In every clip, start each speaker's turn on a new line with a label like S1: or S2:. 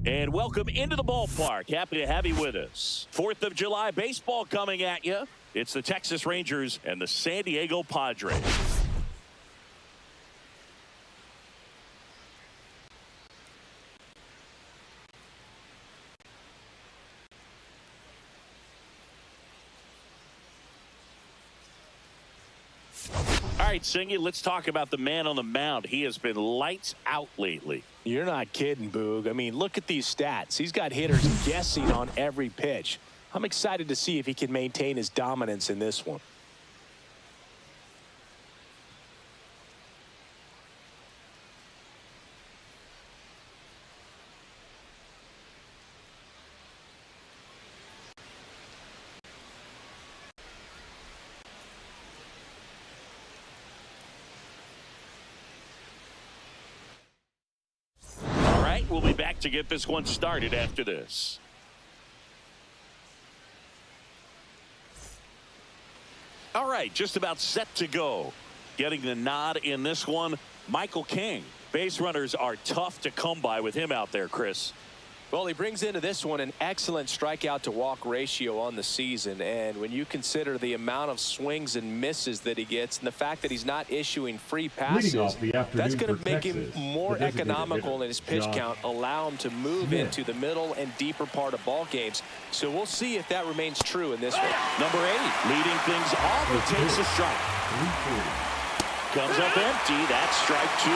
S1: And welcome into the ballpark. Happy to have you with us. 4th of July baseball coming at you. It's the Texas Rangers and the San Diego Padres. All right, Singy, let's talk about the man on the mound. He has been lights out lately.
S2: You're not kidding, Boog. I mean, look at these stats. He's got hitters guessing on every pitch. I'm excited to see if he can maintain his dominance in this one.
S1: We'll be back to get this one started after this. All right, just about set to go. Getting the nod in this one, Michael King. Base runners are tough to come by with him out there, Chris.
S2: Well, he brings into this one an excellent strikeout to walk ratio on the season. And when you consider the amount of swings and misses that he gets and the fact that he's not issuing free passes, that's going to make him more economical in his pitch count, allow him to move into the middle and deeper part of ball games. So we'll see if that remains true in this one.
S1: Number 8, leading things off, he takes a strike. Comes up empty. That's strike 2.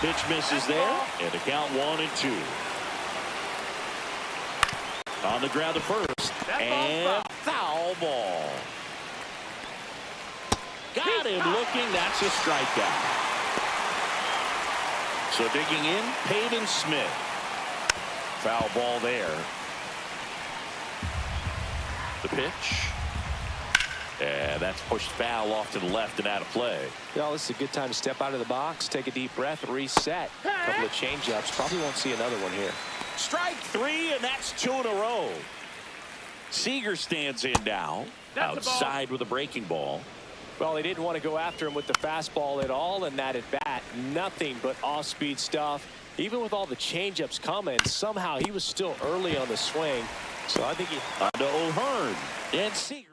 S1: Pitch misses there, and the count 1-2. On the ground to first, and foul ball. Got him looking. That's a strikeout. So digging in, Pavin Smith. Foul ball there. The pitch. And that's pushed foul off to the left and out of play.
S2: Well, this is a good time to step out of the box, take a deep breath, reset. A couple of change-ups. Probably won't see another one here.
S1: Strike 3, and that's 2 in a row. Seager stands in now. Outside with a breaking ball.
S2: Well, they didn't want to go after him with the fastball at all in that at-bat. Nothing but off-speed stuff. Even with all the change-ups coming, somehow he was still early on the swing. So I think he...
S1: To O'Hearn and Seager.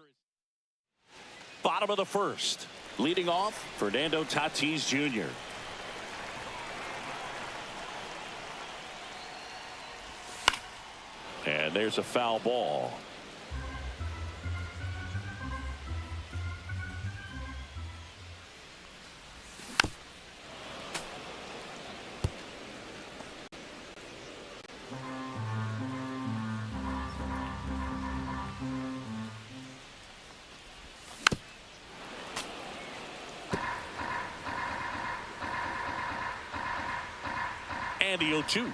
S1: Bottom of the first. Leading off, Fernando Tatis Jr. And there's a foul ball. And the 0-2.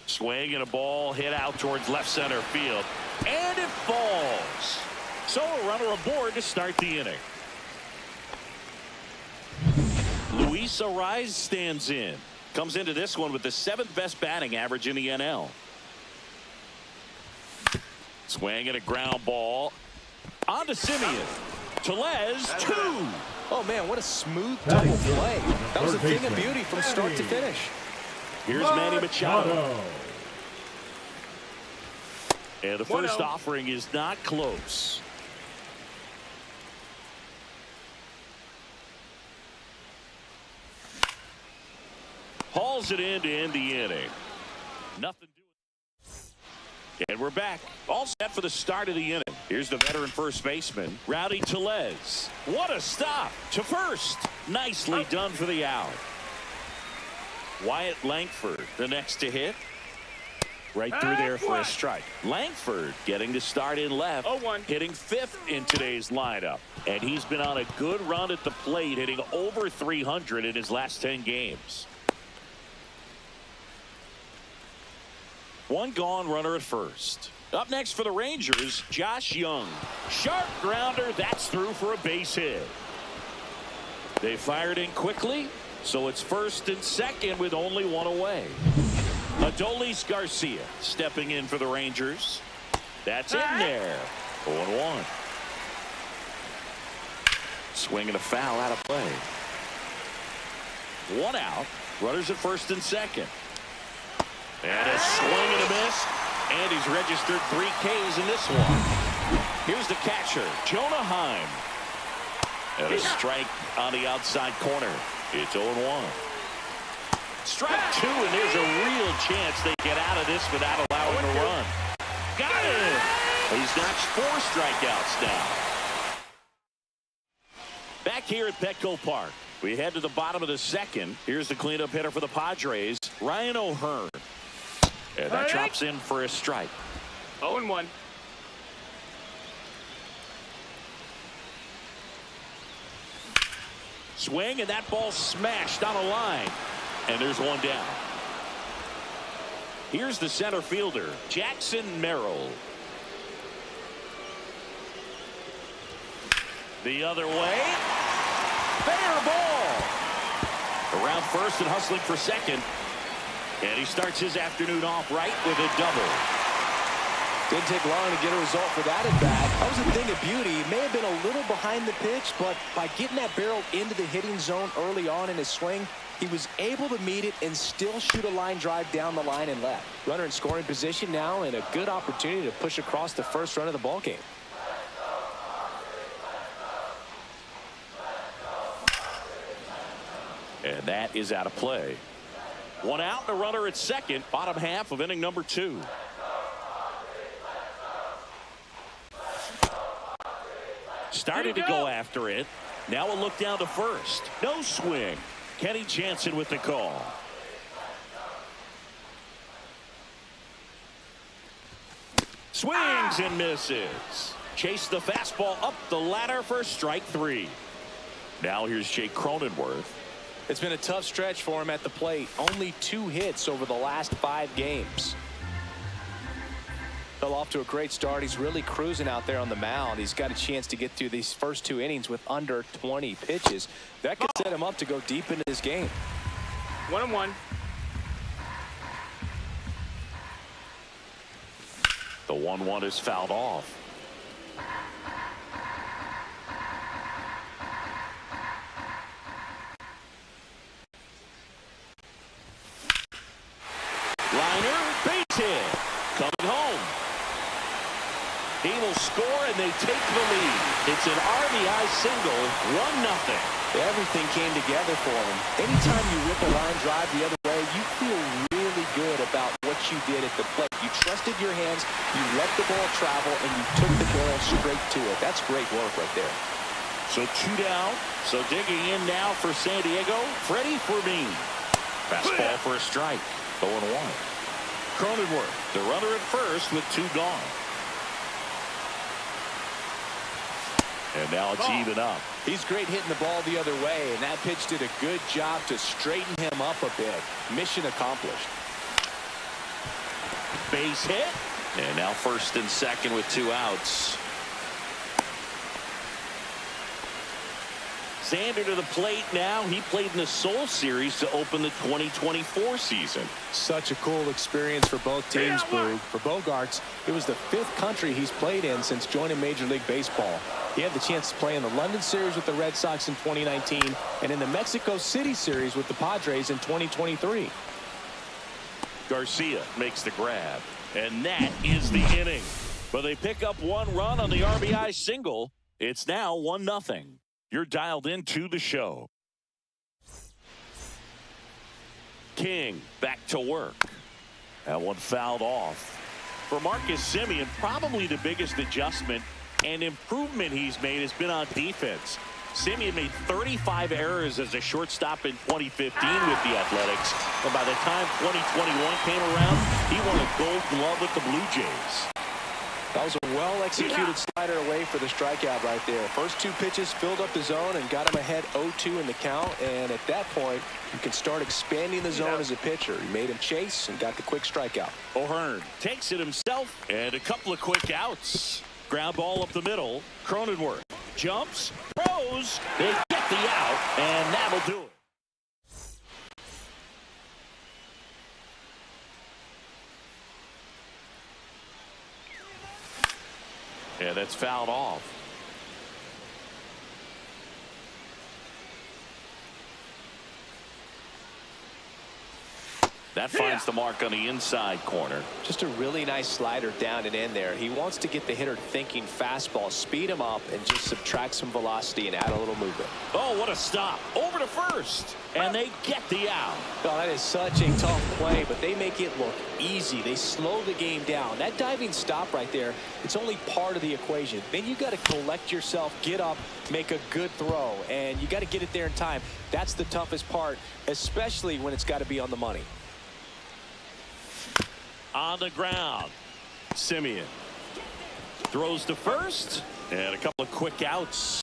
S1: Swing and a ball hit out towards left center field. And it falls. So a runner aboard to start the inning. Luis Arraez stands in. Comes into this one with the 7th best batting average in the NL. Swing and a ground ball. On to Simeon. Tellez, 2.
S2: Oh, man, what a smooth double play. That was a thing of beauty from start to finish.
S1: Here's Manny Machado. And the first offering is not close. Hauls it in to end the inning. Nothing doing. And we're back. All set for the start of the inning. Here's the veteran first baseman, Rowdy Tellez. What a stop to first. Nicely done for the out. Wyatt Langford, the next to hit. Right through there for a strike. Langford getting to start in left, hitting 5th in today's lineup. And he's been on a good run at the plate, hitting over 300 in his last 10 games. One gone, runner at first. Up next for the Rangers, Josh Young. Sharp grounder, that's through for a base hit. They fired in quickly, so it's first and second with only one away. Adolis Garcia stepping in for the Rangers. That's in there. 0-1. Swing and a foul out of play. One out. Runners at first and second. And a swing and a miss. And he's registered 3 Ks in this one. Here's the catcher, Jonah Heim. And a strike on the outside corner. It's 0-1. Strike 2, and there's a real chance they get out of this without allowing a run. Got it. He's notched 4 strikeouts now. Back here at Petco Park, we head to the bottom of the second. Here's the cleanup hitter for the Padres, Ryan O'Hearn. And that drops in for a strike.
S3: 0-1.
S1: Swing, and that ball smashed on a line. And there's one down. Here's the center fielder, Jackson Merrill. The other way. Fair ball. Around first and hustling for second. And he starts his afternoon off right with a double.
S2: Didn't take long to get a result for that at bat. That was a thing of beauty. He may have been a little behind the pitch, but by getting that barrel into the hitting zone early on in his swing, he was able to meet it and still shoot a line drive down the line and left. Runner in scoring position now, and a good opportunity to push across the first run of the ball game.
S1: And that is out of play. One out and a runner at second, bottom half of inning number 2. Started to go after it. Now a look down to first. No swing. Kenny Jansen with the call. Swings and misses. Chase the fastball up the ladder for strike 3. Now here's Jake Cronenworth.
S2: It's been a tough stretch for him at the plate. Only 2 hits over the last 5 games. Fell off to a great start. He's really cruising out there on the mound. He's got a chance to get through these first 2 innings with under 20 pitches. That could set him up to go deep into this game.
S3: 1-1.
S1: The 1-1 is fouled off. Liner, base hit. Coming home. He will score, and they take the lead. It's an RBI single, 1-0.
S2: Everything came together for him. Anytime you rip a line drive the other way, you feel really good about what you did at the plate. You trusted your hands, you let the ball travel, and you took the barrel straight to it. That's great work right there.
S1: So 2 down. So digging in now for San Diego, Freddy Fermin. Fastball for a strike. 0-1. Cronenworth, the runner at first with 2 gone. And now it's even up.
S2: He's great hitting the ball the other way, and that pitch did a good job to straighten him up a bit. Mission accomplished.
S1: Base hit. And now first and second with 2 outs. Xander to the plate now. He played in the Seoul Series to open the 2024 season.
S2: Such a cool experience for both teams, Boog. For Bogaerts, it was the 5th country he's played in since joining Major League Baseball. He had the chance to play in the London Series with the Red Sox in 2019 and in the Mexico City Series with the Padres in 2023.
S1: Garcia makes the grab, and that is the inning. But they pick up 1 run on the RBI single. It's now 1-0. You're dialed into the show. King back to work. That one fouled off. For Marcus Semien, probably the biggest adjustment and improvement he's made has been on defense. Semien made 35 errors as a shortstop in 2015 with the Athletics. And by the time 2021 came around, he won a Gold Glove with the Blue Jays.
S2: That was a well-executed slider away for the strikeout right there. First 2 pitches filled up the zone and got him ahead 0-2 in the count. And at that point, you can start expanding the zone as a pitcher. He made him chase and got the quick strikeout.
S1: O'Hearn takes it himself, and a couple of quick outs. Ground ball up the middle. Cronenworth jumps, throws. They get the out, and that'll do it. Yeah, that's fouled off. That finds the mark on the inside corner.
S2: Just a really nice slider down and in there. He wants to get the hitter thinking fastball, speed him up, and just subtract some velocity and add a little movement.
S1: Oh, what a stop. Over to first. And they get the out.
S2: Oh, that is such a tough play, but they make it look easy. They slow the game down. That diving stop right there, it's only part of the equation. Then you got to collect yourself, get up, make a good throw, and you got to get it there in time. That's the toughest part, especially when it's got to be on the money.
S1: On the ground, Simeon throws to first, and a couple of quick outs.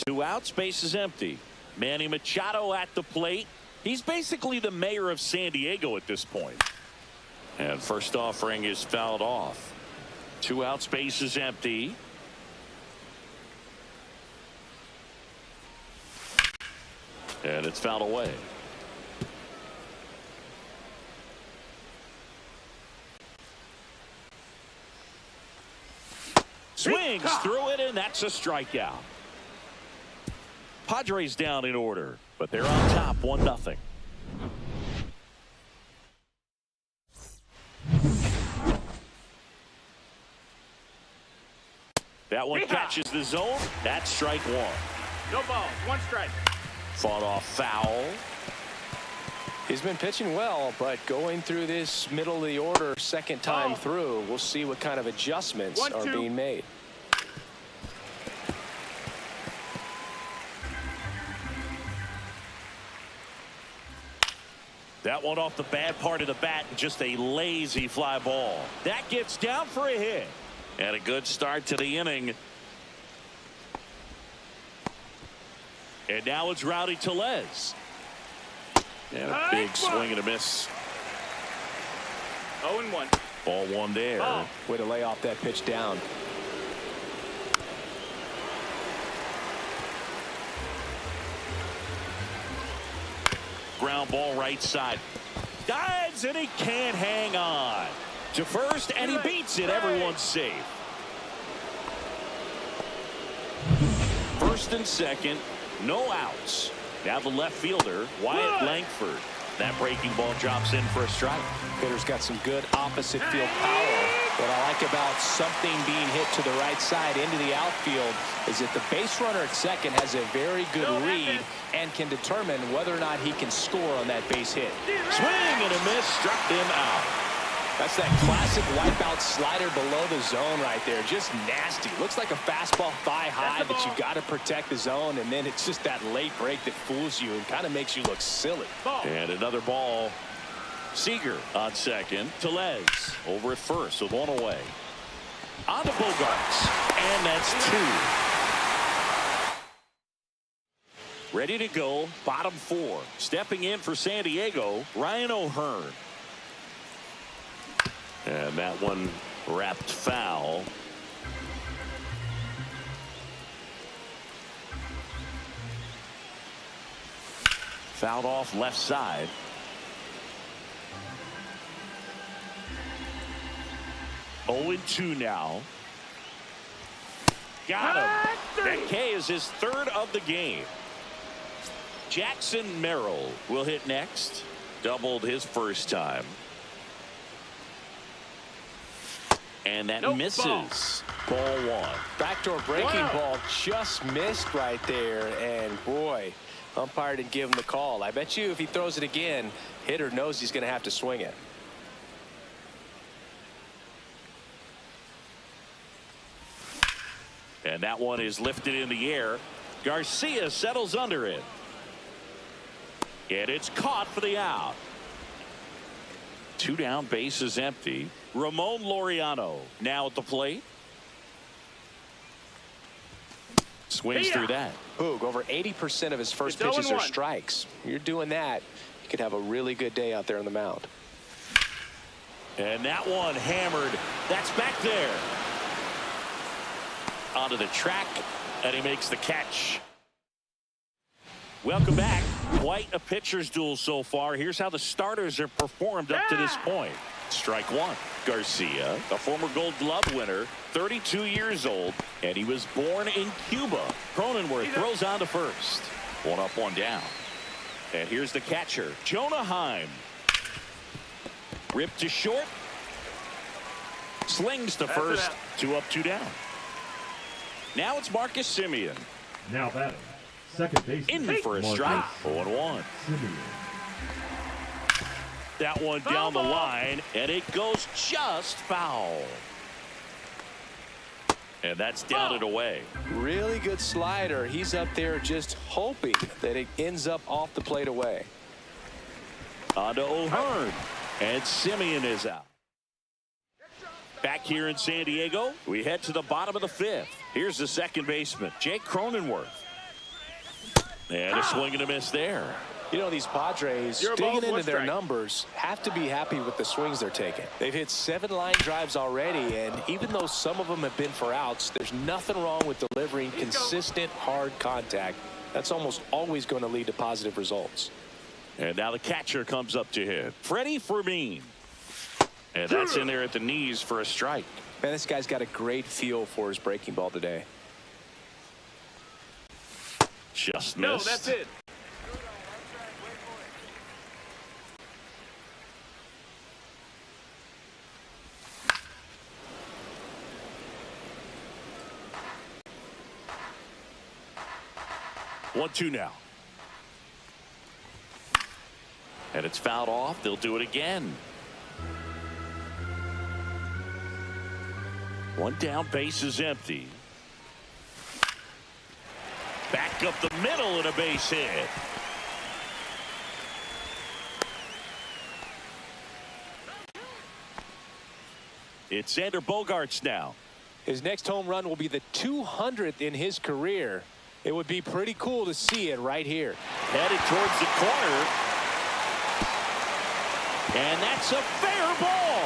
S1: 2 outs, base is empty. Manny Machado at the plate. He's basically the mayor of San Diego at this point. And first offering is fouled off. 2 outs, base is empty. And it's fouled away. Swings through it, and that's a strikeout. Padres down in order, but they're on top 1-0. That one catches the zone. That's strike 1.
S3: No ball. 1 strike.
S1: Fought off foul.
S2: He's been pitching well, but going through this middle of the order second time through, we'll see what kind of adjustments are being made.
S1: That one off the bad part of the bat, just a lazy fly ball. That gets down for a hit. And a good start to the inning. And now it's Rowdy Tellez. And a big swing and a miss.
S3: 0-1.
S1: Ball 1 there.
S2: Way to lay off that pitch down.
S1: Ground ball right side. Dives and he can't hang on. To first and he beats it. Everyone's safe. First and second. No outs. Now the left fielder, Wyatt Langford. That breaking ball drops in for a strike.
S2: Hitter's got some good opposite field power. What I like about something being hit to the right side into the outfield is that the base runner at second has a very good read and can determine whether or not he can score on that base hit.
S1: Swing and a miss, struck him out.
S2: That's that classic wipeout slider below the zone right there. Just nasty. Looks like a fastball thigh high that you got to protect the zone, and then it's just that late break that fools you and kind of makes you look silly.
S1: And another ball. Seager on second. Tellez over at first with 1 away. On to Bogaerts, and that's 2. Ready to go. Bottom 4. Stepping in for San Diego, Ryan O'Hearn. And that one wrapped foul. Fouled off left side. Oh, 0-2 now. Got him. That K is his 3rd of the game. Jackson Merrill will hit next. Doubled his first time. And that misses. Ball 1.
S2: Backdoor breaking ball just missed right there. And boy, umpire didn't give him the call. I bet you if he throws it again, hitter knows he's going to have to swing it.
S1: And that one is lifted in the air. Garcia settles under it. And it's caught for the out. 2 down, base is empty. Ramon Laureano now at the plate. Swings through that.
S2: Boog, over 80% of his first pitches are strikes. You're doing that, you could have a really good day out there on the mound.
S1: And that one hammered. That's back there. Onto the track, and he makes the catch. Welcome back. Quite a pitcher's duel so far. Here's how the starters have performed up to this point. Strike 1. Garcia, a former Gold Glove winner, 32 years old, and he was born in Cuba. Cronenworth throws on to first. 1 up, 1 down. And here's the catcher, Jonah Heim. Ripped to short. Slings to first. 2 up, 2 down. Now it's Marcus Semien.
S4: Now batting, second base.
S1: In for a strike. 0-1. That one down the line, and it goes just foul. And that's down and away.
S2: Really good slider. He's up there just hoping that it ends up off the plate away.
S1: On to O'Hearn, and Semien is out. Back here in San Diego, we head to the bottom of the 5th. Here's the second baseman, Jake Cronenworth. And a swing and a miss there.
S2: You know, these Padres, digging into their numbers, have to be happy with the swings they're taking. They've hit 7 line drives already, and even though some of them have been for outs, there's nothing wrong with delivering consistent, hard contact. That's almost always going to lead to positive results.
S1: And now the catcher comes up to hit, Freddy Fermin. And that's in there at the knees for a strike.
S2: Man, this guy's got a great feel for his breaking ball today.
S1: Just missed.
S3: No, that's it.
S1: One, 2 now. And it's fouled off. They'll do it again. One down, base is empty. Back up the middle and a base hit. It's Xander Bogaerts now.
S2: His next home run will be the 200th in his career. It would be pretty cool to see it right here.
S1: Headed towards the corner. And that's a fair ball.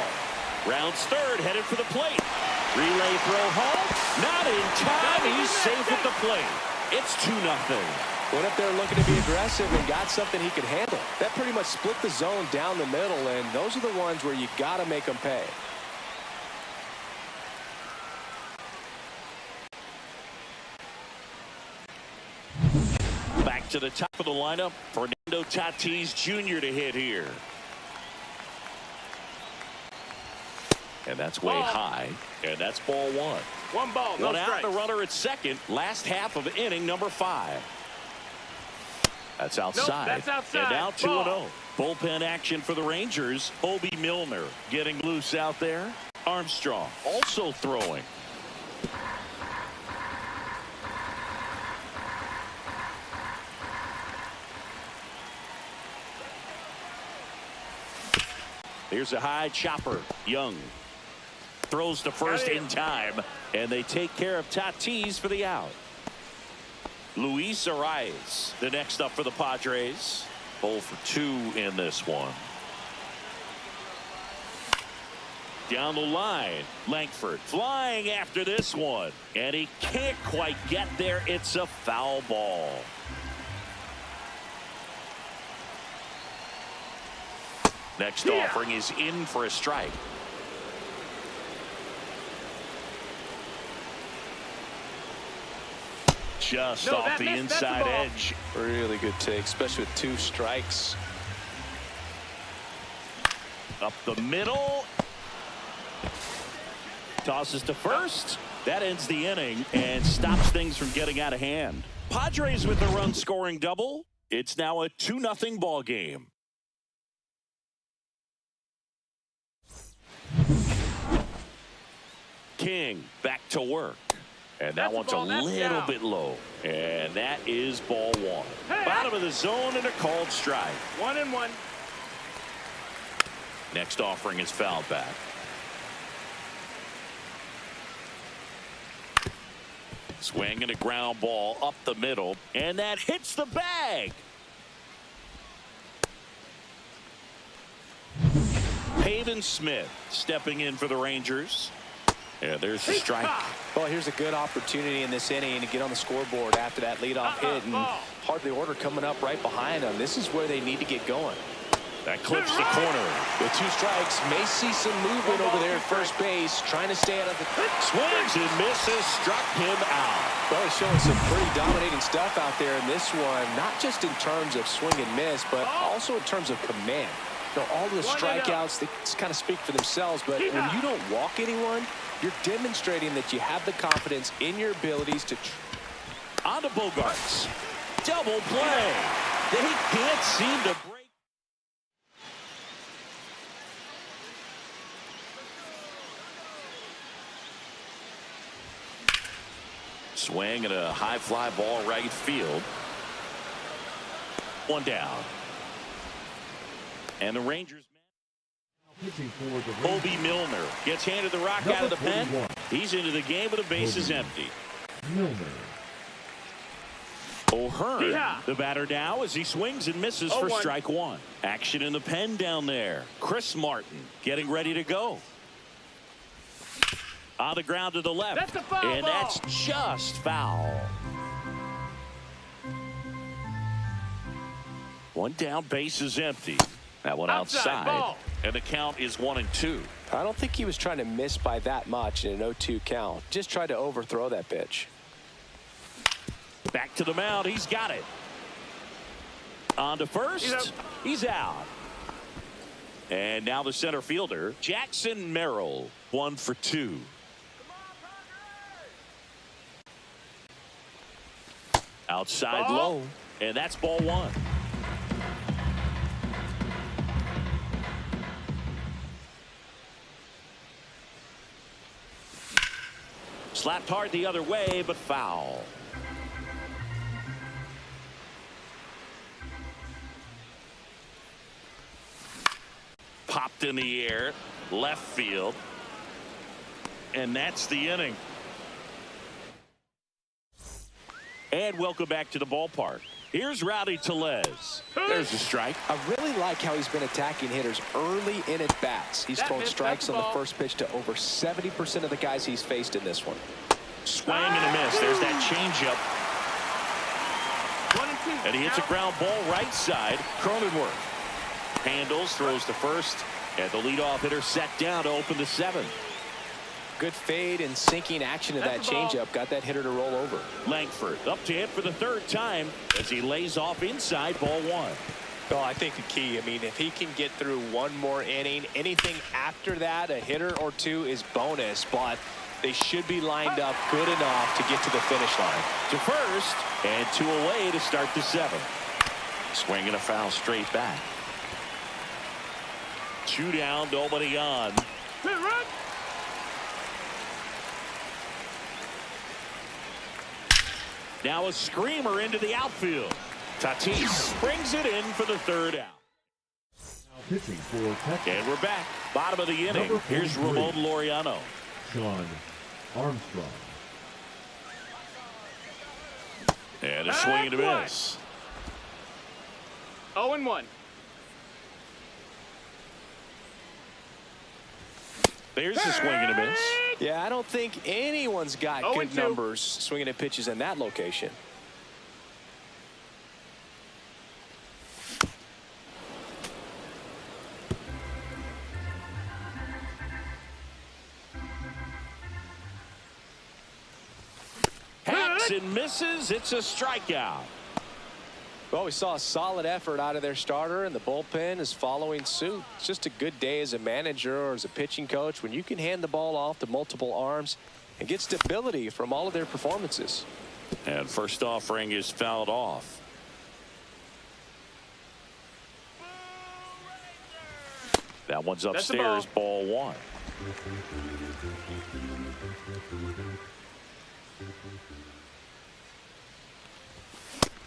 S1: Rounds third, headed for the plate. Relay throw home. Not in time. He's safe at the plate. It's 2-0.
S2: Went up there looking to be aggressive and got something he could handle. That pretty much split the zone down the middle, and those are the ones where you got to make them pay.
S1: Back to the top of the lineup. Fernando Tatis Jr. to hit here. And that's way high. And that's ball 1.
S3: 1 ball, no
S1: One out,
S3: strikes.
S1: the runner at second. Last half of inning number 5. That's outside.
S3: Nope, that's outside.
S1: And now 2-0.
S3: Ball.
S1: Bullpen action for the Rangers. Obi Milner getting loose out there. Armstrong also throwing. Here's a high chopper. Young throws to first in time, and they take care of Tatis for the out. Luis Arraez, the next up for the Padres. 0 for 2 in this one. Down the line, Langford flying after this one, and he can't quite get there. It's a foul ball. Next offering is in for a strike. Just off the inside edge.
S2: Really good take, especially with 2 strikes.
S1: Up the middle. Tosses to first. That ends the inning and stops things from getting out of hand. Padres with a run scoring double. It's now a 2-0 ball game. King back to work. And that one's a little bit low. And that is ball 1. Bottom of the zone and a called strike.
S3: 1-1.
S1: Next offering is fouled back. Swing and a ground ball up the middle. And that hits the bag. Pavin Smith stepping in for the Rangers. Yeah, there's the strike.
S2: Well, here's a good opportunity in this inning to get on the scoreboard after that leadoff hit, and hardly order coming up right behind them. This is where they need to get going.
S1: That clips the corner.
S2: With 2 strikes, may see some movement over there at first base, trying to stay out of the...
S1: Swings and misses, struck him out.
S2: Well, he's showing some pretty dominating stuff out there in this one, not just in terms of swing and miss, but also in terms of command. You know, all the strikeouts, they kind of speak for themselves, but when you don't walk anyone, you're demonstrating that you have the confidence in your abilities to...
S1: On to Bogaerts. Double play. They can't seem to break. Swing and a high fly ball right field. 1 down. And the Rangers. Bobby Milner gets handed the rock out of the pen. He's into the game with the bases empty. O'Hearn, the batter now as he swings and misses for strike 1. Action in the pen down there. Chris Martin getting ready to go. On the ground to the left.
S3: That's a foul
S1: and
S3: ball.
S1: That's just foul. 1 down, base is empty. That one outside.
S3: Ball.
S1: And the count is 1-2.
S2: I don't think he was trying to miss by that much in an 0-2 count. Just tried to overthrow that pitch.
S1: Back to the mound. He's got it. On to first. He's out. And now the center fielder, Jackson Merrill, 1 for 2. Outside low. And that's ball 1. Slapped hard the other way, but foul. Popped in the air, left field. And that's the inning. And welcome back to the ballpark. Here's Rowdy Tellez. There's the strike.
S2: I really like how he's been attacking hitters early in at bats. He's thrown strikes on the first pitch to over 70% of the guys he's faced in this one.
S1: Swing and a miss. There's that changeup.
S3: 1-2.
S1: And he hits a ground ball right side. Cronenworth handles, throws to first, and the leadoff hitter set down to open the 7th.
S2: Good fade and sinking action of that changeup got that hitter to roll over.
S1: Langford up to hit for the 3rd time as he lays off inside ball 1.
S2: Well, I think the key, I mean, if he can get through 1 more inning, anything after that, a hitter or 2 is bonus, but they should be lined up good enough to get to the finish line.
S1: To first, and 2 away to start the 7th. Swing and a foul straight back. 2 down, nobody on. Now a screamer into the outfield. Tatis brings it in for the 3rd out.
S4: Pitching for Texas.
S1: And we're back. Bottom of the inning. Here's Ramon Laureano.
S4: Sean Armstrong.
S1: And a swing and a miss.
S3: 0-1.
S1: There's a swing and a miss.
S2: Yeah, I don't think anyone's got good numbers swinging at pitches in that location.
S1: Hacks and misses. It's a strikeout.
S2: Well, we saw a solid effort out of their starter, and the bullpen is following suit. It's just a good day as a manager or as a pitching coach when you can hand the ball off to multiple arms and get stability from all of their performances.
S1: And first offering is fouled off. That one's upstairs, ball 1.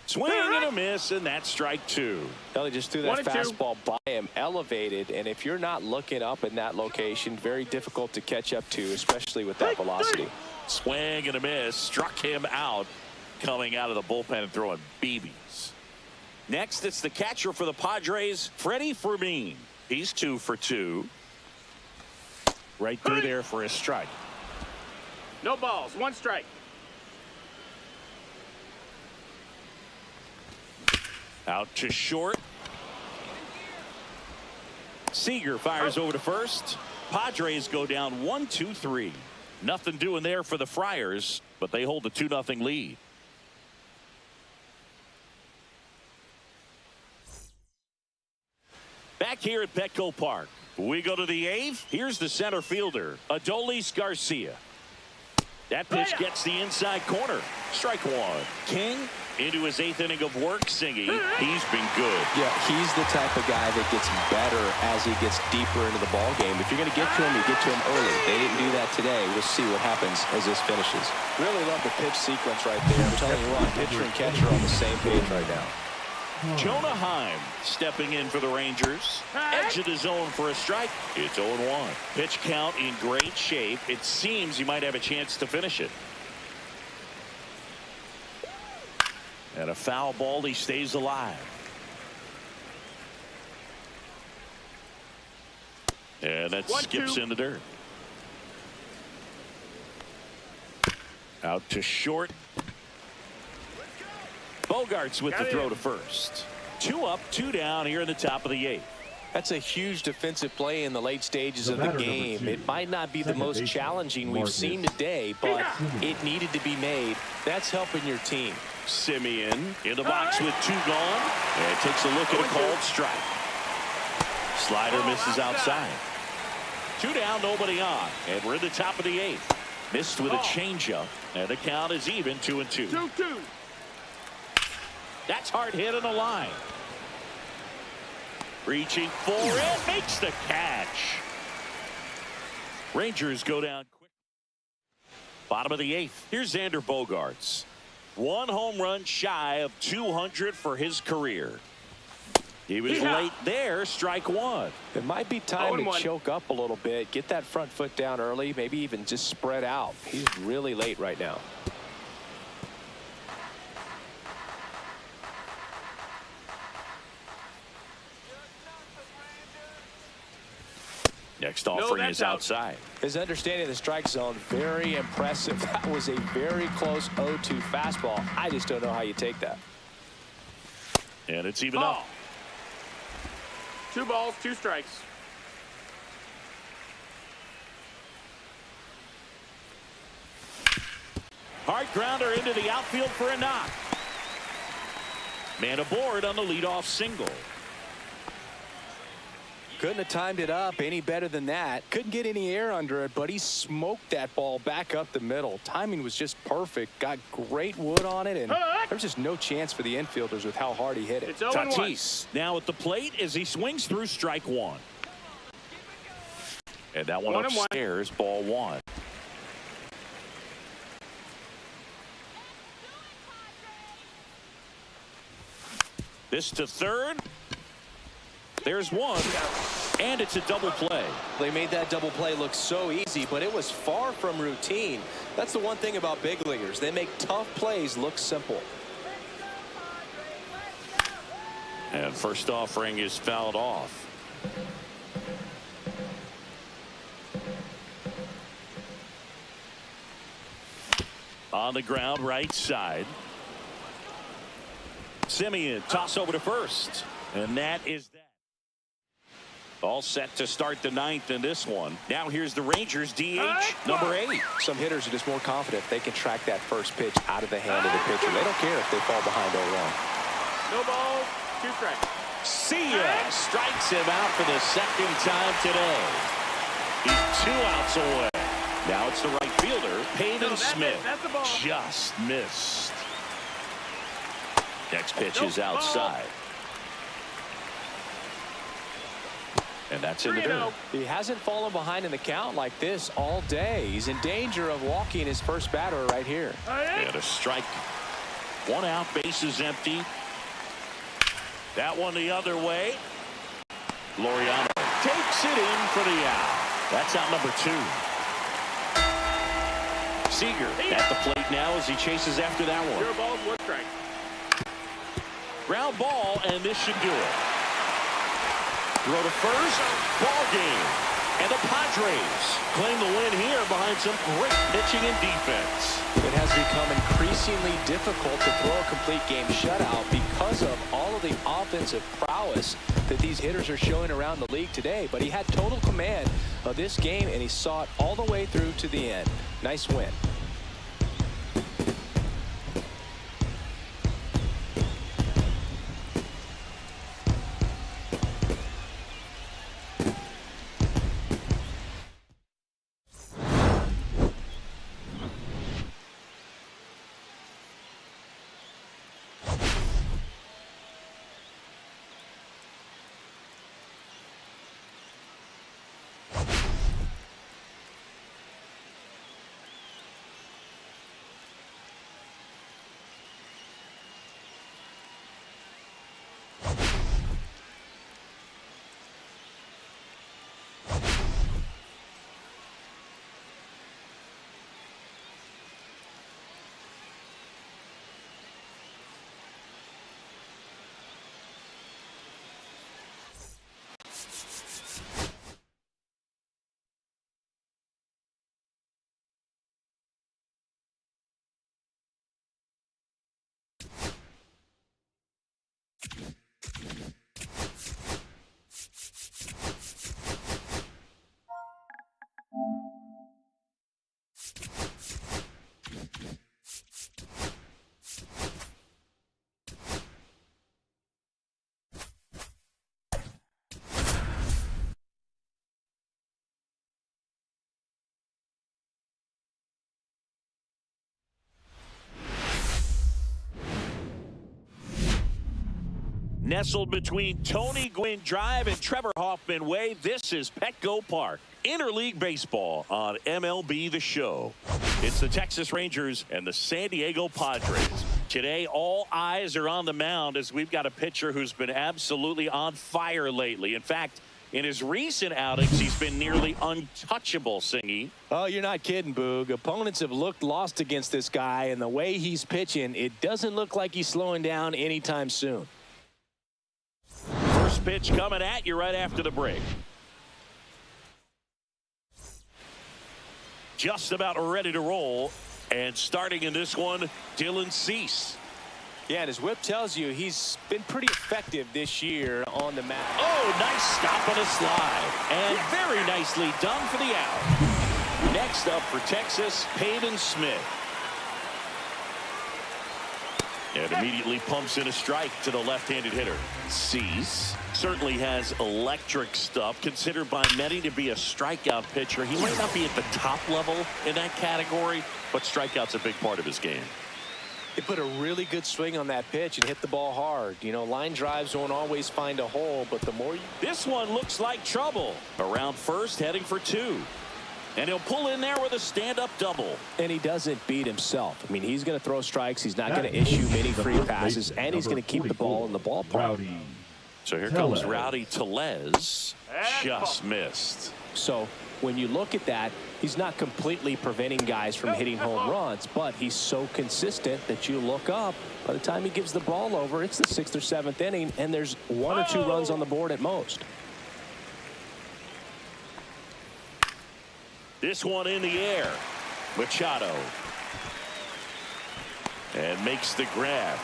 S1: Swing and a miss, and that's strike 2.
S2: Well, he just threw that fastball by him, elevated, and if you're not looking up in that location, very difficult to catch up to, especially with that velocity.
S1: Swing and a miss, struck him out, coming out of the bullpen and throwing BBs. Next, it's the catcher for the Padres, Freddy Fermin. He's 2 for 2. Right through there for a strike.
S3: No balls, 1 strike.
S1: Out to short. Seager fires over to first. Padres go down 1-2-3. Nothing doing there for the Friars, but they hold the 2-0 lead. Back here at Petco Park, we go to the 8th. Here's the center fielder, Adolis Garcia. That pitch gets the inside corner. Strike one. King into his 8th inning of work singing. He's been good.
S2: Yeah, he's the type of guy that gets better as he gets deeper into the ball game. If you're going to get to him, you get to him early. They didn't do that today. We'll see what happens as this finishes. Really love the pitch sequence right there. I'm telling you what, pitcher and catcher are on the same page right now.
S1: Jonah Heim stepping in for the Rangers. Edge of the zone for a strike. It's 0-1. Pitch count in great shape. It seems he might have a chance to finish it. And a foul ball. He stays alive. And that skips in the dirt. Out to short. Bogaerts with the throw to first. 2 up, 2 down here in the top of the 8th.
S2: That's a huge defensive play in the late stages of the game. It might not be the most challenging we've seen today, but it needed to be made. That's helping your team.
S1: Simeon in the box with 2 gone, and takes a look at a called strike. Slider misses outside. 2 down, nobody on, and we're in the top of the 8th. Missed with a changeup, and the count is even 2-2.
S3: 2-2.
S1: That's hard hit on the line. Reaching for it, makes the catch. Rangers go down quick. Bottom of the 8th. Here's Xander Bogaerts. 1 home run shy of 200 for his career. He was late there. Strike one.
S2: It might be time to choke up a little bit. Get that front foot down early. Maybe even just spread out. He's really late right now.
S1: Next offering is outside.
S2: His understanding of the strike zone, very impressive. That was a very close 0-2 fastball. I just don't know how you take that.
S1: And it's even up.
S3: 2 balls, 2 strikes.
S1: Hard grounder into the outfield for a knock. Man aboard on the leadoff single.
S2: Couldn't have timed it up any better than that. Couldn't get any air under it, but he smoked that ball back up the middle. Timing was just perfect. Got great wood on it, and there's just no chance for the infielders with how hard he hit it.
S3: It's 0-1.
S1: Tatis now at the plate as he swings through strike one. And that one upstairs, ball one. This to third. There's one, and it's a double play.
S2: They made that double play look so easy, but it was far from routine. That's the one thing about big leaguers. They make tough plays look simple.
S1: And first offering is fouled off. On the ground, right side. Simeon toss over to first, and that is that. All set to start the 9th in this one. Now here's the Rangers DH number 8.
S2: Some hitters are just more confident if they can track that first pitch out of the hand of the pitcher. They don't care if they fall behind 0-1.
S3: No balls, 2 strikes.
S1: Sia strikes him out for the 2nd time today. He's 2 outs away. Now it's the right fielder, Pavin Smith. Just missed. Next pitch is outside. And that's in the dirt.
S2: He hasn't fallen behind in the count like this all day. He's in danger of walking his first batter right here.
S1: And a strike. 1 out, bases empty. That one the other way. Laureano takes it in for the out. That's out number 2. Seager at the plate now as he chases after that one.
S3: 0 balls, 1 strike.
S1: Ground ball, and this should do it. Throw to first, ball game. And the Padres claim the win here behind some great pitching and defense.
S2: It has become increasingly increasingly difficult to throw a complete game shutout because of all of the offensive prowess that these hitters are showing around the league today. But he had total command of this game, and he saw it all the way through to the end. Nice win.
S1: Nestled between Tony Gwynn Drive and Trevor Hoffman Way, this is Petco Park. Interleague baseball on MLB The Show. It's the Texas Rangers and the San Diego Padres. Today, all eyes are on the mound as we've got a pitcher who's been absolutely on fire lately. In fact, in his recent outings, he's been nearly untouchable, Singy.
S2: Oh, you're not kidding, Boog. Opponents have looked lost against this guy, and the way he's pitching, it doesn't look like he's slowing down anytime soon.
S1: First pitch coming at you right after the break. Just about ready to roll. And starting in this one, Dylan Cease.
S2: Yeah, and his whip tells you he's been pretty effective this year on the mat.
S1: Oh, nice stop on a slide. And very nicely done for the out. Next up for Texas, Pavin Smith. And immediately pumps in a strike to the left-handed hitter. Cease certainly has electric stuff, considered by many to be a strikeout pitcher. He might not be at the top level in that category, but strikeout's a big part of his game.
S2: He put a really good swing on that pitch and hit the ball hard. You know, line drives won't always find a hole, but the more you...
S1: This one looks like trouble. Around first, heading for two. And he'll pull in there with a stand-up double.
S2: And he doesn't beat himself. I mean, he's going to throw strikes. He's not going to issue many free passes, and he's going to keep the ball in the ballpark.
S1: So here comes Rowdy Tellez. Just missed.
S2: So when you look at that, he's not completely preventing guys from hitting home runs, but he's so consistent that you look up. By the time he gives the ball over, it's the 6th or 7th inning, and there's 1 or 2 runs on the board at most.
S1: This one in the air. Machado. And makes the grab.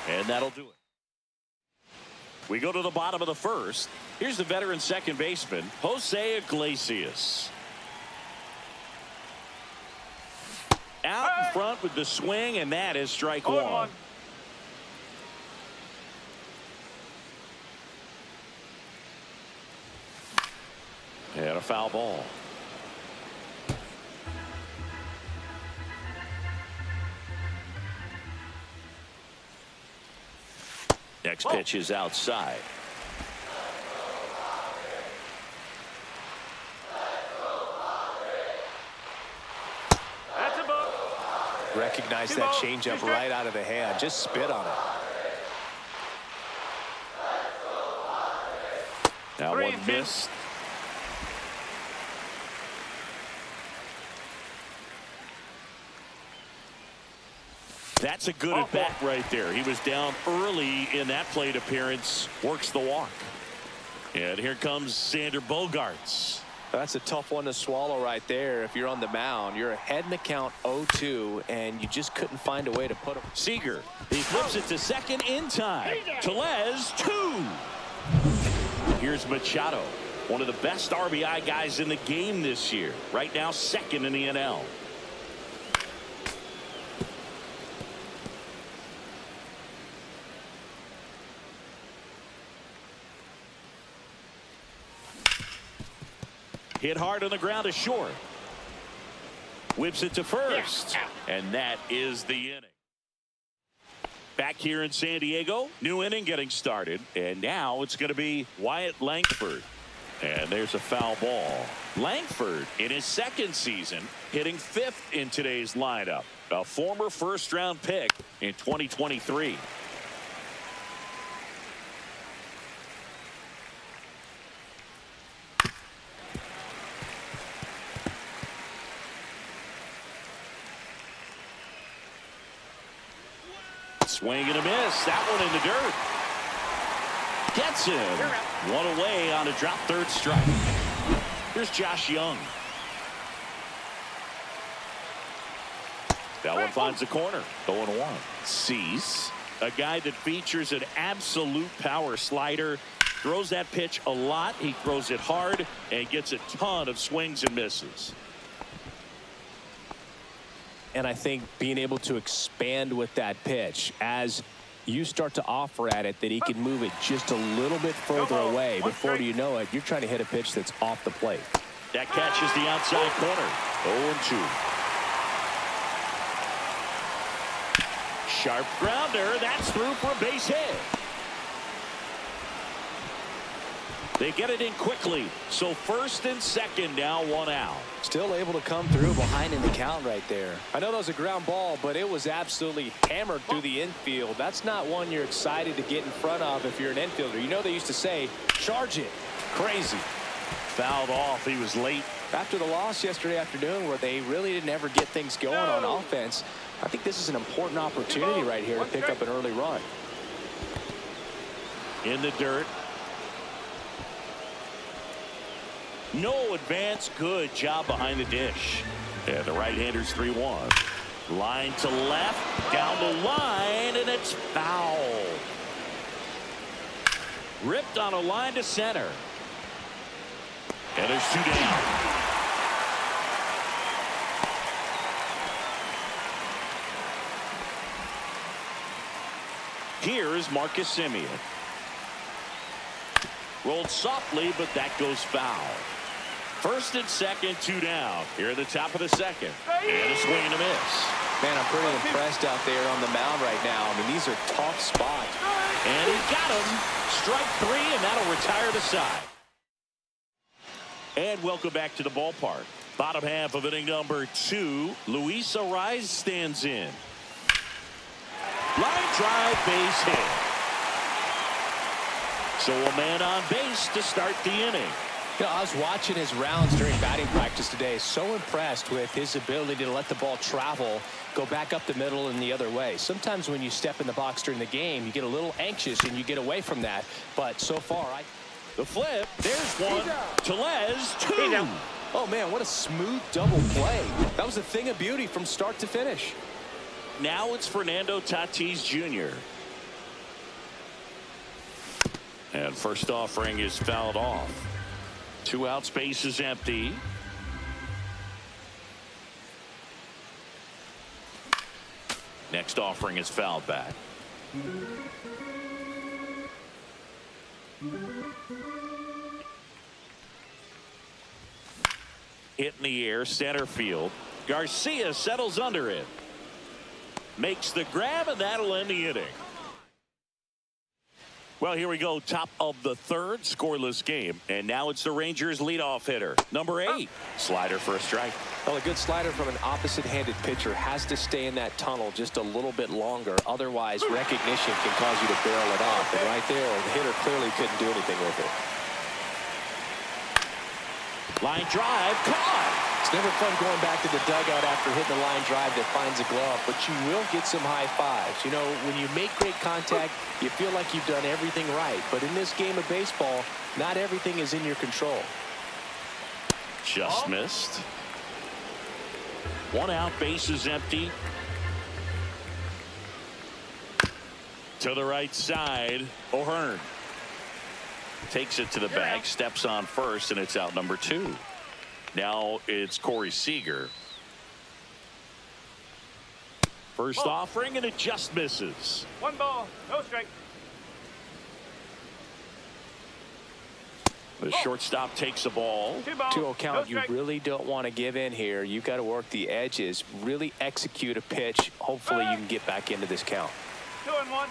S1: And that'll do it. We go to the bottom of the first. Here's the veteran second baseman, Jose Iglesias. Out in front with the swing, and that is strike one. And a foul ball. Next pitch is outside.
S3: That's a ball.
S2: Recognize that changeup right out of the hand. Just spit on it.
S1: That one missed. That's a good at bat right there. He was down early in that plate appearance. Works the walk. And here comes Xander Bogaerts.
S2: That's a tough one to swallow right there. If you're on the mound, you're ahead in the count 0-2, and you just couldn't find a way to put him.
S1: Seager, he flips it to second in time. Tellez, 2. Here's Machado, one of the best RBI guys in the game this year. Right now, second in the NL. Hit hard on the ground to short. Whips it to first. And that is the inning. Back here in San Diego, new inning getting started. And now it's going to be Wyatt Langford. And there's a foul ball. Langford, in his second season, hitting 5th in today's lineup. A former first-round pick in 2023. Swing and a miss. That one in the dirt. Gets him. One away on a drop third strike. Here's Josh Young. That one finds the corner. 0-1. Cease. A guy that features an absolute power slider. Throws that pitch a lot. He throws it hard and gets a ton of swings and misses.
S2: And I think being able to expand with that pitch as you start to offer at it that he can move it just a little bit further away. Before you know it, you're trying to hit a pitch that's off the plate.
S1: That catches the outside corner. 0-2. Sharp grounder. That's through for a base hit. They get it in quickly. So first and second now, 1 out.
S2: Still able to come through behind in the count right there. I know that was a ground ball, but it was absolutely hammered through the infield. That's not one you're excited to get in front of if you're an infielder. You know they used to say, charge it. Crazy.
S1: Fouled off. He was late.
S2: After the loss yesterday afternoon where they really didn't ever get things going on offense, I think this is an important opportunity right here to pick up an early run.
S1: In the dirt. No advance. Good job behind the dish. And the right-hander's 3-1. Line to left. Down the line. And it's foul. Ripped on a line to center. And there's 2 down. Here's Marcus Semien. Rolled softly, but that goes foul. First and second, 2 down. Here at the top of the second. And a swing and a miss.
S2: Man, I'm pretty impressed out there on the mound right now. I mean, these are tough spots.
S1: And he got him. Strike 3, and that'll retire the side. And welcome back to the ballpark. Bottom half of inning number 2. Luis Arraez stands in. Line drive, base hit. So a man on base to start the inning.
S2: You know, I was watching his rounds during batting practice today. So impressed with his ability to let the ball travel, go back up the middle and the other way. Sometimes when you step in the box during the game, you get a little anxious and you get away from that. But so far,
S1: the flip, there's one. Tellez, 2.
S2: Oh, man, what a smooth double play. That was a thing of beauty from start to finish.
S1: Now it's Fernando Tatis Jr. And first offering is fouled off. 2 out, space is empty. Next offering is fouled back. Hit in the air, center field. Garcia settles under it. Makes the grab, and that'll end the inning. Well, here we go. Top of the 3rd, scoreless game. And now it's the Rangers' leadoff hitter, number 8. Slider for a strike.
S2: Well, a good slider from an opposite-handed pitcher has to stay in that tunnel just a little bit longer. Otherwise, recognition can cause you to barrel it off. And right there, the hitter clearly couldn't do anything with it.
S1: Line drive, caught.
S2: It's never fun going back to the dugout after hitting a line drive that finds a glove, but you will get some high fives. You know, when you make great contact, you feel like you've done everything right. But in this game of baseball, not everything is in your control.
S1: Just missed. 1 out, bases empty. To the right side, O'Hearn takes it to the bag, steps on first, and it's out number 2. Now it's Corey Seager. First offering, and it just misses.
S3: 1 ball, no strike.
S1: The shortstop takes the ball.
S2: 2-0 count. You really don't want to give in here. You've got to work the edges, really execute a pitch. Hopefully you can get back into this count.
S3: 2-1.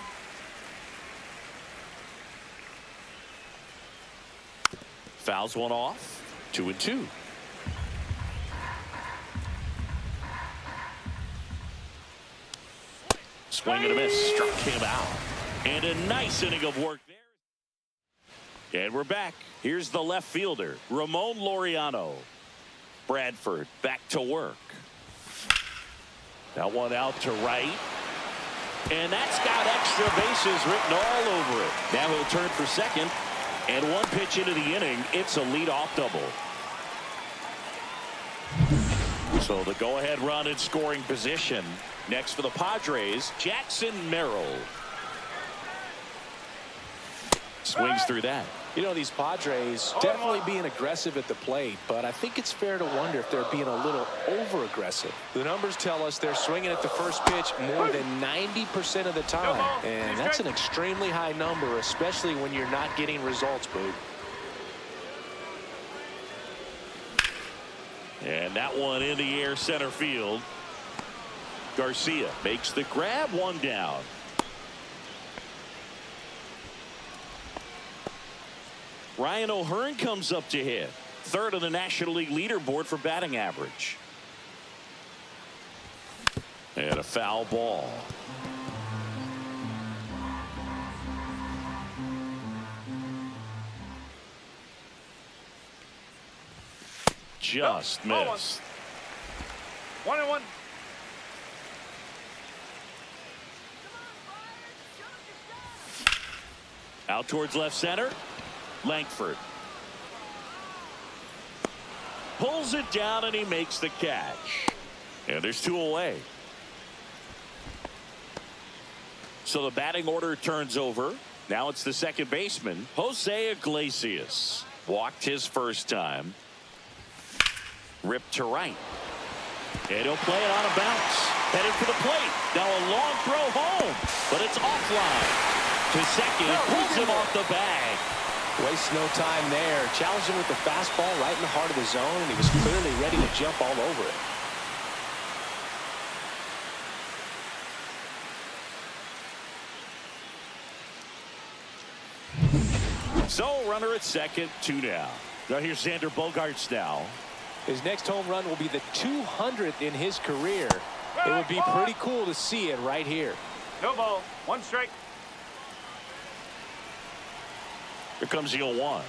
S1: Fouls one off. 2-2. Swing and a miss. Struck him out. And a nice inning of work there. And we're back. Here's the left fielder, Ramon Laureano. Bradford back to work. That one out to right. And that's got extra bases written all over it. Now he'll turn for second. And 1 pitch into the inning, it's a leadoff double. So the go-ahead run in scoring position. Next for the Padres, Jackson Merrill. Swings through that.
S2: You know, these Padres definitely being aggressive at the plate, but I think it's fair to wonder if they're being a little over-aggressive. The numbers tell us they're swinging at the first pitch more than 90% of the time, and that's an extremely high number, especially when you're not getting results, Boog.
S1: And that one in the air center field. Garcia makes the grab, 1 down. Ryan O'Hearn comes up to hit. 3rd on the National League leaderboard for batting average. And a foul ball. Just missed.
S3: 1-1.
S1: Out towards left center. Langford pulls it down, and he makes the catch. And there's 2 away. So the batting order turns over. Now it's the second baseman, Jose Iglesias. Walked his first time. Ripped to right. And he'll play it on a bounce. Headed for the plate. Now a long throw home, but it's offline. To second, pulls him off the bag.
S2: Wastes no time there. Challenged him with the fastball right in the heart of the zone, and he was clearly ready to jump all over it.
S1: So runner at second, 2 down. Now here's Xander Bogaerts now.
S2: His next home run will be the 200th in his career. It would be pretty cool to see it right here.
S3: No ball, 1 strike.
S1: Here comes the 0-1.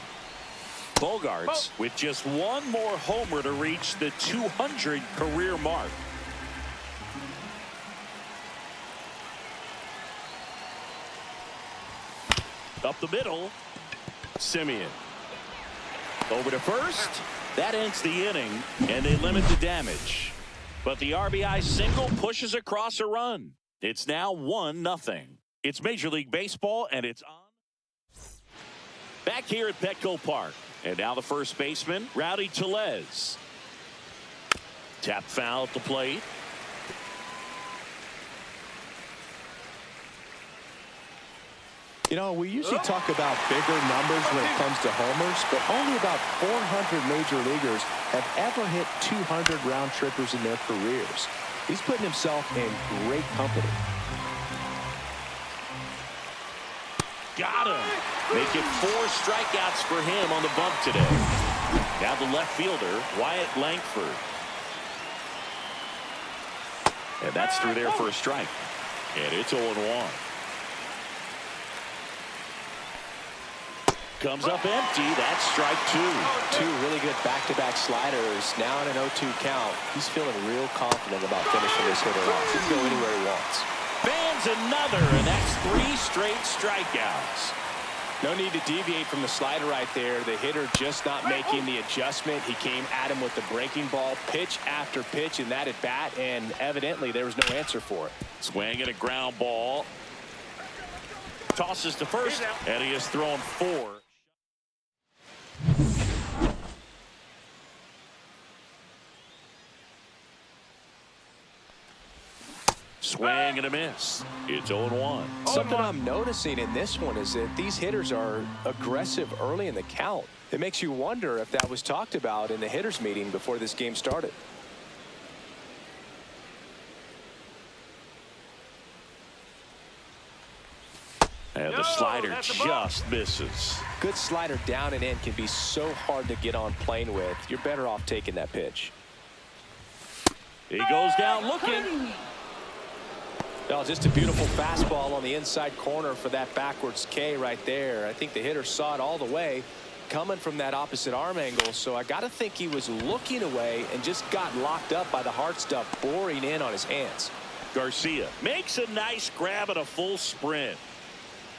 S1: Bogaerts with just 1 more homer to reach the 200 career mark. Up the middle, Simeon. Over to first. That ends the inning, and they limit the damage. But the RBI single pushes across a run. It's now 1-0. It's Major League Baseball, and it's on. Back here at Petco Park. And now the first baseman, Rowdy Tellez. Tap foul at the plate.
S2: You know, we usually talk about bigger numbers when it comes to homers, but only about 400 major leaguers have ever hit 200 round trippers in their careers. He's putting himself in great company.
S1: Got him. Make it 4 strikeouts for him on the bump today. Now the left fielder, Wyatt Langford. And that's through there for a strike. And it's 0-1. Comes up empty. That's strike 2.
S2: 2 really good back-to-back sliders. Now in an 0-2 count. He's feeling real confident about finishing this hitter off. He can go anywhere he wants.
S1: Fans another, and that's 3 straight strikeouts.
S2: No need to deviate from the slider right there. The hitter just not making the adjustment. He came at him with the breaking ball, pitch after pitch in that at bat, and evidently there was no answer for it.
S1: Swing and a ground ball. Tosses to first, and he has thrown 4. Swing and a miss. It's 0-1.
S2: Something I'm noticing in this one is that these hitters are aggressive early in the count. It makes you wonder if that was talked about in the hitters meeting before this game started.
S1: And the slider just misses.
S2: Good slider down and in can be so hard to get on plane with. You're better off taking that pitch.
S1: He goes down looking.
S2: Oh, just a beautiful fastball on the inside corner for that backwards K right there. I think the hitter saw it all the way coming from that opposite arm angle, so I got to think he was looking away and just got locked up by the hard stuff boring in on his hands.
S1: Garcia makes a nice grab and a full sprint.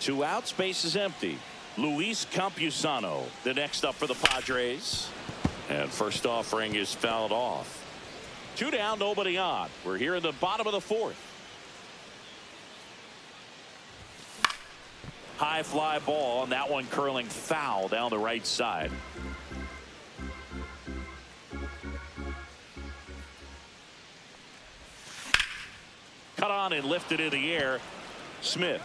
S1: 2 outs, base is empty. Luis Campusano, the next up for the Padres. And first offering is fouled off. 2 down, nobody on. We're here in the bottom of the 4th. High fly ball, and that one curling foul down the right side. Cut on and lifted in the air. Smith.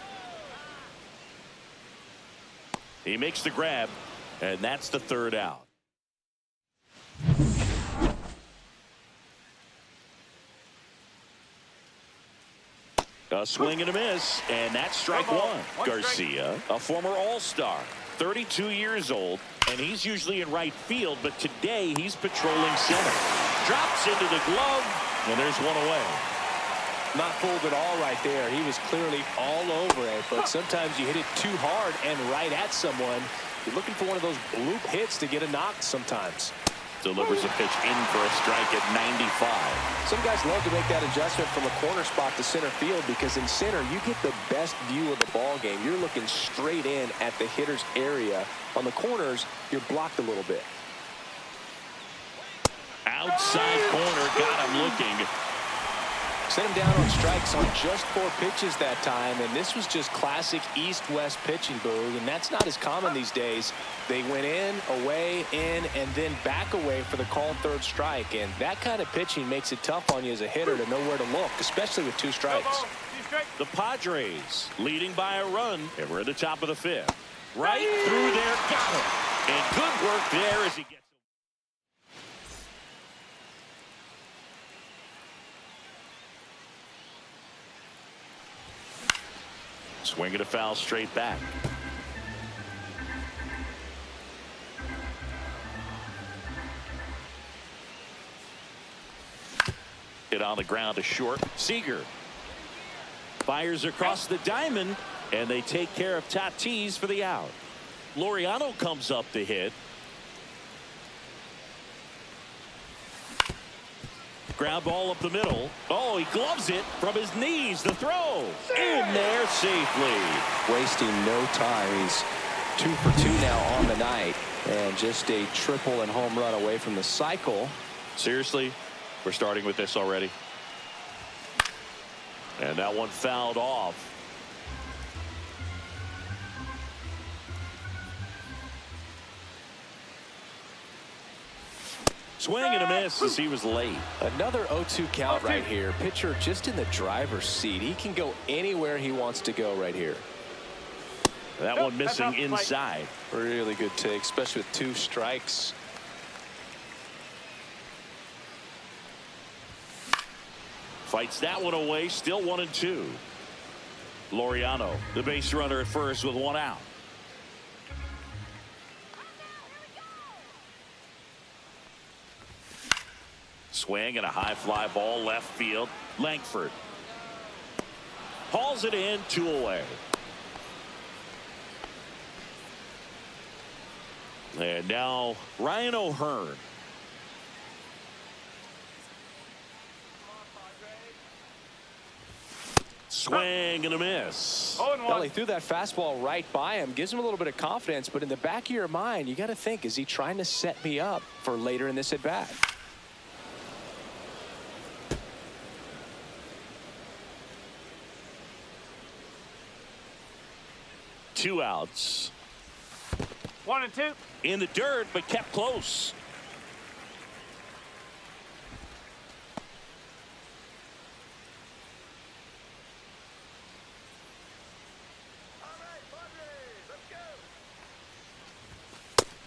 S1: He makes the grab, and that's the 3rd out. A swing and a miss, and that's strike 1. Garcia, a former All-Star, 32 years old, and he's usually in right field, but today he's patrolling center. Drops into the glove, and there's one away.
S2: Not fooled at all right there. He was clearly all over it, but sometimes you hit it too hard and right at someone. You're looking for one of those bloop hits to get a knock sometimes.
S1: Delivers a pitch in for a strike at 95.
S2: Some guys love to make that adjustment from a corner spot to center field because in center you get the best view of the ball game. You're looking straight in at the hitter's area. On the corners, you're blocked a little bit.
S1: Outside corner, got him looking.
S2: Set him down on strikes on just 4 pitches that time, and this was just classic east-west pitching, Boog, and that's not as common these days. They went in, away, in, and then back away for the called 3rd strike, and that kind of pitching makes it tough on you as a hitter to know where to look, especially with 2 strikes.
S1: The Padres leading by a run, and we're at the top of the 5th. Right through there, got him. And good work there as he gets. Swing and a foul straight back. Hit on the ground to short. Seager fires across the diamond, and they take care of Tatis for the out. Laureano comes up to hit. Ground ball up the middle. Oh, he gloves it from his knees. The throw in there safely.
S2: Wasting no time. He's 2 for 2 now on the night, and just a triple and home run away from the cycle.
S1: Seriously, we're starting with this already. And that one fouled off. Swing and a miss as he was late.
S2: Another 0-2 count right here. Pitcher just in the driver's seat. He can go anywhere he wants to go right here.
S1: That one missing inside.
S2: Really good take, especially with 2 strikes.
S1: Fights that one away. Still 1-2. Laureano, the base runner at first with 1 out. Swing and a high fly ball left field. Langford hauls it in, 2 away. And now Ryan O'Hearn. Swing and a miss.
S3: 0-1.
S2: Well, he threw that fastball right by him. Gives him a little bit of confidence, but in the back of your mind, you got to think, is he trying to set me up for later in this at bat?
S1: Two outs.
S3: 1 and 2.
S1: In the dirt, but kept close.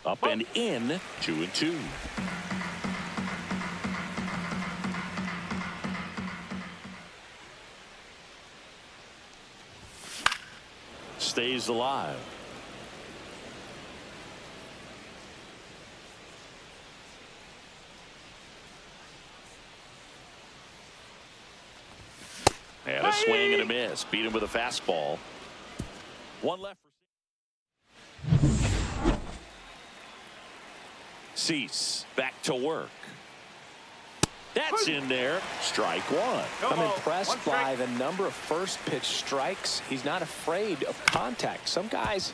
S1: Up and in, 2-2. Stays alive. And a swing and a miss. Beat him with a fastball. One left. Cease back to work. That's in there. Strike one.
S2: I'm impressed by the number of first pitch strikes. He's not afraid of contact. Some guys,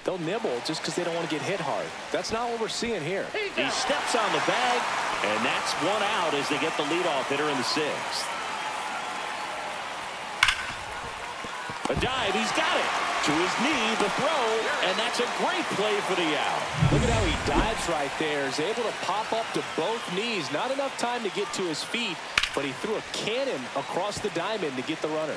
S2: they'll nibble just because they don't want to get hit hard. That's not what we're seeing here.
S1: He steps on the bag, and that's one out as they get the leadoff hitter in the sixth. A dive, he's got it. To his knee, the throw, and that's a great play for the out.
S2: Look at how he dives right there. Is able to pop up to both knees. Not enough time to get to his feet, but he threw a cannon across the diamond to get the runner.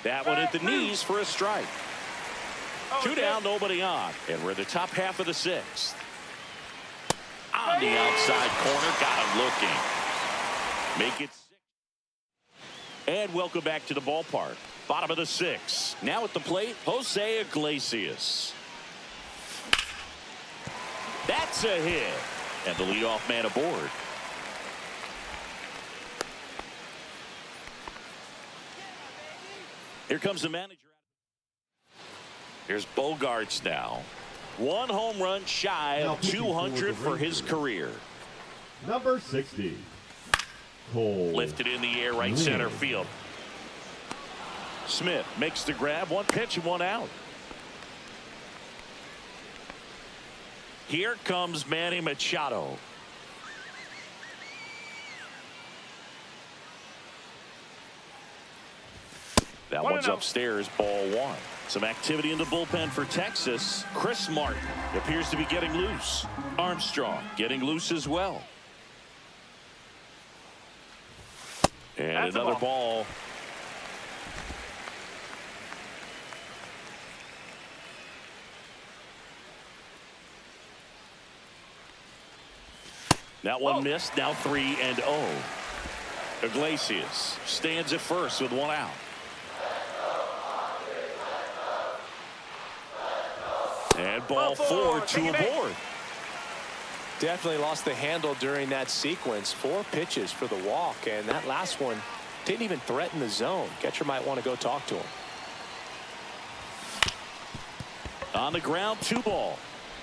S1: That one at the knees for a strike. Two down, nobody on. And we're in the top half of the sixth. On the outside corner, got him looking. Make it 6. And welcome back to the ballpark. Bottom of the sixth. Now at the plate, Jose Iglesias. That's a hit. And the leadoff man aboard. Here comes the manager. Here's Bogaerts now. One home run shy of 200 for his career.
S4: Number 60. Cole.
S1: Lifted in the air, right center field. Smith makes the grab. One pitch and one out. Here comes Manny Machado. That one's upstairs, ball one. Some activity in the bullpen for Texas. Chris Martin appears to be getting loose. Armstrong getting loose as well. And that's another ball. That one missed. Now 3-0. Iglesias stands at first with one out. And ball four to aboard.
S2: Definitely lost the handle during that sequence. 4 pitches for the walk, and that last one didn't even threaten the zone. Catcher might want to go talk to him.
S1: On the ground, 2 ball.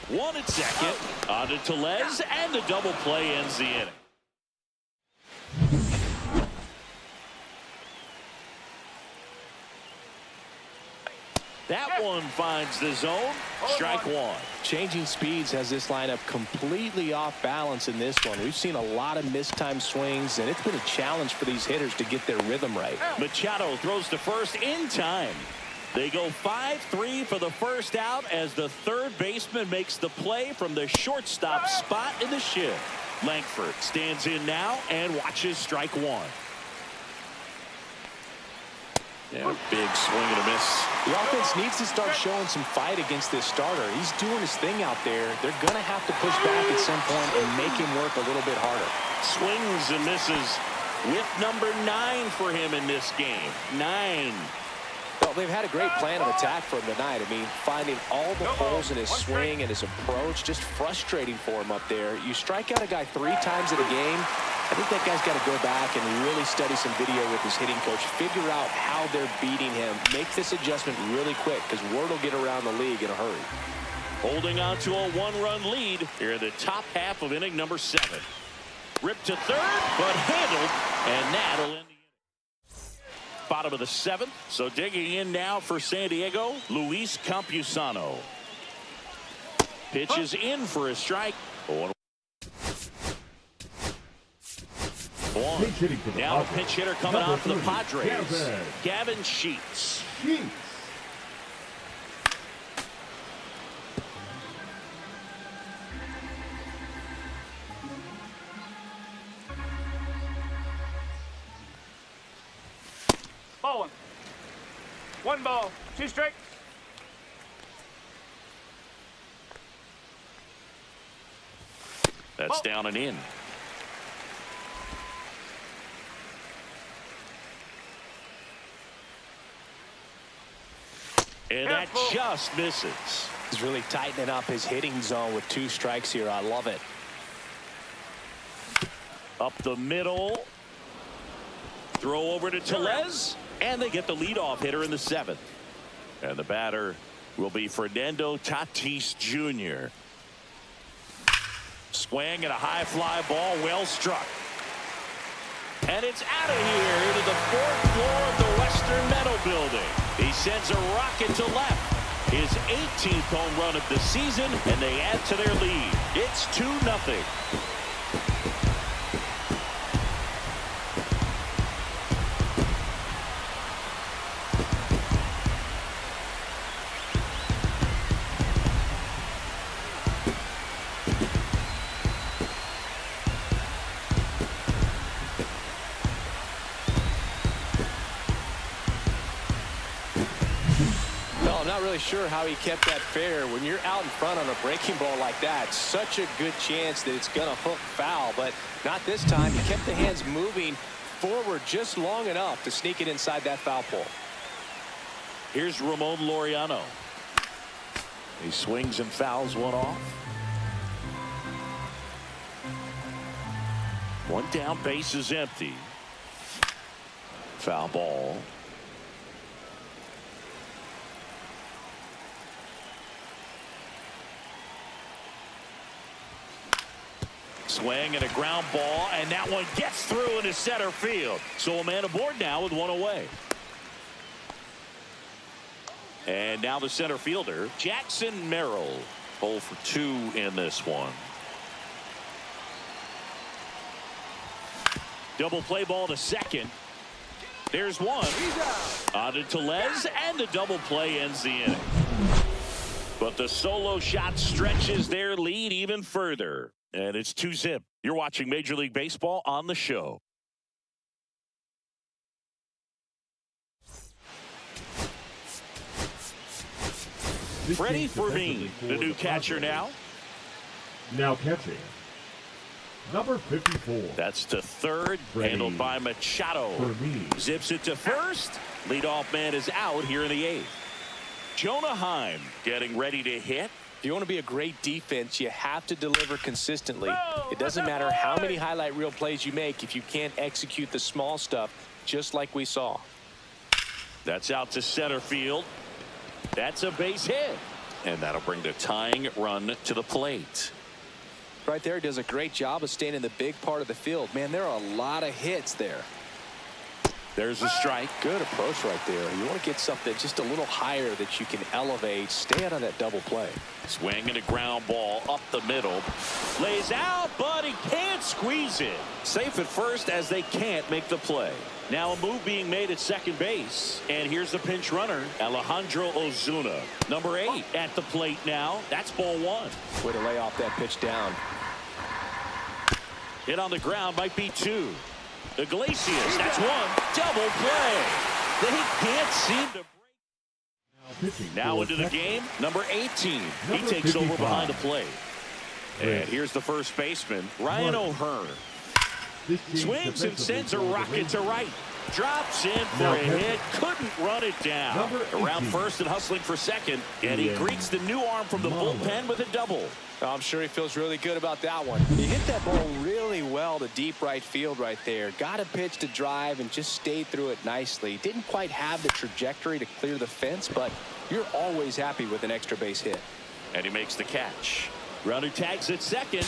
S1: 1 at second. On to Tellez, and the double play ends the inning. That one finds the zone. Strike one.
S2: Changing speeds has this lineup completely off balance in this one. We've seen a lot of mistimed swings, and it's been a challenge for these hitters to get their rhythm right.
S1: Machado throws to first in time. They go 5-3 for the first out as the third baseman makes the play from the shortstop spot in the shift. Langford stands in now and watches strike one. Yeah, big swing and a miss.
S2: The offense needs to start showing some fight against this starter. He's doing his thing out there. They're going to have to push back at some point and make him work a little bit harder.
S1: Swings and misses with number 9 for him in this game. 9.
S2: Well, they've had a great plan of attack for him tonight. I mean, finding all the holes in his swing and his approach, just frustrating for him up there. You strike out a guy 3 times in a game, I think that guy's got to go back and really study some video with his hitting coach, figure out how they're beating him, make this adjustment really quick, because word will get around the league in a hurry.
S1: Holding on to a 1-run lead here in the top half of inning number 7. Ripped to third, but handled, and that'll end the inning. Bottom of the 7th, so digging in now for San Diego, Luis Campusano. Pitches in for a strike. 0-1. Now a pinch hitter coming on for the Padres. Gavin Sheets.
S3: Ball 1 ball, 2 strikes.
S1: That's down and in. And that just misses.
S2: He's really tightening up his hitting zone with 2 strikes here. I love it.
S1: Up the middle. Throw over to Tellez. And they get the leadoff hitter in the 7th. And the batter will be Fernando Tatis Jr. Swing and a high fly ball, well struck. And it's out of here into the 4th floor of the Western Meadow Building. He sends a rocket to left. His 18th home run of the season, and they add to their lead. It's 2-0.
S2: Not really sure how he kept that fair. When you're out in front on a breaking ball like that, such a good chance that it's gonna hook foul, but not this time. He kept the hands moving forward just long enough to sneak it inside that foul pole.
S1: Here's Ramon Laureano. He swings and fouls one off. 1 down, base is empty. Foul ball. Swing and a ground ball, and that one gets through into center field. So a man aboard now with 1 away. And now the center fielder, Jackson Merrill. 0 for 2 in this one. Double play ball to second. There's one. On to Tellez, and the double play ends the inning. But the solo shot stretches their lead even further. And it's 2-0. You're watching Major League Baseball on the show. Freddy Fermin, the new catcher now.
S4: Now catching. Number 54.
S1: That's to third, handled by Machado. Zips it to first. Leadoff man is out here in the 8th. Jonah Heim getting ready to hit.
S2: If you want to be a great defense, you have to deliver consistently. It doesn't matter how many highlight reel plays you make if you can't execute the small stuff, just like we saw.
S1: That's out to center field. That's a base hit. And that'll bring the tying run to the plate.
S2: Right there, he does a great job of staying in the big part of the field. Man, there are a lot of hits there.
S1: There's a strike.
S2: Good approach right there. You want to get something just a little higher that you can elevate. Stay out of that double play.
S1: Swing and a ground ball up the middle. Lays out, but he can't squeeze it. Safe at first as they can't make the play. Now a move being made at second base. And here's the pinch runner, Alejandro Ozuna. Number 8 at the plate now. That's ball 1.
S2: Way to lay off that pitch down.
S1: Hit on the ground might be 2. Iglesias, that's 1. Double play. They can't seem to break. Now into the game, number 18. He takes over behind the plate. And here's the first baseman, Ryan O'Hearn. Swings and sends a rocket to right. Drops in for a hit. Couldn't run it down. Around first and hustling for second. And he greets the new arm from the bullpen with a double.
S2: I'm sure he feels really good about that one. He hit that ball really well to deep right field right there. Got a pitch to drive and just stayed through it nicely. Didn't quite have the trajectory to clear the fence, but you're always happy with an extra base hit.
S1: And he makes the catch. Runner tags at second.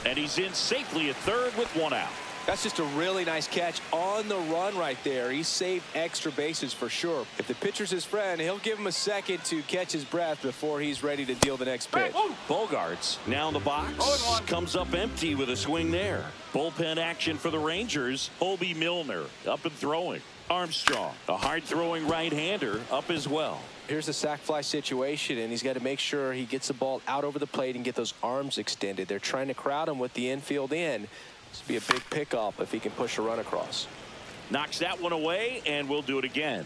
S1: And he's in safely at third with one out.
S2: That's just a really nice catch on the run right there. He saved extra bases for sure. If the pitcher's his friend, he'll give him a second to catch his breath before he's ready to deal the next pitch.
S1: Bogaerts now in the box. Comes up empty with a swing there. Bullpen action for the Rangers. Obi Milner up and throwing. Armstrong, a hard-throwing right-hander, up as well.
S2: Here's a sac fly situation, and he's got to make sure he gets the ball out over the plate and get those arms extended. They're trying to crowd him with the infield in. This will be a big pickup if he can push a run across.
S1: Knocks that one away, and we'll do it again.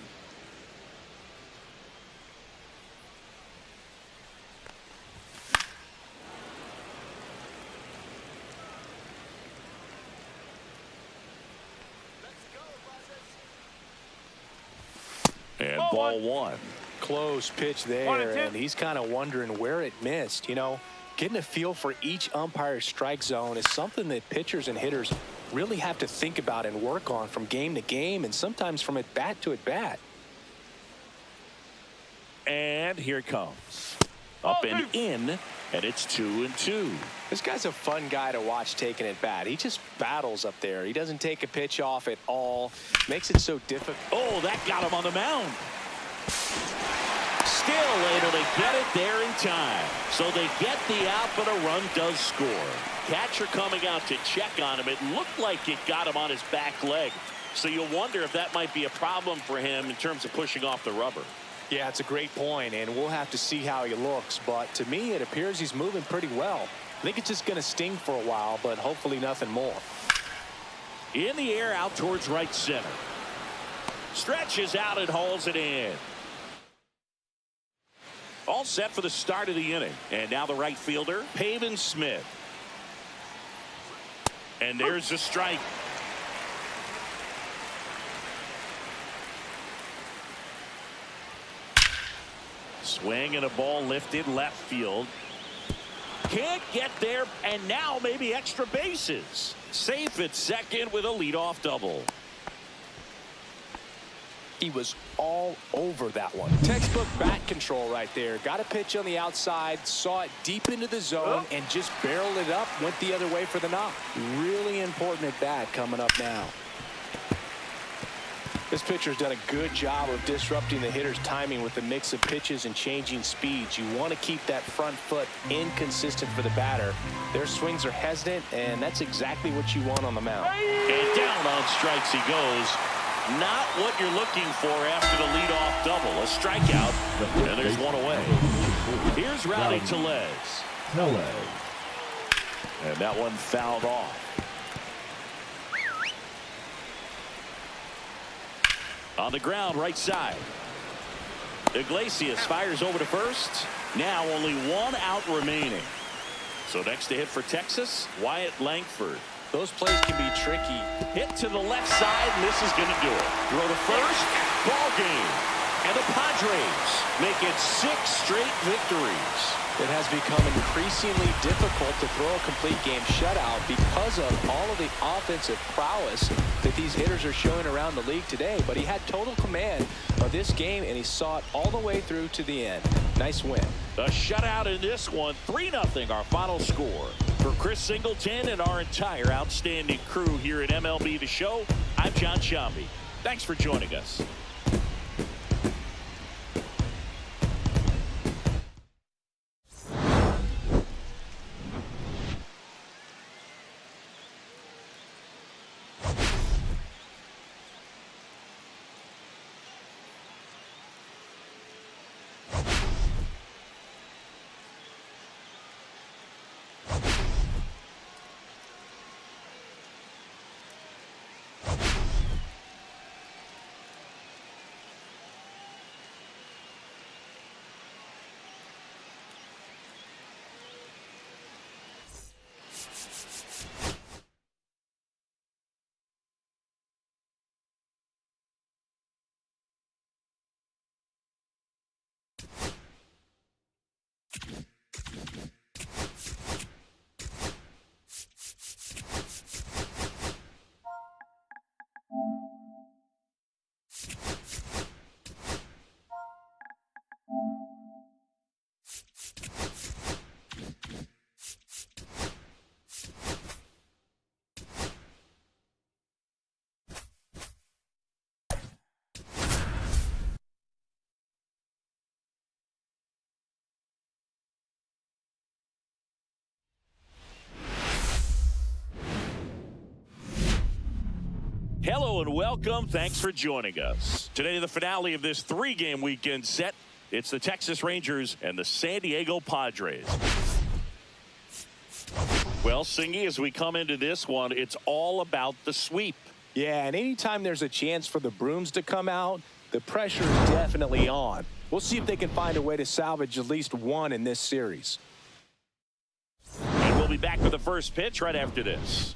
S1: And ball one.
S2: Close pitch there, and he's kind of wondering where it missed. You know, getting a feel for each umpire's strike zone is something that pitchers and hitters really have to think about and work on from game to game, and sometimes from at bat to at bat.
S1: And here it comes. Up and in, and it's 2-2.
S2: This guy's a fun guy to watch taking at bat. He just battles up there. He doesn't take a pitch off at all. Makes it so difficult.
S1: Oh, that got him on the mound. Still able to get it there in time. So they get the out, but a run does score. Catcher coming out to check on him. It looked like it got him on his back leg. So you'll wonder if that might be a problem for him in terms of pushing off the rubber.
S2: Yeah, it's a great point, and we'll have to see how he looks. But to me, it appears he's moving pretty well. I think it's just going to sting for a while, but hopefully nothing more.
S1: In the air, out towards right center. Stretches out and hauls it in. All set for the start of the inning. And now the right fielder, Pavin Smith. And there's a strike. Swing and a ball lifted left field. Can't get there, and now maybe extra bases. Safe at second with a leadoff double.
S2: He was all over that one. Textbook bat control right there. Got a pitch on the outside, saw it deep into the zone, and just barreled it up, went the other way for the knock. Really important at bat coming up now. This pitcher's done a good job of disrupting the hitter's timing with the mix of pitches and changing speeds. You want to keep that front foot inconsistent for the batter. Their swings are hesitant, and that's exactly what you want on the mound.
S1: And down on strikes he goes. Not what you're looking for after the leadoff double. A strikeout, and there's one away. Here's Rowdy Tellez. And that one fouled off. On the ground, right side. Iglesias fires over to first. Now only one out remaining. So next to hit for Texas, Wyatt Langford.
S2: Those plays can be tricky.
S1: Hit to the left side, and this is going to do it. Throw to first, ball game. And the Padres make it 6 straight victories.
S2: It has become increasingly difficult to throw a complete game shutout because of all of the offensive prowess that these hitters are showing around the league today. But he had total command of this game, and he saw it all the way through to the end. Nice win.
S1: The shutout in this one, 3-0 our final score. For Chris Singleton and our entire outstanding crew here at MLB The Show, I'm John Shambi. Thanks for joining us. Hello and welcome. Thanks for joining us. Today, the finale of this three-game weekend set. It's the Texas Rangers and the San Diego Padres. Well, Singy, as we come into this one, it's all about the sweep.
S2: Yeah, and anytime there's a chance for the brooms to come out, the pressure is definitely on. We'll see if they can find a way to salvage at least one in this series.
S1: And we'll be back with the first pitch right after this.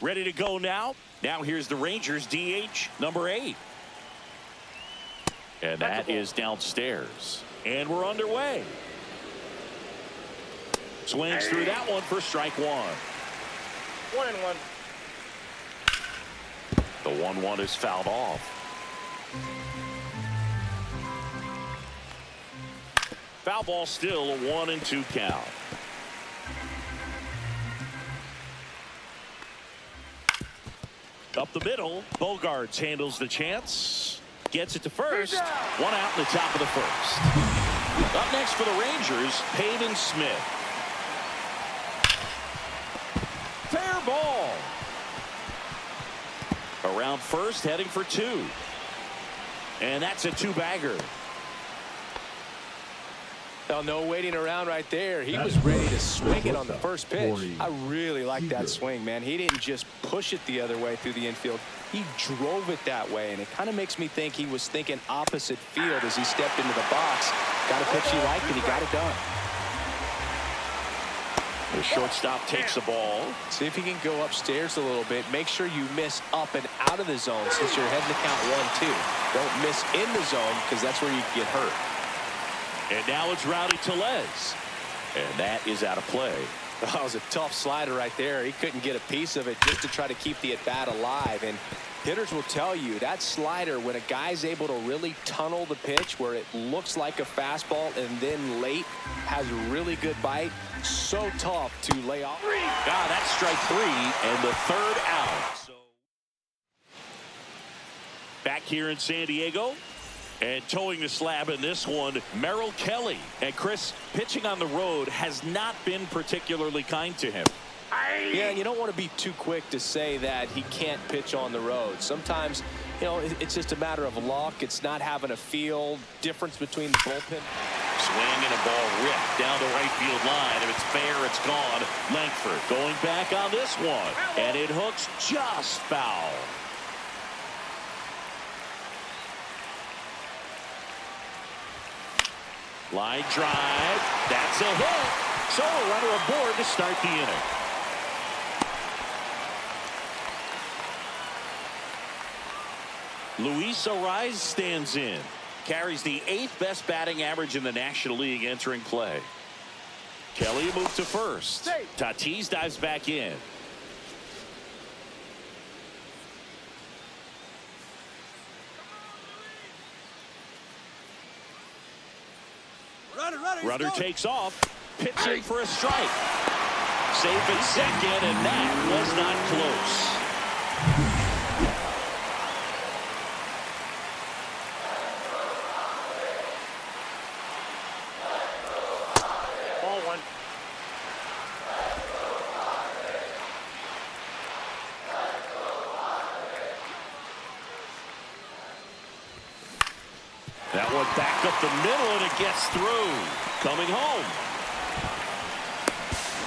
S1: Ready to go now. Now here's the Rangers DH number 8. And that is downstairs. And we're underway. Swings through that one for strike 1.
S3: 1-1.
S1: The 1-1 is fouled off. Foul ball still, a 1-2 count. Up the middle, Bogaerts handles the chance. Gets it to first. 1 out in the top of the first. Up next for the Rangers, Pavin Smith. Fair ball. Around first, heading for 2. And that's a 2-bagger.
S2: Oh, no waiting around right there. He was ready to swing it on the first pitch. I really like that swing, man. He didn't just push it the other way through the infield. He drove it that way, and it kind of makes me think he was thinking opposite field as he stepped into the box. Got a pitch he liked, and he got it done.
S1: The shortstop takes the ball.
S2: See if he can go upstairs a little bit. Make sure you miss up and out of the zone since you're heading to count 1-2. Don't miss in the zone because that's where you get hurt.
S1: And now it's Rowdy Tellez. And that is out of play.
S2: That was a tough slider right there. He couldn't get a piece of it just to try to keep the at-bat alive. And hitters will tell you that slider, when a guy's able to really tunnel the pitch where it looks like a fastball and then late has a really good bite, so tough to lay off.
S1: That's strike 3 and the 3rd out. So back here in San Diego. And towing the slab in this one, Merrill Kelly. And Chris, pitching on the road has not been particularly kind to him.
S2: Yeah, you don't want to be too quick to say that he can't pitch on the road. Sometimes, you know, it's just a matter of luck. It's not having a feel difference between the bullpen.
S1: Swing and a ball ripped down the right field line. If it's fair, it's gone. Langford going back on this one. And it hooks just foul. Line drive. That's a hit. So a runner aboard to start the inning. Luis Arraez stands in. Carries the 8th best batting average in the National League entering play. Kelly moves to first. Tatis dives back in. Runner takes off, pitching for a strike. Safe at second, and that was not close.
S3: Ball 1.
S1: That one back up the middle, and it gets through. Coming home.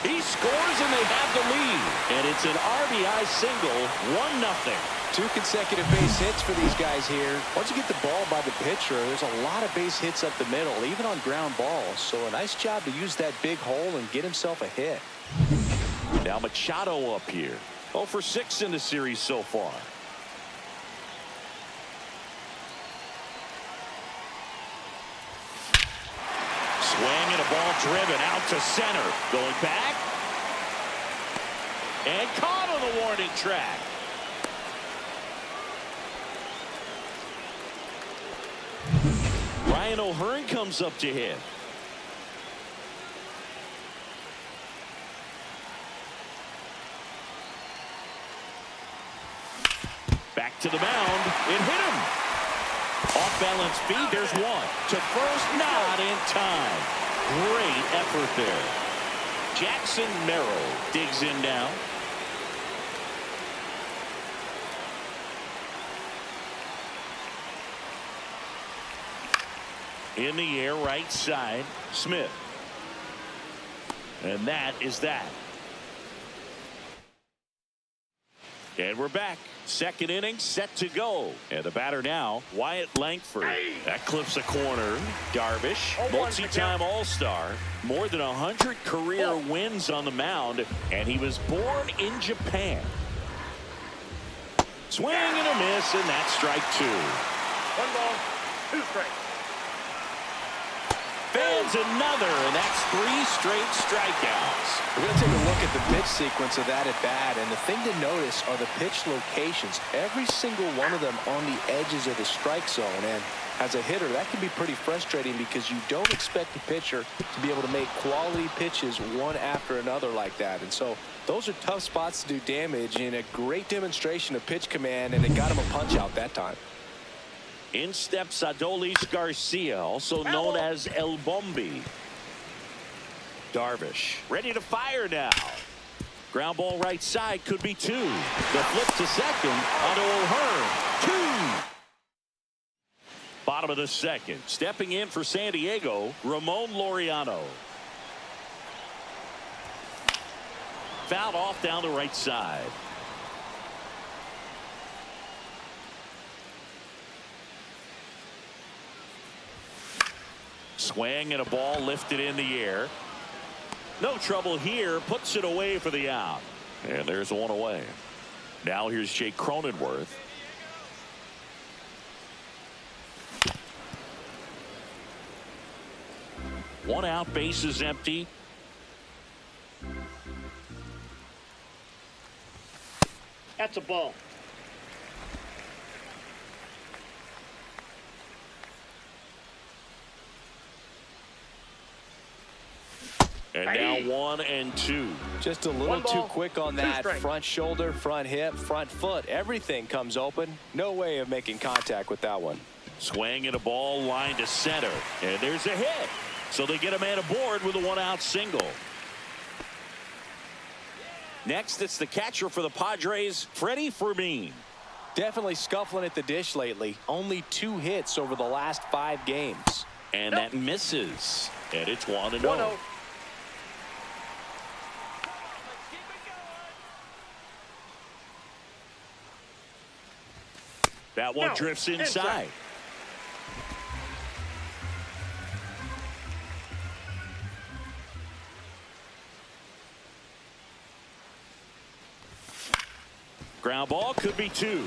S1: He scores, and they have the lead. And it's an RBI single, 1-0.
S2: 2 consecutive base hits for these guys here. Once you get the ball by the pitcher, there's a lot of base hits up the middle, even on ground balls. So a nice job to use that big hole and get himself a hit.
S1: Now Machado up here. 0 for 6 in the series so far. Swing and a ball driven out to center. Going back. And caught on the warning track. Ryan O'Hearn comes up to hit. Back to the mound. It hit him. Off balance feed. There's one. To first, not in time. Great effort there. Jackson Merrill digs in now. In the air, right side, Smith. And that is that. And we're back. Second inning set to go. And the batter now, Wyatt Langford. That clips a corner. Darvish, multi-time All-Star. More than 100 career wins on the mound. And he was born in Japan. Swing and a miss, and that's strike 2.
S3: 1 ball, 2 strikes.
S1: Fans another, and that's 3 straight strikeouts.
S2: We're going to take a look at the pitch sequence of that at bat, and the thing to notice are the pitch locations. Every single one of them on the edges of the strike zone, and as a hitter, that can be pretty frustrating because you don't expect the pitcher to be able to make quality pitches one after another like that. And so those are tough spots to do damage, and a great demonstration of pitch command, and it got him a punch out that time.
S1: In steps Adolis Garcia, also known as El Bombi. Darvish ready to fire now. Ground ball right side, could be 2. The flip to second onto O'Hearn. 2. Bottom of the second. Stepping in for San Diego, Ramon Laureano. Fouled off down the right side. Swing and a ball lifted in the air. No trouble here. Puts it away for the out. And there's one away. Now here's Jake Cronenworth. One out, bases empty.
S3: That's a ball.
S1: And now 1 and 2.
S2: Just a little too quick on that. Front shoulder, front hip, front foot. Everything comes open. No way of making contact with that one.
S1: Swing and a ball line to center. And there's a hit. So they get a man aboard with a 1-out single. Next, it's the catcher for the Padres, Freddy Fermin.
S2: Definitely scuffling at the dish lately. Only 2 hits over the last 5 games.
S1: And that misses. And it's 1-0. That one drifts inside. Ground ball, could be 2.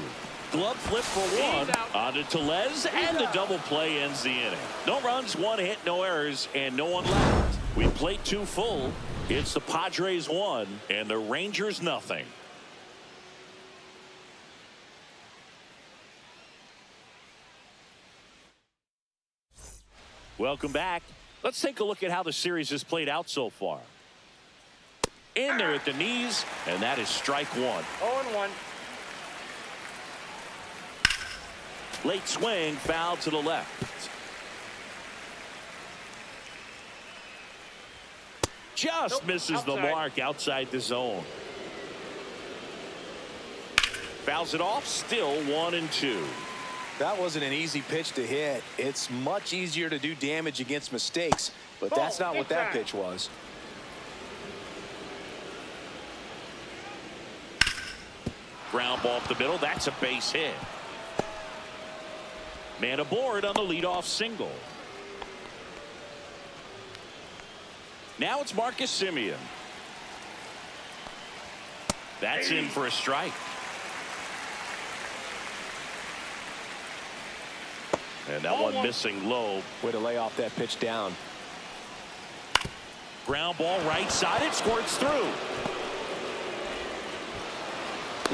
S1: Glove flip for 1. On to Tellez, and the double play ends the inning. No runs, 1 hit, no errors, and no one left. We played 2 full. It's the Padres 1 and the Rangers nothing. Welcome back. Let's take a look at how the series has played out so far. In there at the knees, and that is strike 1.
S3: 0-1.
S1: Late swing, foul to the left. Just misses the mark outside the zone. Fouls it off, still 1 and 2.
S2: That wasn't an easy pitch to hit. It's much easier to do damage against mistakes, but that's not what that pitch was.
S1: Ground ball up the middle. That's a base hit. Man aboard on the leadoff single. Now it's Marcus Semien. That's in for a strike. And that one missing low.
S2: Way to lay off that pitch down.
S1: Ground ball right side. It squirts through.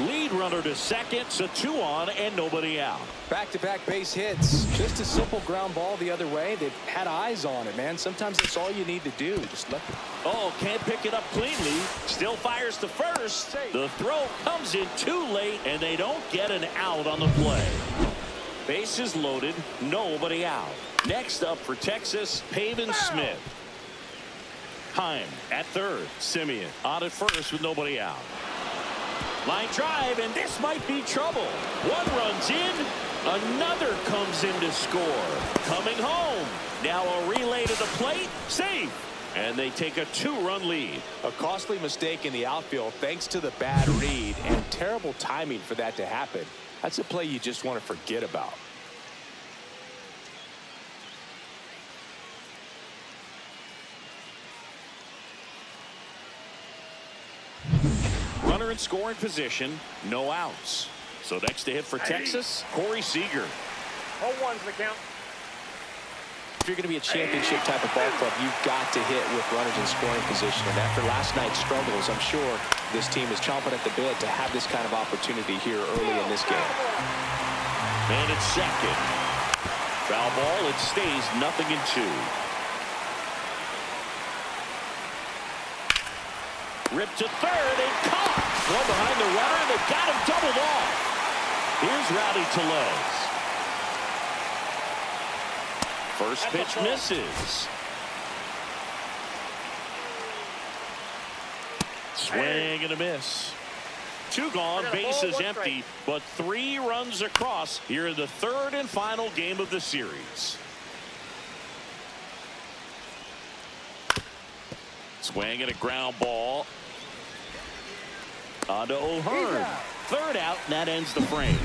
S1: Lead runner to second. So 2 on and nobody out.
S2: Back-to-back base hits. Just a simple ground ball the other way. They've had eyes on it, man. Sometimes that's all you need to do. Just let them.
S1: Oh, can't pick it up cleanly. Still fires to first. The throw comes in too late, and they don't get an out on the play. Bases loaded, nobody out. Next up for Texas, Pavin Smith. Heim at third. Semien on at first with nobody out. Line drive, and this might be trouble. 1 runs in, Another comes in to score. Coming home. Now a relay to the plate. Safe. And they take a 2-run lead.
S2: A costly mistake in the outfield thanks to the bad read and terrible timing for that to happen. That's a play you just want to forget about.
S1: Runner in scoring position. No outs. So next to hit for Texas, Corey Seager.
S3: 0-1's the count.
S2: If you're going to be a championship type of ball club, you've got to hit with runners in scoring position. And after last night's struggles, I'm sure this team is chomping at the bit to have this kind of opportunity here early in this game.
S1: And it's second. Foul ball. It stays 0-2. Ripped to third and caught. One behind the runner. They got him doubled off. Here's Rowdy Tellez. First pitch misses. Swing and a miss. 2 gone, bases empty, but 3 runs across here in the 3rd and final game of the series. Swing and a ground ball. On to O'Hearn. 3rd out, and that ends the frame.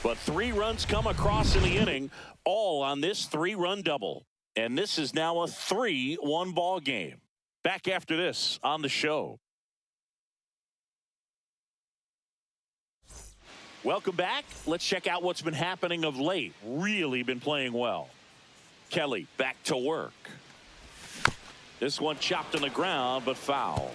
S1: But 3 runs come across in the inning, all on this 3-run double. And this is now a 3-1 ball game. Back after this on the show. Welcome back. Let's check out what's been happening of late. Really been playing well. Kelly back to work. This one chopped on the ground, but foul.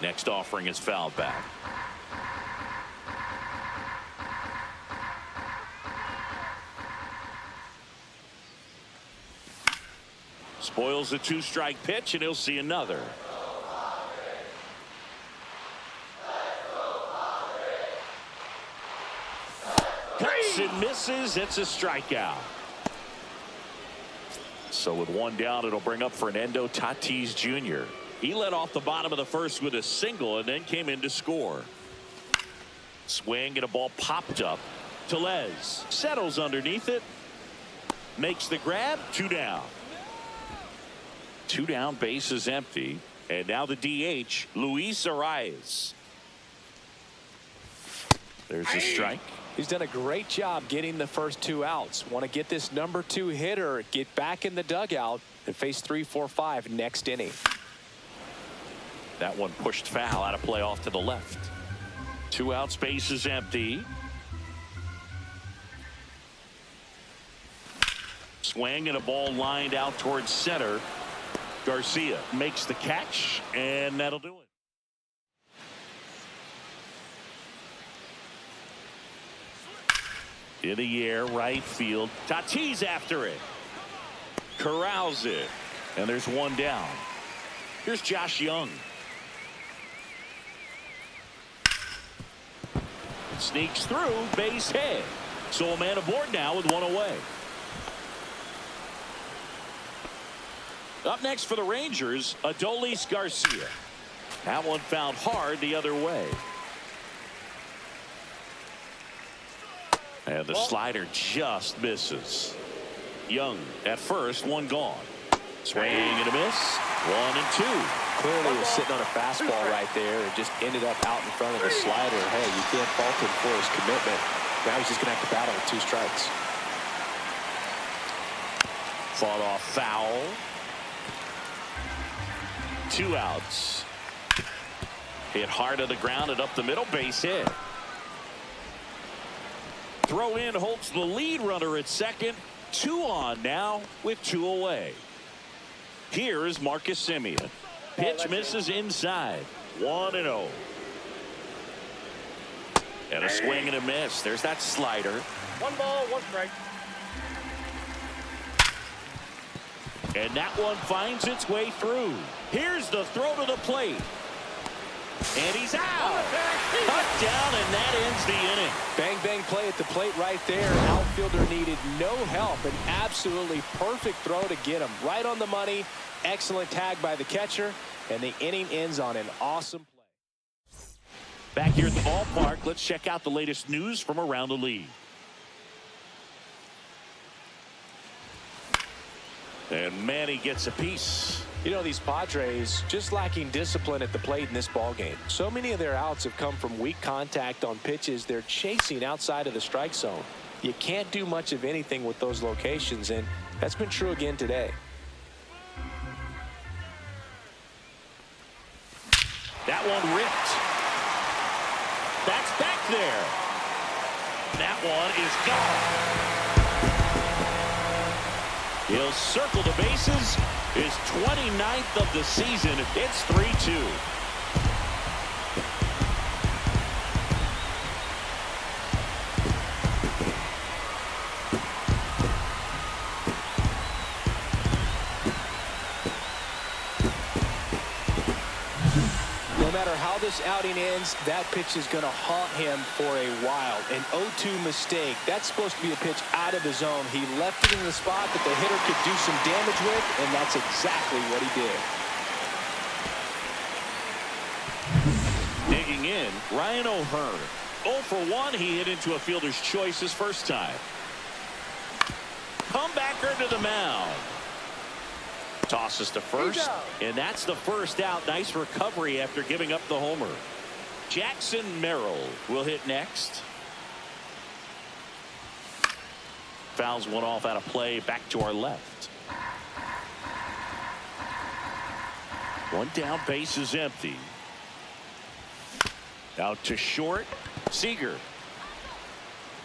S1: Next offering is fouled back. Spoils the 2-strike pitch, and he'll see another. Cuts and misses. It's a strikeout. So with 1 down, it'll bring up Fernando Tatis Jr. He led off the bottom of the 1st with a single and then came in to score. Swing and a ball popped up. Tellez settles underneath it. Makes the grab. 2 down. 2 down, base is empty. And now the DH, Luis Arraez. There's a strike.
S2: He's done a great job getting the first 2 outs. Want to get this number 2 hitter, get back in the dugout, and face 3, 4, 5 next inning.
S1: That one pushed foul out of play off to the left. 2 outs, base is empty. Swing and a ball lined out towards center. Garcia makes the catch, and that'll do it. In the air, right field. Tatis after it. Corrals it. And there's 1 down. Here's Josh Young. Sneaks through, base hit. So a man aboard now with 1 away. Up next for the Rangers, Adolis Garcia. That one found hard the other way. And the slider just misses. Young at first, 1 gone. Swing and a miss. 1 and 2.
S2: Clearly was sitting on a fastball right there and just ended up out in front of the slider. Hey, you can't fault him for his commitment. Now he's just going to have to battle with 2 strikes.
S1: Fought off foul. 2 outs. Hit hard to the ground and up the middle, base hit. Throw in holds the lead runner at second. 2 on now with 2 away. Here is Marcus Semien. Pitch misses inside. 1-0. And a swing and a miss. There's that slider.
S3: 1 ball, 1 strike.
S1: And that one finds its way through. Here's the throw to the plate. And he's out. Cut down, and that ends the inning.
S2: Bang, bang play at the plate right there. Outfielder needed no help. An absolutely perfect throw to get him right on the money. Excellent tag by the catcher, and the inning ends on an awesome play.
S1: Back here at the ballpark, let's check out the latest news from around the league. And Manny gets a piece.
S2: You know, these Padres just lacking discipline at the plate in this ballgame. So many of their outs have come from weak contact on pitches they're chasing outside of the strike zone. You can't do much of anything with those locations, and that's been true again today.
S1: That one ripped. That's back there. That one is gone. He'll circle the bases. His 29th of the season. It's 3-2.
S2: No matter how this outing ends, that pitch is going to haunt him for a while. An 0-2 mistake. That's supposed to be a pitch out of the zone. He left it in the spot that the hitter could do some damage with, and that's exactly what he did.
S1: Digging in, Ryan O'Hearn. 0 for 1. He hit into a fielder's choice his first time. Comebacker to the mound. Tosses to first, and that's the first out. Nice recovery after giving up the homer. Jackson Merrill will hit next. Fouls one off out of play, back to our left. One down, base is empty. Out to short, Seager.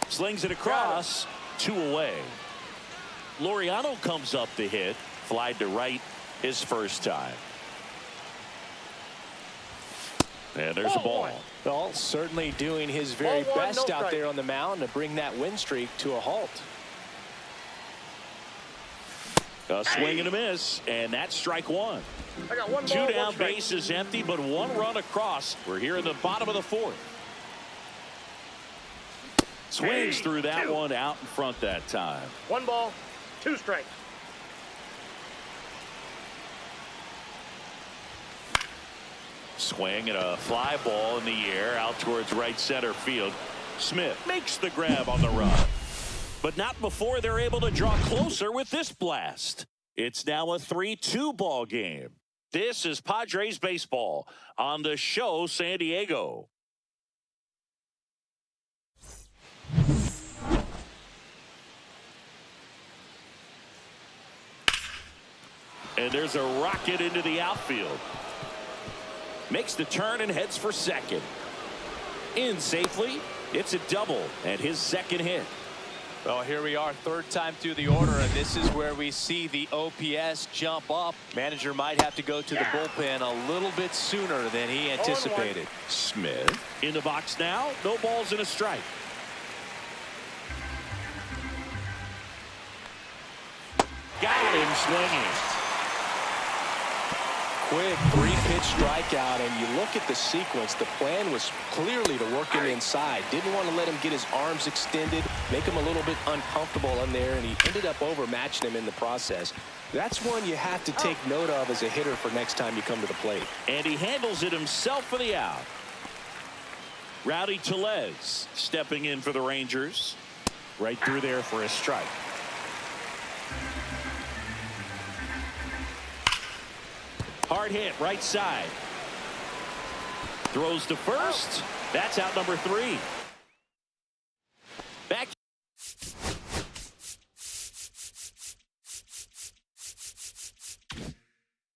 S1: Slings it across, 2 away. Laureano comes up to hit. Fly to right his first time. And there's a ball.
S2: Well, certainly doing his very best out there on the mound to bring that win streak to a halt.
S1: A swing and a miss, and that's strike one.
S3: I got 1 ball,
S1: 2 down,
S3: 1 strike.
S1: base is empty, but 1 run across. We're here in the bottom of the 4th. Swings through that one, out in front that time.
S3: 1 ball, 2 strikes.
S1: Swing and a fly ball in the air out towards right center field. Smith makes the grab on the run, but not before they're able to draw closer with this blast. It's now a 3-2 ball game. This is Padres baseball on the show San Diego. And there's a rocket into the outfield. Makes the turn and heads for second. In safely. It's a double and his second hit.
S2: Well, here we are, 3rd time through the order, and this is where we see the OPS jump up. Manager might have to go to the bullpen a little bit sooner than he anticipated.
S1: Smith in the box now. No balls and a strike. Got him swinging.
S2: Quick 3-pitch strikeout, and you look at the sequence. The plan was clearly to work him inside. Didn't want to let him get his arms extended, make him a little bit uncomfortable in there, and he ended up overmatching him in the process. That's one you have to take note of as a hitter for next time you come to the plate.
S1: And he handles it himself for the out. Rowdy Tellez stepping in for the Rangers. Right through there for a strike. Hard hit, right side. Throws to first. That's out number 3. Back.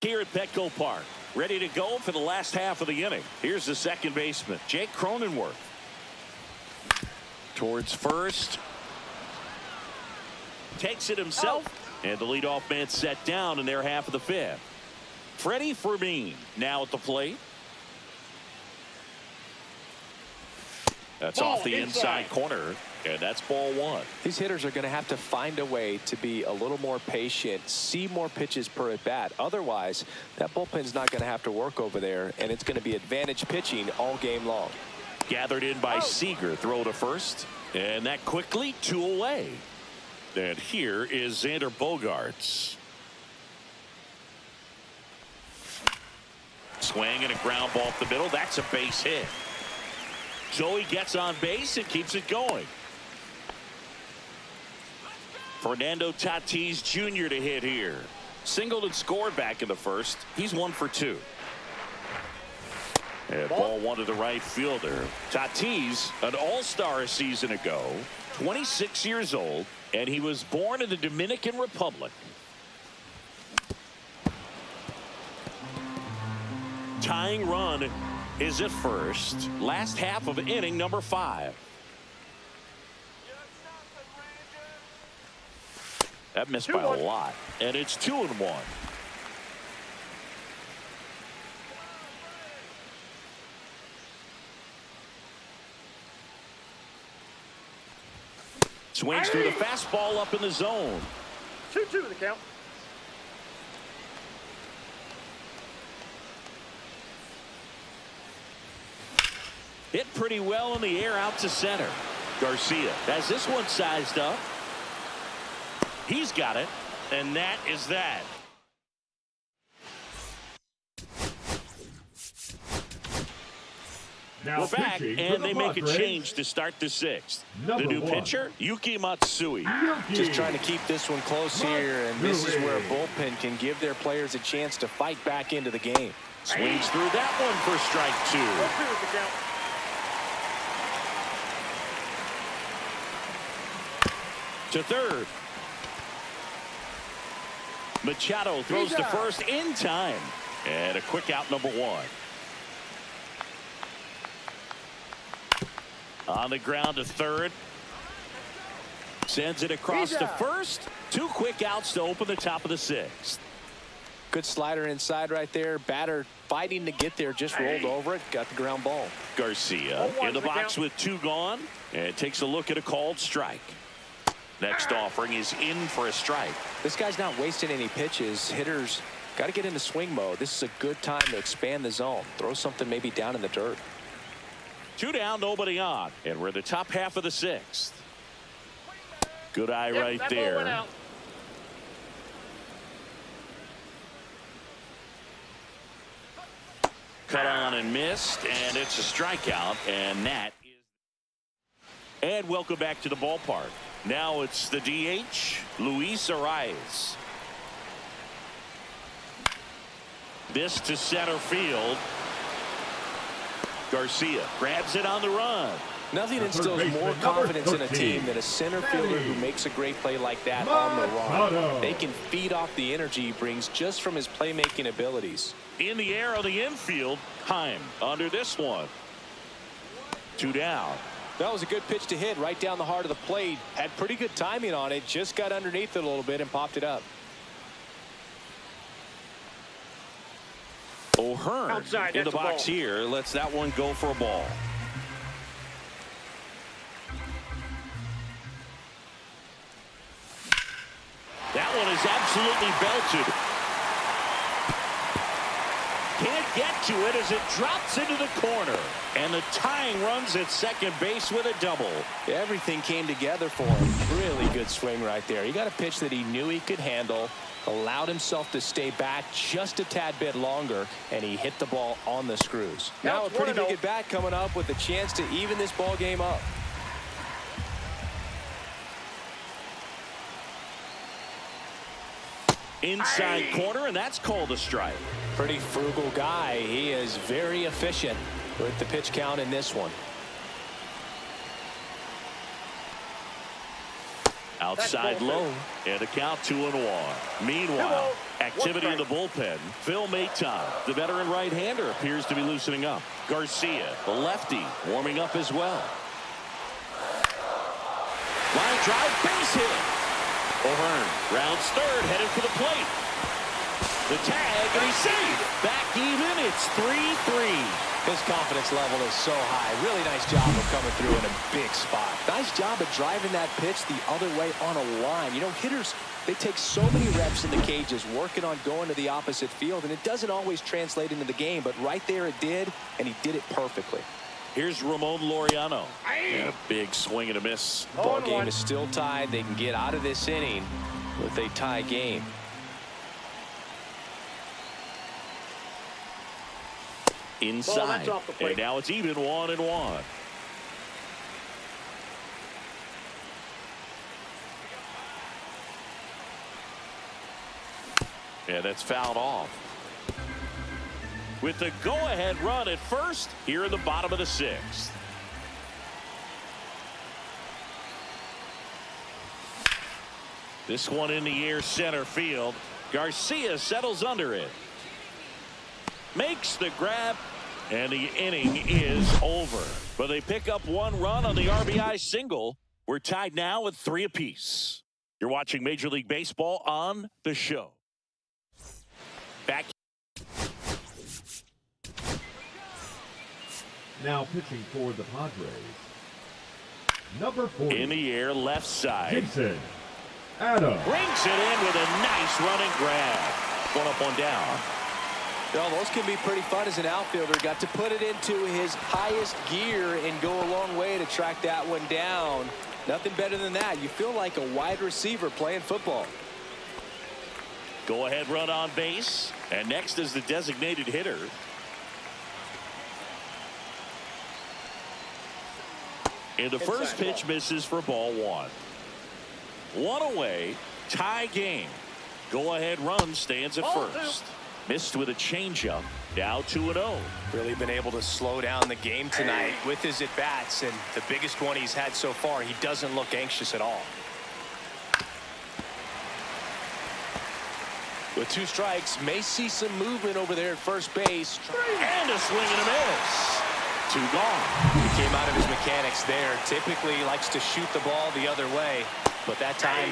S1: Here at Petco Park. Ready to go for the last half of the inning. Here's the second baseman, Jake Cronenworth. Towards first. Takes it himself. And the leadoff man set down in their half of the 5th. Freddy Fermin now at the plate. That's off the inside corner. And that's ball one.
S2: These hitters are going to have to find a way to be a little more patient, see more pitches per at bat. Otherwise, that bullpen's not going to have to work over there, and it's going to be advantage pitching all game long.
S1: Gathered in by Seager. Throw to first. And that quickly 2 away. And here is Xander Bogaerts. Swing and a ground ball up the middle. That's a base hit. So he gets on base and keeps it going. Fernando Tatis Jr. to hit here. Singled and scored back in the first. He's 1 for 2. And ball one to the right fielder. Tatis, an all-star a season ago, 26 years old, and he was born in the Dominican Republic. Tying run is at first. Last half of inning number 5. That missed by a lot, and it's 2-1. Swings through the fastball up in the zone.
S3: 2-2 the count.
S1: Hit pretty well in the air out to center. Garcia has this one sized up. He's got it, and that is that.
S4: Now
S1: We're back,
S4: pitching
S1: and
S4: for
S1: they
S4: the
S1: make a
S4: Padres,
S1: change to start the 6th. The
S4: number
S1: new
S4: 1.
S1: pitcher, Yuki Matsui.
S2: Just trying to keep this one close here, and this is where a bullpen can give their players a chance to fight back into the game.
S1: Swings through that one for strike 2.
S3: 1-2 the count.
S1: To third. Machado throws to first in time. And a quick out number 1. On the ground to third. Sends it across to first. 2 quick outs to open the top of the 6th.
S2: Good slider inside right there. Batter fighting to get there, just rolled over it, got the ground ball.
S1: Garcia in the box with 2 gone, and takes a look at a called strike. Next offering is in for a strike.
S2: This guy's not wasting any pitches. Hitters got to get into swing mode. This is a good time to expand the zone. Throw something maybe down in the dirt.
S1: 2 down, nobody on, and we're in the top half of the 6th. Good eye right
S3: that ball went
S1: there.
S3: out.
S1: Cut on and missed, and it's a strikeout, and that is. And welcome back to the ballpark. Now it's the DH, Luis Arraez. This to center field. Garcia grabs it on the run.
S2: Nothing instills more confidence in a team than a center fielder who makes a great play like that on the run. They can feed off the energy he brings just from his playmaking abilities.
S1: In the air on the infield, Heim under this one. 2 down.
S2: That was a good pitch to hit right down the heart of the plate. Had pretty good timing on it. Just got underneath it a little bit and popped it up.
S1: O'Hearn
S3: Outside,
S1: in the
S3: that's a
S1: box
S3: ball.
S1: here. Lets that one go for a ball. That one is absolutely belted. Can't get to it as it drops into the corner. And the tying runs at second base with a double.
S2: Everything came together for him. Really good swing right there. He got a pitch that he knew he could handle, allowed himself to stay back just a tad bit longer, and he hit the ball on the screws. Now a pretty big at bat coming up with a chance to even this ball game up.
S1: Inside corner, and that's called a strike.
S2: Pretty frugal guy. He is very efficient with the pitch count in this one.
S1: Outside low, and a count 2-1. Meanwhile, activity in the bullpen. Phil Maton, the veteran right-hander, appears to be loosening up. Garcia, the lefty, warming up as well. Line drive, base hit. O'Hearn rounds third, headed for the plate. The tag, and he's safe. Back even, it's 3-3.
S2: His confidence level is so high. Really nice job of coming through in a big spot. Nice job of driving that pitch the other way on a line. You know, hitters, they take so many reps in the cages working on going to the opposite field, and it doesn't always translate into the game, but right there it did, and he did it perfectly.
S1: Here's Ramon Laureano. And a big swing and a miss.
S2: Ball game is still tied. They can get out of this inning with a tie game.
S1: Inside.
S3: Ball, off the plate.
S1: And now it's even 1-1. And that's fouled off. With the go-ahead run at first here in the bottom of the 6th. This one in the air center field. Garcia settles under it. Makes the grab, and the inning is over. But they pick up 1 run on the RBI single. We're tied now at 3 apiece. You're watching Major League Baseball on the show. Back.
S4: Now pitching for the Padres, number 40.
S1: In the air, left side.
S4: Jason Adams.
S1: Brings it in with a nice running grab. One up, one down.
S2: Well, those can be pretty fun as an outfielder. Got to put it into his highest gear and go a long way to track that one down. Nothing better than that. You feel like a wide receiver playing football.
S1: Go ahead run on base. And next is the designated hitter. And the first pitch misses for ball 1. 1 away. Tie game. Go ahead run stands at first. Missed with a changeup. Now 2-0.
S2: Really been able to slow down the game tonight with his at-bats, and the biggest one he's had so far. He doesn't look anxious at all. With 2 strikes, may see some movement over there at first base.
S1: And a swing and a miss. 2 gone.
S2: He came out of his mechanics there. Typically likes to shoot the ball the other way, but that time,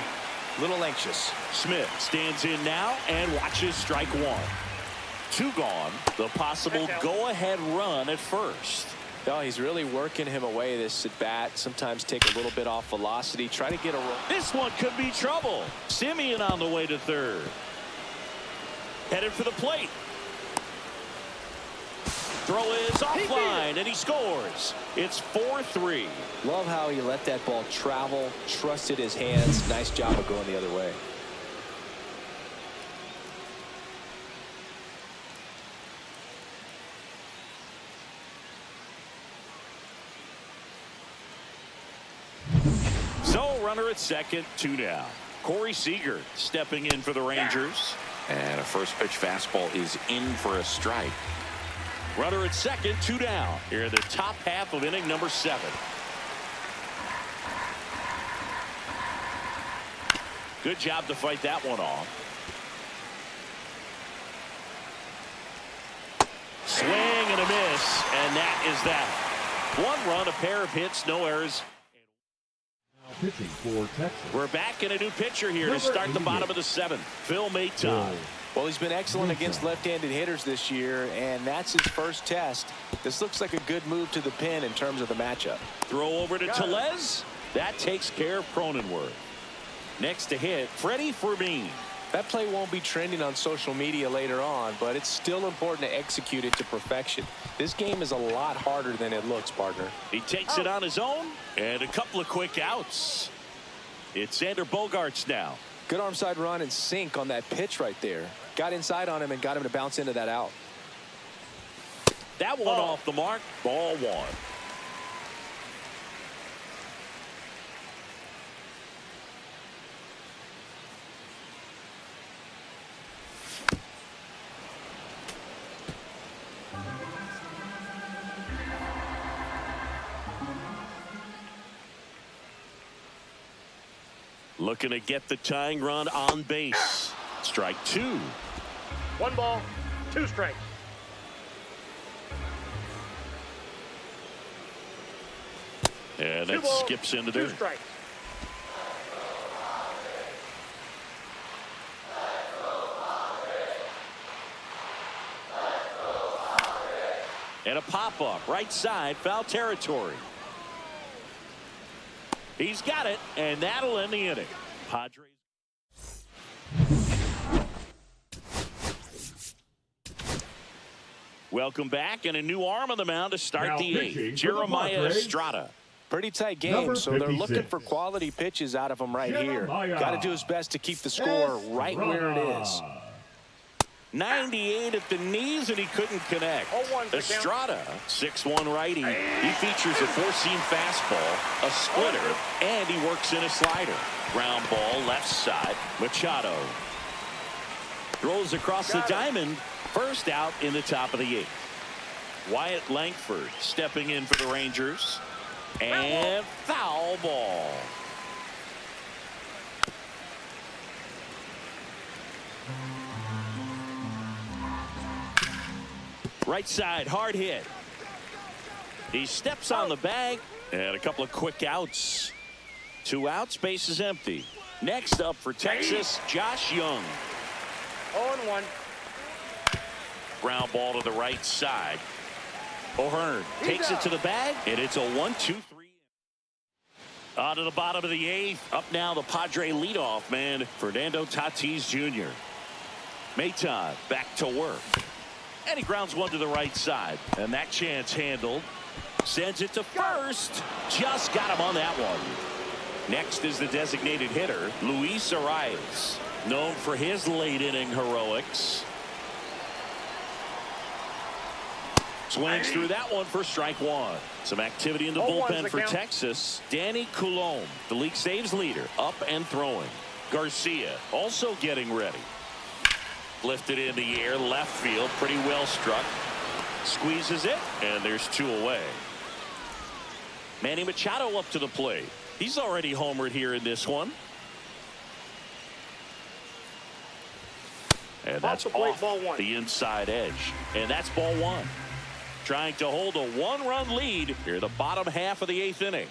S2: a little anxious.
S1: Smith stands in now and watches strike 1. 2 gone. The possible go-ahead run at first.
S2: No, he's really working him away this at bat. Sometimes take a little bit off velocity. Try to get a roll.
S1: This one could be trouble. Simeon on the way to third. Headed for the plate. Throw is offline, and he scores. It's 4-3.
S2: Love how he let that ball travel, trusted his hands. Nice job of going the other way.
S1: So runner at second, 2 down. Corey Seager stepping in for the Rangers.
S5: And a first pitch fastball is in for a strike.
S1: Runner at second, 2 down. Here in the top half of inning number 7. Good job to fight that one off. Swing and a miss, and that is that. 1 run, a pair of hits, no errors.
S4: Now pitching for Texas.
S1: We're back in a new pitcher here to start the bottom of the 7th. Phil Maton.
S2: Well, he's been excellent against left-handed hitters this year, and that's his first test. This looks like a good move to the pin in terms of the matchup.
S1: Throw over to Tellez. That takes care of Cronenworth. Next to hit, Freddy Fermin.
S2: That play won't be trending on social media later on, but it's still important to execute it to perfection. This game is a lot harder than it looks, partner.
S1: He takes it on his own, and a couple of quick outs. It's Xander Bogaerts now.
S2: Good arm side run and sink on that pitch right there. Got inside on him and got him to bounce into that out.
S1: That one off the mark. Ball 1. Looking to get the tying run on base. Strike 2.
S3: 1 ball, 2 strikes.
S1: And that skips into
S3: 2
S1: dirt.
S3: strikes.
S1: And a pop-up right side, foul territory. He's got it, and that'll end the inning. Padres. Welcome back, and a new arm on the mound to start
S4: Now
S1: the eighth. Jeremiah Estrada.
S2: Pretty tight game, so they're looking for quality pitches out of him right here. Got to do his best to keep the score right where it is.
S1: 98 at the knees, and he couldn't connect.
S3: 0-1 for
S1: Estrada, 6'1" righty. He features a four-seam fastball, a splitter, and he works in a slider. Ground ball, left side. Machado throws across the diamond. First out in the top of the eighth. Wyatt Langford stepping in for the Rangers. And foul ball. Right side, hard hit. He steps on the bag, and a couple of quick outs. 2 outs, base is empty. Next up for Texas, Josh Young.
S3: 0-1.
S1: Ground ball to the right side. O'Hearn takes it to the bag, and it's a 1-2-3. On to the bottom of the eighth. Up now, the Padre leadoff man, Fernando Tatis Jr. Maton back to work. And he grounds one to the right side. And that chance handled. Sends it to first. Just got him on that one. Next is the designated hitter, Luis Arraez, known for his late inning heroics. Swings through that one for strike one. Some activity in the bullpen for Texas. Danny Coulombe, the league saves leader, up and throwing. Garcia also getting ready. Lifted in the air, left field, pretty well struck. Squeezes it, and there's 2 away. Manny Machado up to the plate. He's already homered here in this one. And that's off the inside edge. And that's ball 1. Trying to hold a 1-run lead here, the bottom half of the 8th inning.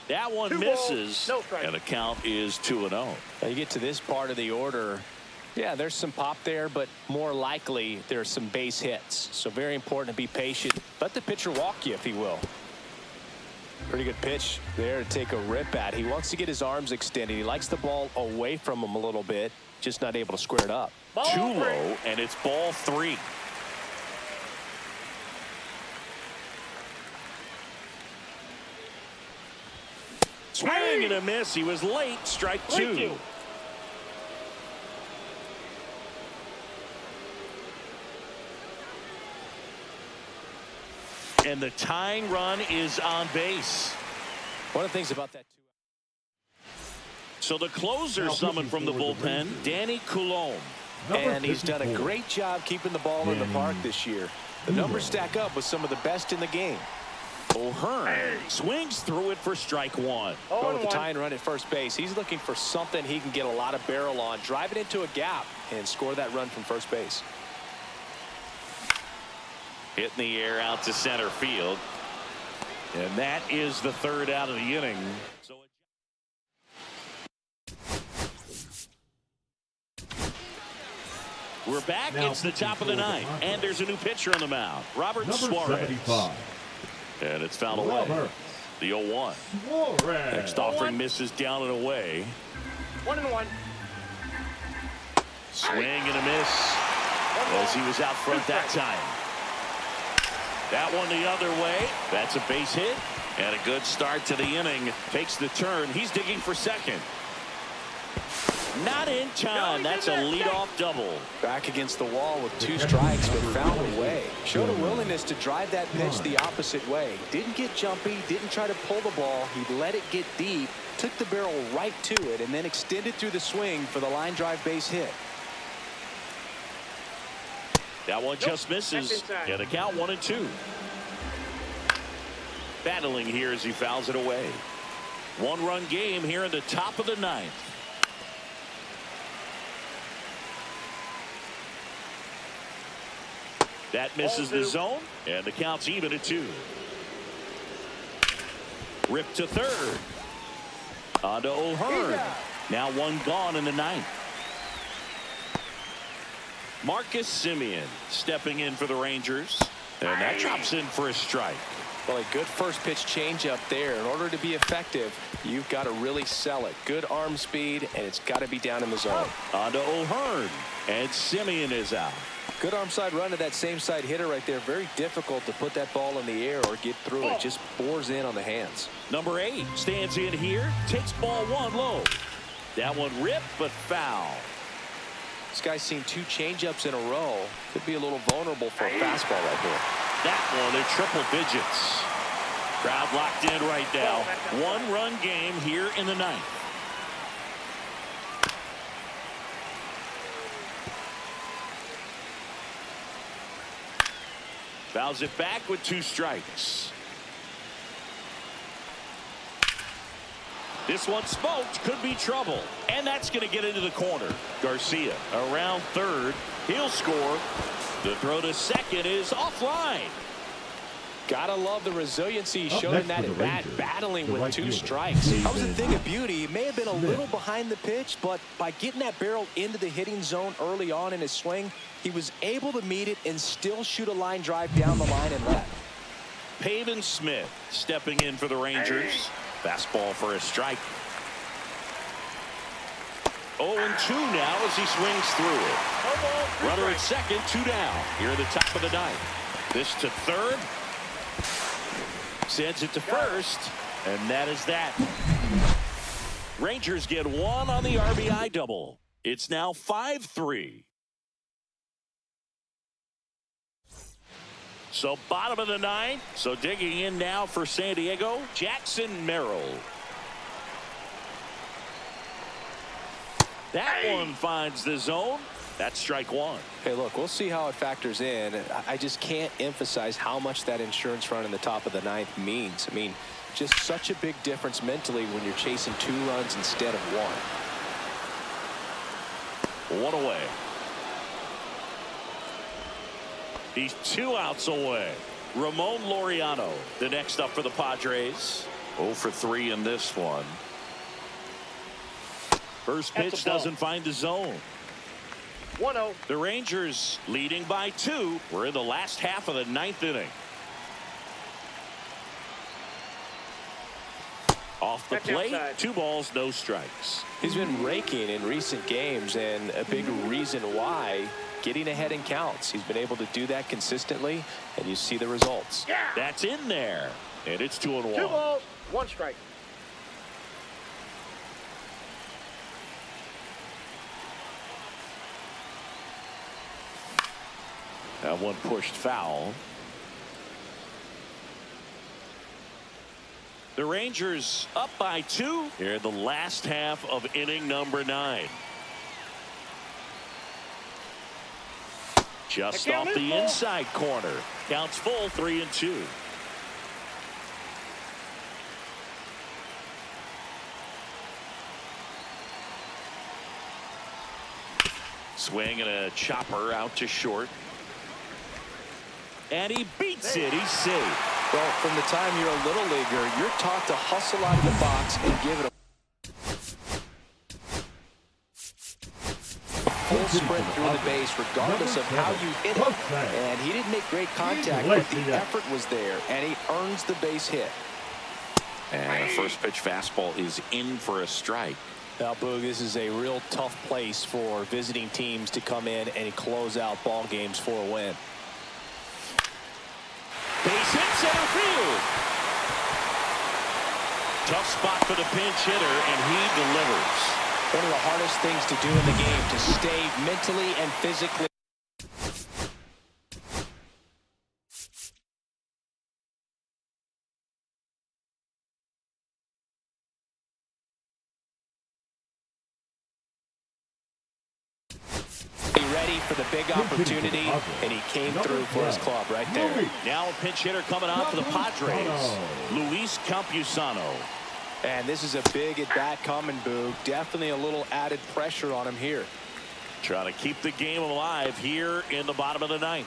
S1: That one misses, and the count is 2-0.
S2: Now you get to this part of the order. Yeah, there's some pop there, but more likely there's some base hits. So very important to be patient. Let the pitcher walk you, if he will. Pretty good pitch there to take a rip at. He wants to get his arms extended. He likes the ball away from him a little bit, just not able to square it up.
S1: Too low, and it's ball 3. Swing and a miss. He was late. Strike 2. And the tying run is on base.
S2: One of the things about that, too.
S1: So the closer summoned from the bullpen, Danny Coulombe.
S2: And he's done a great job keeping the ball in the park this year. The numbers stack up with some of the best in the game.
S1: O'Hearn swings through it for strike 1.
S2: Going with the tying run at first base. He's looking for something he can get a lot of barrel on. Drive it into a gap and score that run from first base.
S1: Hit in the air out to center field. And that is the 3rd out of the inning. So we're back. It's the top of the 9th. And there's a new pitcher on the mound. Robert Suarez. And it's fouled away. The 0-1. Next offering misses down and away.
S3: 1-1.
S1: Swing and a miss as he was out front that time. That one the other way. That's a base hit. And a good start to the inning. Takes the turn. He's digging for second. Not in time. That's a leadoff double.
S2: Back against the wall with 2 strikes, but found a way. Showed a willingness to drive that pitch the opposite way. Didn't get jumpy, didn't try to pull the ball. He let it get deep, took the barrel right to it, and then extended through the swing for the line drive base hit.
S1: That one just misses. And the count 1-2. Battling here as he fouls it away. 1-run game here in the top of the 9th. That misses the zone, and the count's even at 2. Ripped to third. On to O'Hearn. Now 1 gone in the 9th. Marcus Semien stepping in for the Rangers. And that drops in for a strike.
S2: Well, a good first pitch changeup there. In order to be effective, you've got to really sell it. Good arm speed, and it's got to be down in the zone.
S1: On to O'Hearn, and Semien is out.
S2: Good arm side run to that same side hitter right there. Very difficult to put that ball in the air or get through it. Just bores in on the hands.
S1: Number 8 stands in here, takes ball 1 low. That one ripped, but foul.
S2: This guy's seen 2 changeups in a row. Could be a little vulnerable for a fastball right here.
S1: That one in triple digits. Crowd locked in right now. 1-run game here in the 9th. Fouls it back with 2 strikes. This one smoked, could be trouble. And that's going to get into the corner. Garcia around third. He'll score. The throw to second is offline.
S2: Gotta love the resiliency he showed in that at bat, battling with 2 strikes. That was a thing of beauty. He may have been a little behind the pitch, but by getting that barrel into the hitting zone early on in his swing, he was able to meet it and still shoot a line drive down the line and left.
S1: Pavin Smith stepping in for the Rangers. Fastball for a strike. 0-2 now as he swings through it. Runner at second, 2 down. Here at the top of the 9th. This to third. Sends it to first. And that is that. Rangers get 1 on the RBI double. It's now 5-3. So bottom of the 9th. So digging in now for San Diego, Jackson Merrill. That one finds the zone. That's strike 1.
S2: Hey, look, we'll see how it factors in. I just can't emphasize how much that insurance run in the top of the 9th means. I mean, just such a big difference mentally when you're chasing 2 runs instead of 1.
S1: 1 away. He's 2 outs away. Ramon Laureano, the next up for the Padres. 0 for 3 in this one. First pitch doesn't find the zone.
S3: 1-0.
S1: The Rangers leading by 2. We're in the last half of the 9th inning. Off the plate, 2 balls, no strikes.
S2: He's been raking in recent games, and a big reason why, getting ahead in counts. He's been able to do that consistently, and you see the results.
S1: That's in there, and it's 2-1.
S3: 2 balls, 1 strike.
S1: That one pushed foul. The Rangers up by 2 here in the last half of inning number 9. Just off the inside corner. Counts full, 3-2. Swing and a chopper out to short. And he beats it. He's safe.
S2: Well, from the time you're a little leaguer, you're taught to hustle out of the box and give it a full sprint through the base, regardless of how you hit it. And he didn't make great contact, but the effort was there, and he earns the base hit.
S5: And a first pitch fastball is in for a strike.
S2: Now, Boog, this is a real tough place for visiting teams to come in and close out ball games for a win.
S1: Base hit center field. Tough spot for the pinch hitter, and he delivers.
S2: One of the hardest things to do in the game, to stay mentally and physically. Ready for the big opportunity, and he came through for his club right there.
S1: Now a pinch hitter coming out for the Padres, Luis Campusano.
S2: And this is a big at bat coming, Boog. Definitely a little added pressure on him here.
S1: Trying to keep the game alive here in the bottom of the 9th.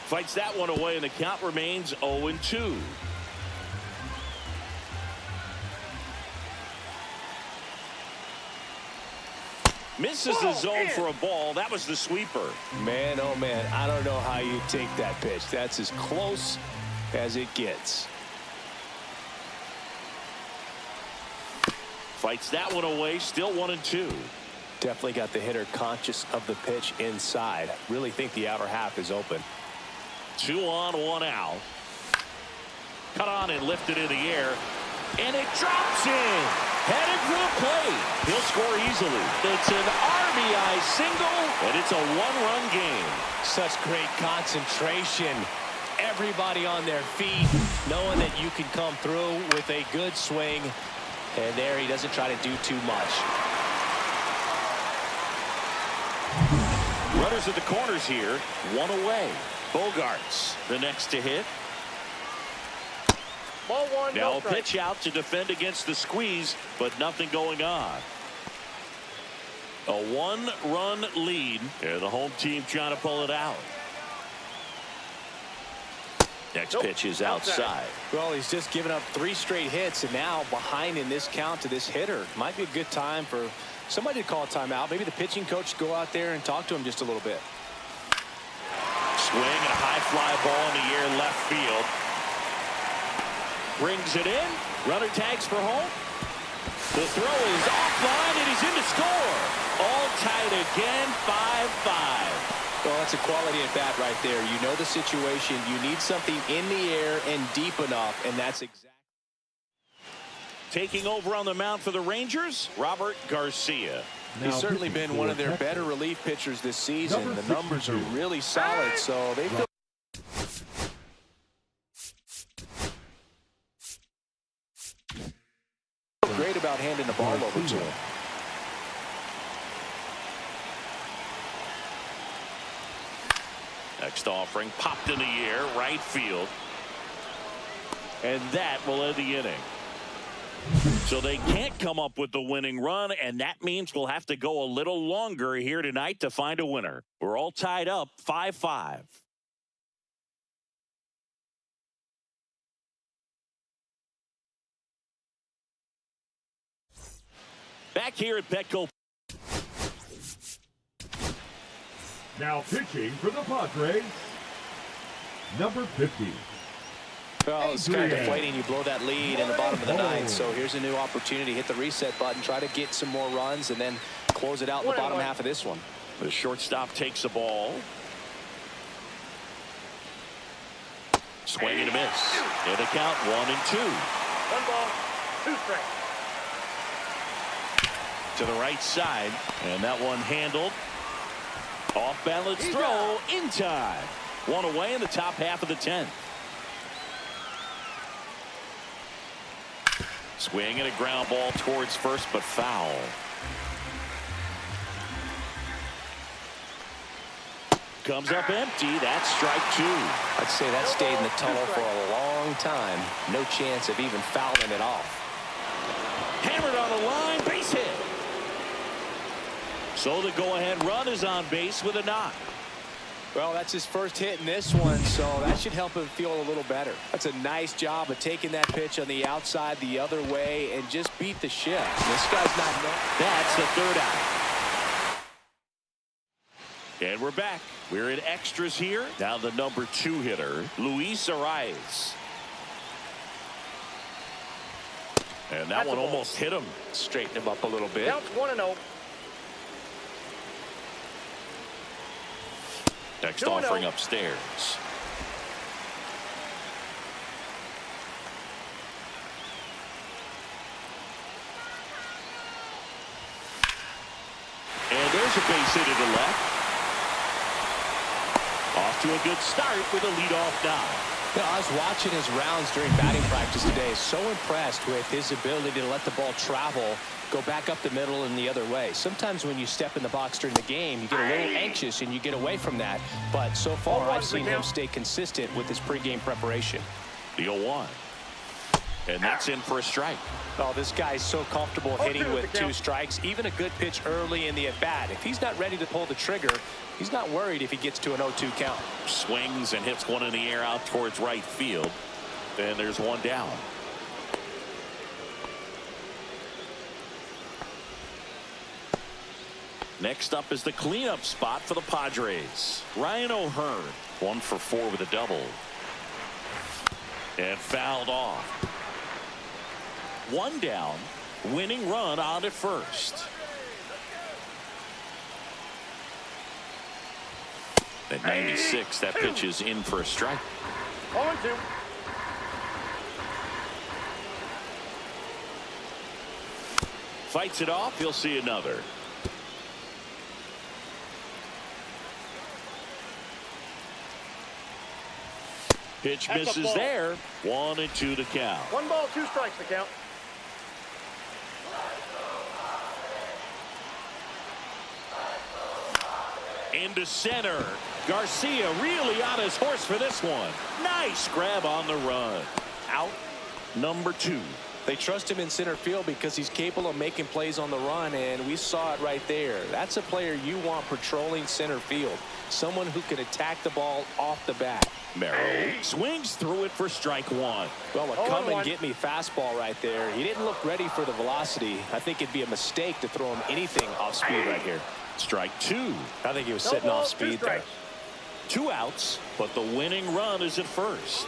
S1: Fights that one away, and the count remains 0-2. Misses the zone for a ball. That was the sweeper.
S2: Man, oh man, I don't know how you take that pitch. That's as close as it gets.
S1: Fights that one away, still 1-2.
S2: Definitely got the hitter conscious of the pitch inside. Really think the outer half is open.
S1: 2 on, 1 out. Cut on and lifted in the air. And it drops in. Headed for the plate. He'll score easily. It's an RBI single, and it's a 1-run game.
S2: Such great concentration. Everybody on their feet, knowing that you can come through with a good swing. And there he doesn't try to do too much.
S1: Runners at the corners here. 1 away. Bogaerts, the next to hit.
S3: Ball 1,
S1: Now
S3: no
S1: a
S3: strike.
S1: pitch out to defend against the squeeze, but nothing going on. A 1-run lead, and the home team trying to pull it out. Next pitch is outside.
S2: Well, he's just given up 3 straight hits, and now behind in this count to this hitter. Might be a good time for somebody to call a timeout. Maybe the pitching coach go out there and talk to him just a little bit.
S1: Swing and a high fly ball in the air left field. Brings it in. Runner tags for home. The throw is offline, and he's in to score. All tied again, 5-5.
S2: Well, that's a quality at bat right there. You know the situation. You need something in the air and deep enough, and that's exactly.
S1: Taking over on the mound for the Rangers, Robert Garcia.
S2: He's certainly been one of their better relief pitchers this season. The numbers are really solid, so they feel great about handing the ball over to him.
S1: Next offering popped in the air, right field. And that will end the inning. So they can't come up with the winning run, and that means we'll have to go a little longer here tonight to find a winner. We're all tied up 5-5. Back here at Petco.
S4: Now pitching for the Padres, number 50.
S2: Well, it's kind of deflating. You blow that lead in the bottom of the ninth. So here's a new opportunity. Hit the reset button. Try to get some more runs and then close it out in the bottom half of this one.
S1: The shortstop takes the ball. Swing and a miss. And the count 1-2.
S3: 1 ball, 2 strikes.
S1: To the right side. And that one handled. Off balance throw in time. 1 away in the top half of the 10th. Swing and a ground ball towards first, but foul. Comes up empty. That's strike 2.
S2: I'd say that stayed in the tunnel for a long time. No chance of even fouling it off.
S1: Hammered on the line. Base hit. So the go-ahead run is on base with a knock.
S2: Well, that's his first hit in this one, so that should help him feel a little better. That's a nice job of taking that pitch on the outside the other way and just beat the shift. This guy's not.
S1: That's the 3rd out. And we're back. We're in extras here. Now the number 2 hitter, Luis Arraez. And that one almost hit him.
S2: Straighten him up a little bit.
S3: Counts 1-0.
S1: Next offering upstairs. And there's a base hit to the left. Off to a good start with a leadoff dive.
S2: You know, I was watching his rounds during batting practice today. So impressed with his ability to let the ball travel, go back up the middle and the other way. Sometimes when you step in the box during the game, you get a little anxious and you get away from that. But so far, I've seen him stay consistent with his pregame preparation.
S1: The 0-1. And that's in for a strike.
S2: Oh, this guy's so comfortable hitting with 2 strikes. Even a good pitch early in the at-bat. If he's not ready to pull the trigger, he's not worried if he gets to an 0-2 count.
S1: Swings and hits one in the air out towards right field. And there's one down. Next up is the cleanup spot for the Padres. Ryan O'Hearn.
S5: 1 for 4 with a double.
S1: And fouled off. 1 down. Winning run on at first.
S5: At 96, that pitch is in for a strike.
S3: 0-2.
S1: Fights it off. He'll see another. Pitch misses there. 1-2 to count.
S3: 1 ball, 2 strikes to count.
S1: Into center. Garcia really on his horse for this one. Nice grab on the run. Out number 2.
S2: They trust him in center field because he's capable of making plays on the run, and we saw it right there. That's a player you want patrolling center field. Someone who can attack the ball off the bat.
S1: Merrill swings through it for strike 1.
S2: Well, a come and get me fastball right there. He didn't look ready for the velocity. I think it'd be a mistake to throw him anything off speed right here.
S1: Strike 2.
S2: I think he was sitting off speed there.
S1: 2 outs, but the winning run is at first.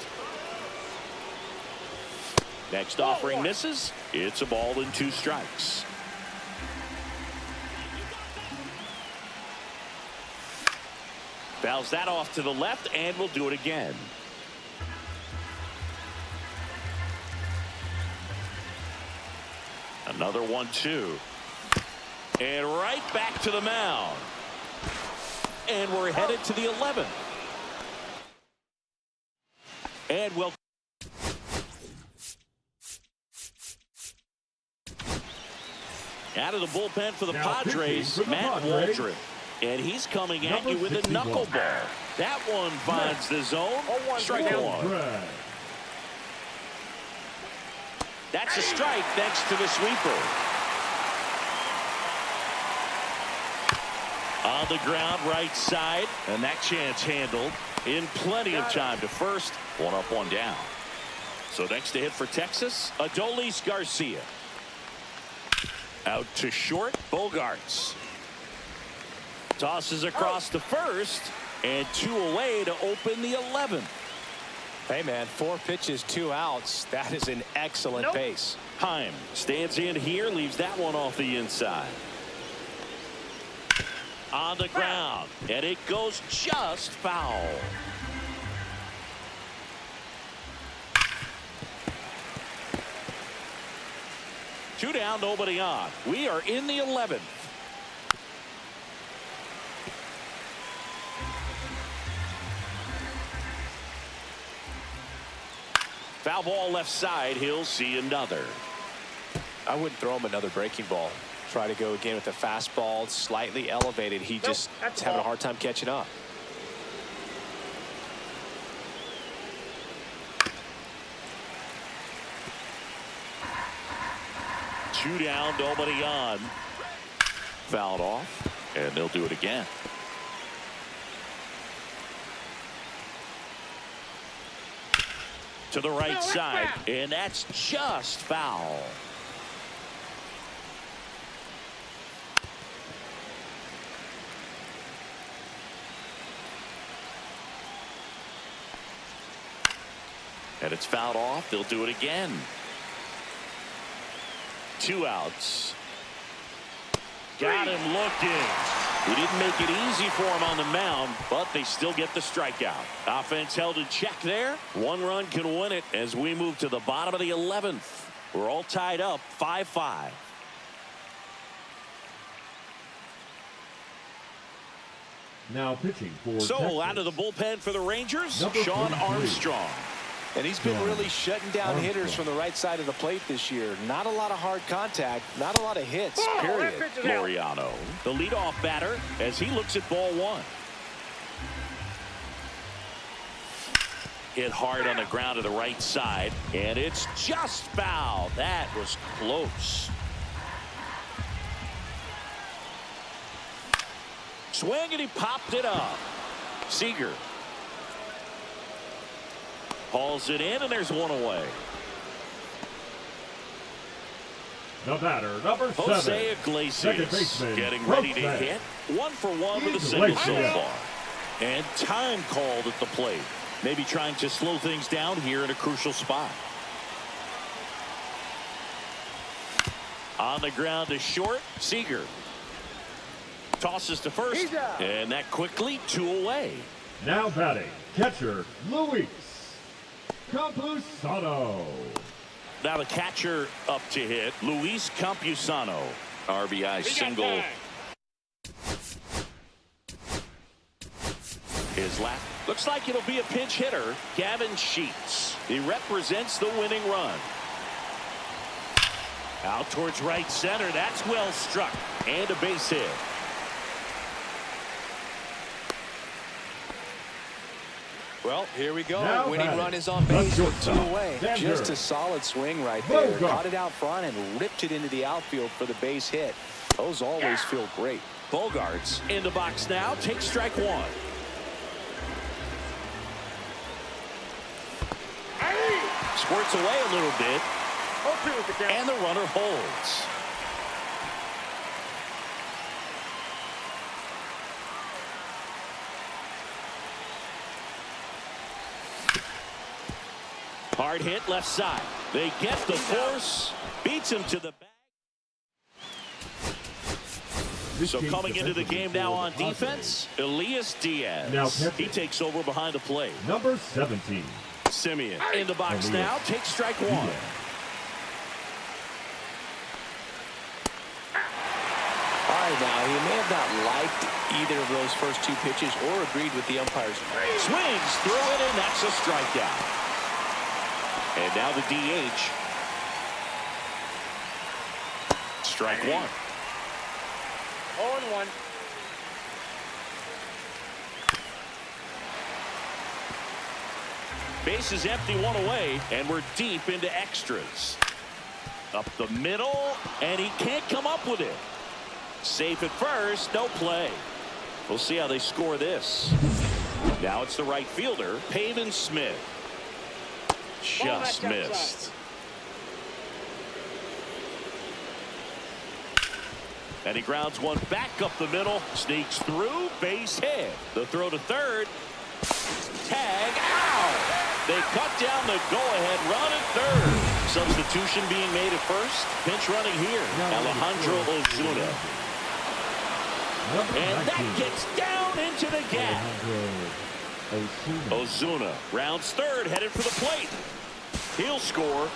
S1: Next offering misses. It's a ball and 2 strikes. Fouls that off to the left, and we'll do it again. Another 1-2. And right back to the mound. And we're headed to the 11th. And we'll out of the bullpen for the Padres, Matt Waldron. And he's coming at you with a knuckleball. That one finds the zone. Strike 1. That's a strike thanks to the sweeper. On the ground right side. And that chance handled in plenty of time to first.
S5: 1 up, 1 down.
S1: So next to hit for Texas, Adolis Garcia. Out to short, Bogaerts. Tosses across to first, and 2 away to open the 11th.
S2: Hey, man, 4 pitches, 2 outs. That is an excellent pace.
S1: Heim stands in here, leaves that one off the inside. On the ground, and it goes just foul. Two down, nobody on. We are in the 11th. Foul ball left side. He'll see another.
S2: I wouldn't throw him another breaking ball. Try to go again with the fastball, slightly elevated. He just is having a hard time catching up.
S1: Two down, nobody on. Fouled off, and they'll do it again. To the right side, and that's just foul. And it's fouled off. They'll do it again. 2 outs. Got him looking. He didn't make it easy for him on the mound, but they still get the strikeout. Offense held in check there. 1 run can win it as we move to the bottom of the 11th. We're all tied up 5-5.
S4: Now pitching for
S1: So
S4: Texas.
S1: out of the bullpen for the Rangers,
S4: Number
S1: Sean
S4: 43.
S1: Armstrong.
S2: And he's been really shutting down hitters from the right side of the plate this year. Not a lot of hard contact, not a lot of hits, period.
S1: Laureano, the leadoff batter, as he looks at ball 1. Hit hard on the ground to the right side, and it's just foul. That was close. Swing, and he popped it up. Seager hauls it in, and there's one away.
S4: The batter, number 7.
S1: Jose Iglesias getting ready to hit. 1 for 1 with a single so far. And time called at the plate. Maybe trying to slow things down here in a crucial spot. On the ground to short, Seager tosses to first, and that quickly 2 away.
S4: Now batting, catcher, Luis Campusano.
S1: Now the catcher up to hit, Luis Campusano.
S5: RBI single.
S1: His last. Looks like it'll be a pinch hitter, Gavin Sheets. He represents the winning run. Out towards right center. That's well struck. And a base hit.
S2: Well, here we go.
S4: Now
S2: Winning
S4: batting,
S2: run is on base with 2
S4: shortstop,
S2: away.
S4: Xander
S2: Just a solid swing right there.
S4: Bogaerts.
S2: Caught it out front and ripped it into the outfield for the base hit. Those always feel great.
S1: Bogaerts in the box now. Takes strike 1. Squirts away a little bit.
S3: 0-2 with the count.
S1: And the runner holds. Hard hit left side. They get the force. Beats him to the back. So coming into the game now on defense, Elias Diaz. He takes over behind the plate.
S4: Number 17.
S1: Simeon in the box now. Takes strike 1. All
S2: right, now he may have not liked either of those first 2 pitches or agreed with the umpires.
S1: Swings through it, and that's a strikeout. And now the DH. Strike 1.
S3: 0-1.
S1: Base is empty, 1 away, and we're deep into extras. Up the middle, and he can't come up with it. Safe at first, no play. We'll see how they score this. Now it's the right fielder, Pavin Smith. Just missed. And he grounds one back up the middle, sneaks through, base hit. The throw to third. Tag out. They cut down the go-ahead run at third. Substitution being made at first. Pinch running here. Alejandro Ozuna. And that gets down into the gap. Ozuna rounds third, headed for the plate. He'll score.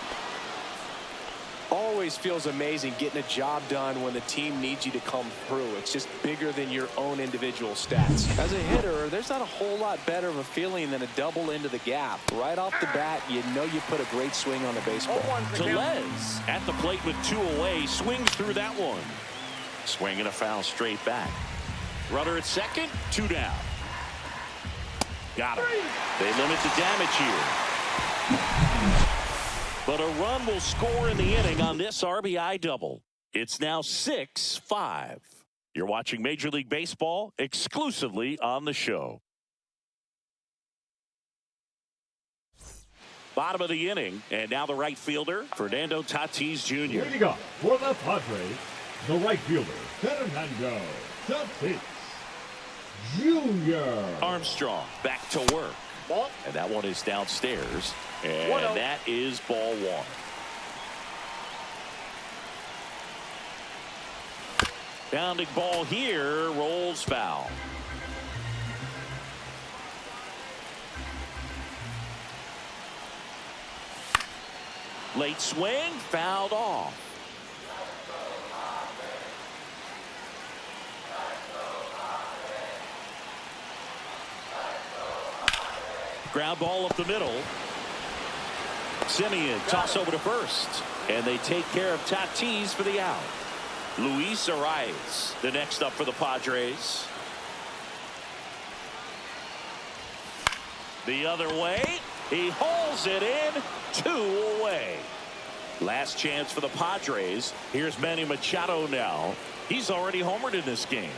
S2: Always feels amazing getting a job done when the team needs you to come through. It's just bigger than your own individual stats. As a hitter, there's not a whole lot better of a feeling than a double into the gap. Right off the bat, you know you put a great swing on the baseball.
S1: Tellez at the plate with 2 away, swings through that one. Swinging a foul straight back. Runner at second, 2 down. Got him. They limit the damage here. But a run will score in the inning on this RBI double. It's now 6-5. You're watching Major League Baseball exclusively on the show. Bottom of the inning, and now the right fielder, Fernando Tatis Jr.
S4: Leading up for the Padres, the right fielder, Fernando Tatis Jr.
S1: Armstrong back to work.
S3: Ball.
S1: And that one is downstairs. And that is ball 1. Bounding ball here, rolls foul. Late swing, fouled off. Ground ball up the middle. Simeon toss over to first. And they take care of Tatis for the out. Luis Arraez, the next up for the Padres. The other way. He hauls it in, 2 away. Last chance for the Padres. Here's Manny Machado now. He's already homered in this game.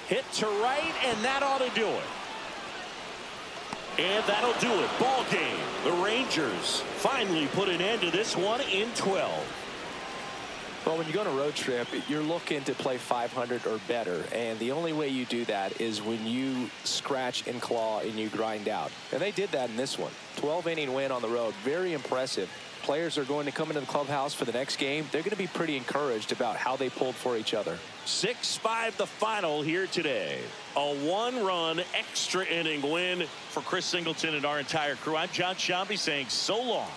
S1: Hit to right, and that ought to do it. And that'll do it. Ball game. The Rangers finally put an end to this one in 12.
S2: Well, when you go on a road trip, you're looking to play 500 or better. And the only way you do that is when you scratch and claw and you grind out. And they did that in this one. 12-inning win on the road. Very impressive. Players are going to come into the clubhouse for the next game. They're going to be pretty encouraged about how they pulled for each other.
S1: 6-5 the final here today. A 1-run extra inning win for Chris Singleton and our entire crew. I'm John Shambi saying so long.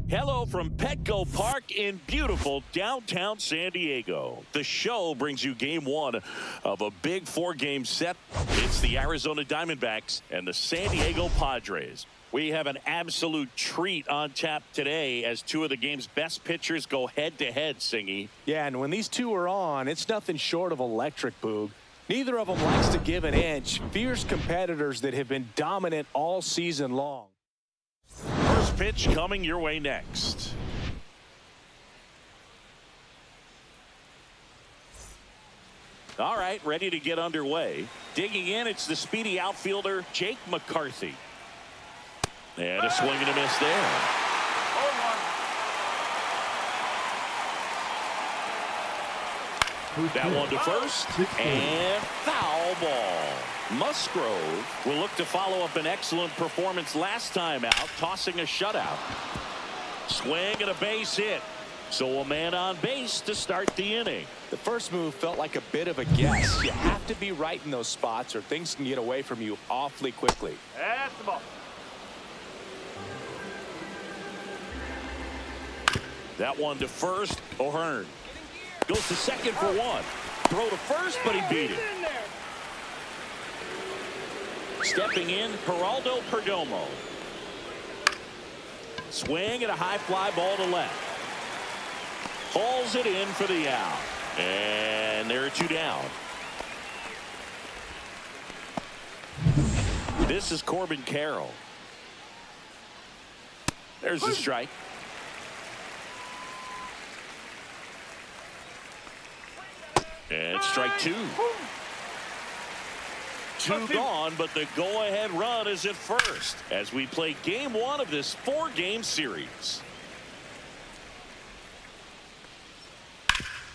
S1: Hello from Petco Park in beautiful downtown San Diego. The show brings you game 1 of a big 4-game set. It's the Arizona Diamondbacks and the San Diego Padres. We have an absolute treat on tap today as 2 of the game's best pitchers go head-to-head, Singy.
S2: Yeah, and when these 2 are on, it's nothing short of electric, Boog. Neither of them likes to give an inch. Fierce competitors that have been dominant all season long.
S1: First pitch coming your way next. All right, ready to get underway. Digging in, it's the speedy outfielder, Jake McCarthy. And a swing and a miss there. That one to first, and foul ball. Musgrove will look to follow up an excellent performance last time out, tossing a shutout. Swing and a base hit. So a man on base to start the inning.
S2: The first move felt like a bit of a guess. You have to be right in those spots or things can get away from you awfully quickly.
S3: That's the ball.
S1: That one to first. O'Hearn goes to second for 1. Throw to first, but he beat it. Stepping in, Geraldo Perdomo. Swing and a high fly ball to left. Hauls it in for the out. And there are 2 down. This is Corbin Carroll. There's the strike. And strike 2. 2 gone, but the go-ahead run is at first as we play game 1 of this 4-game series.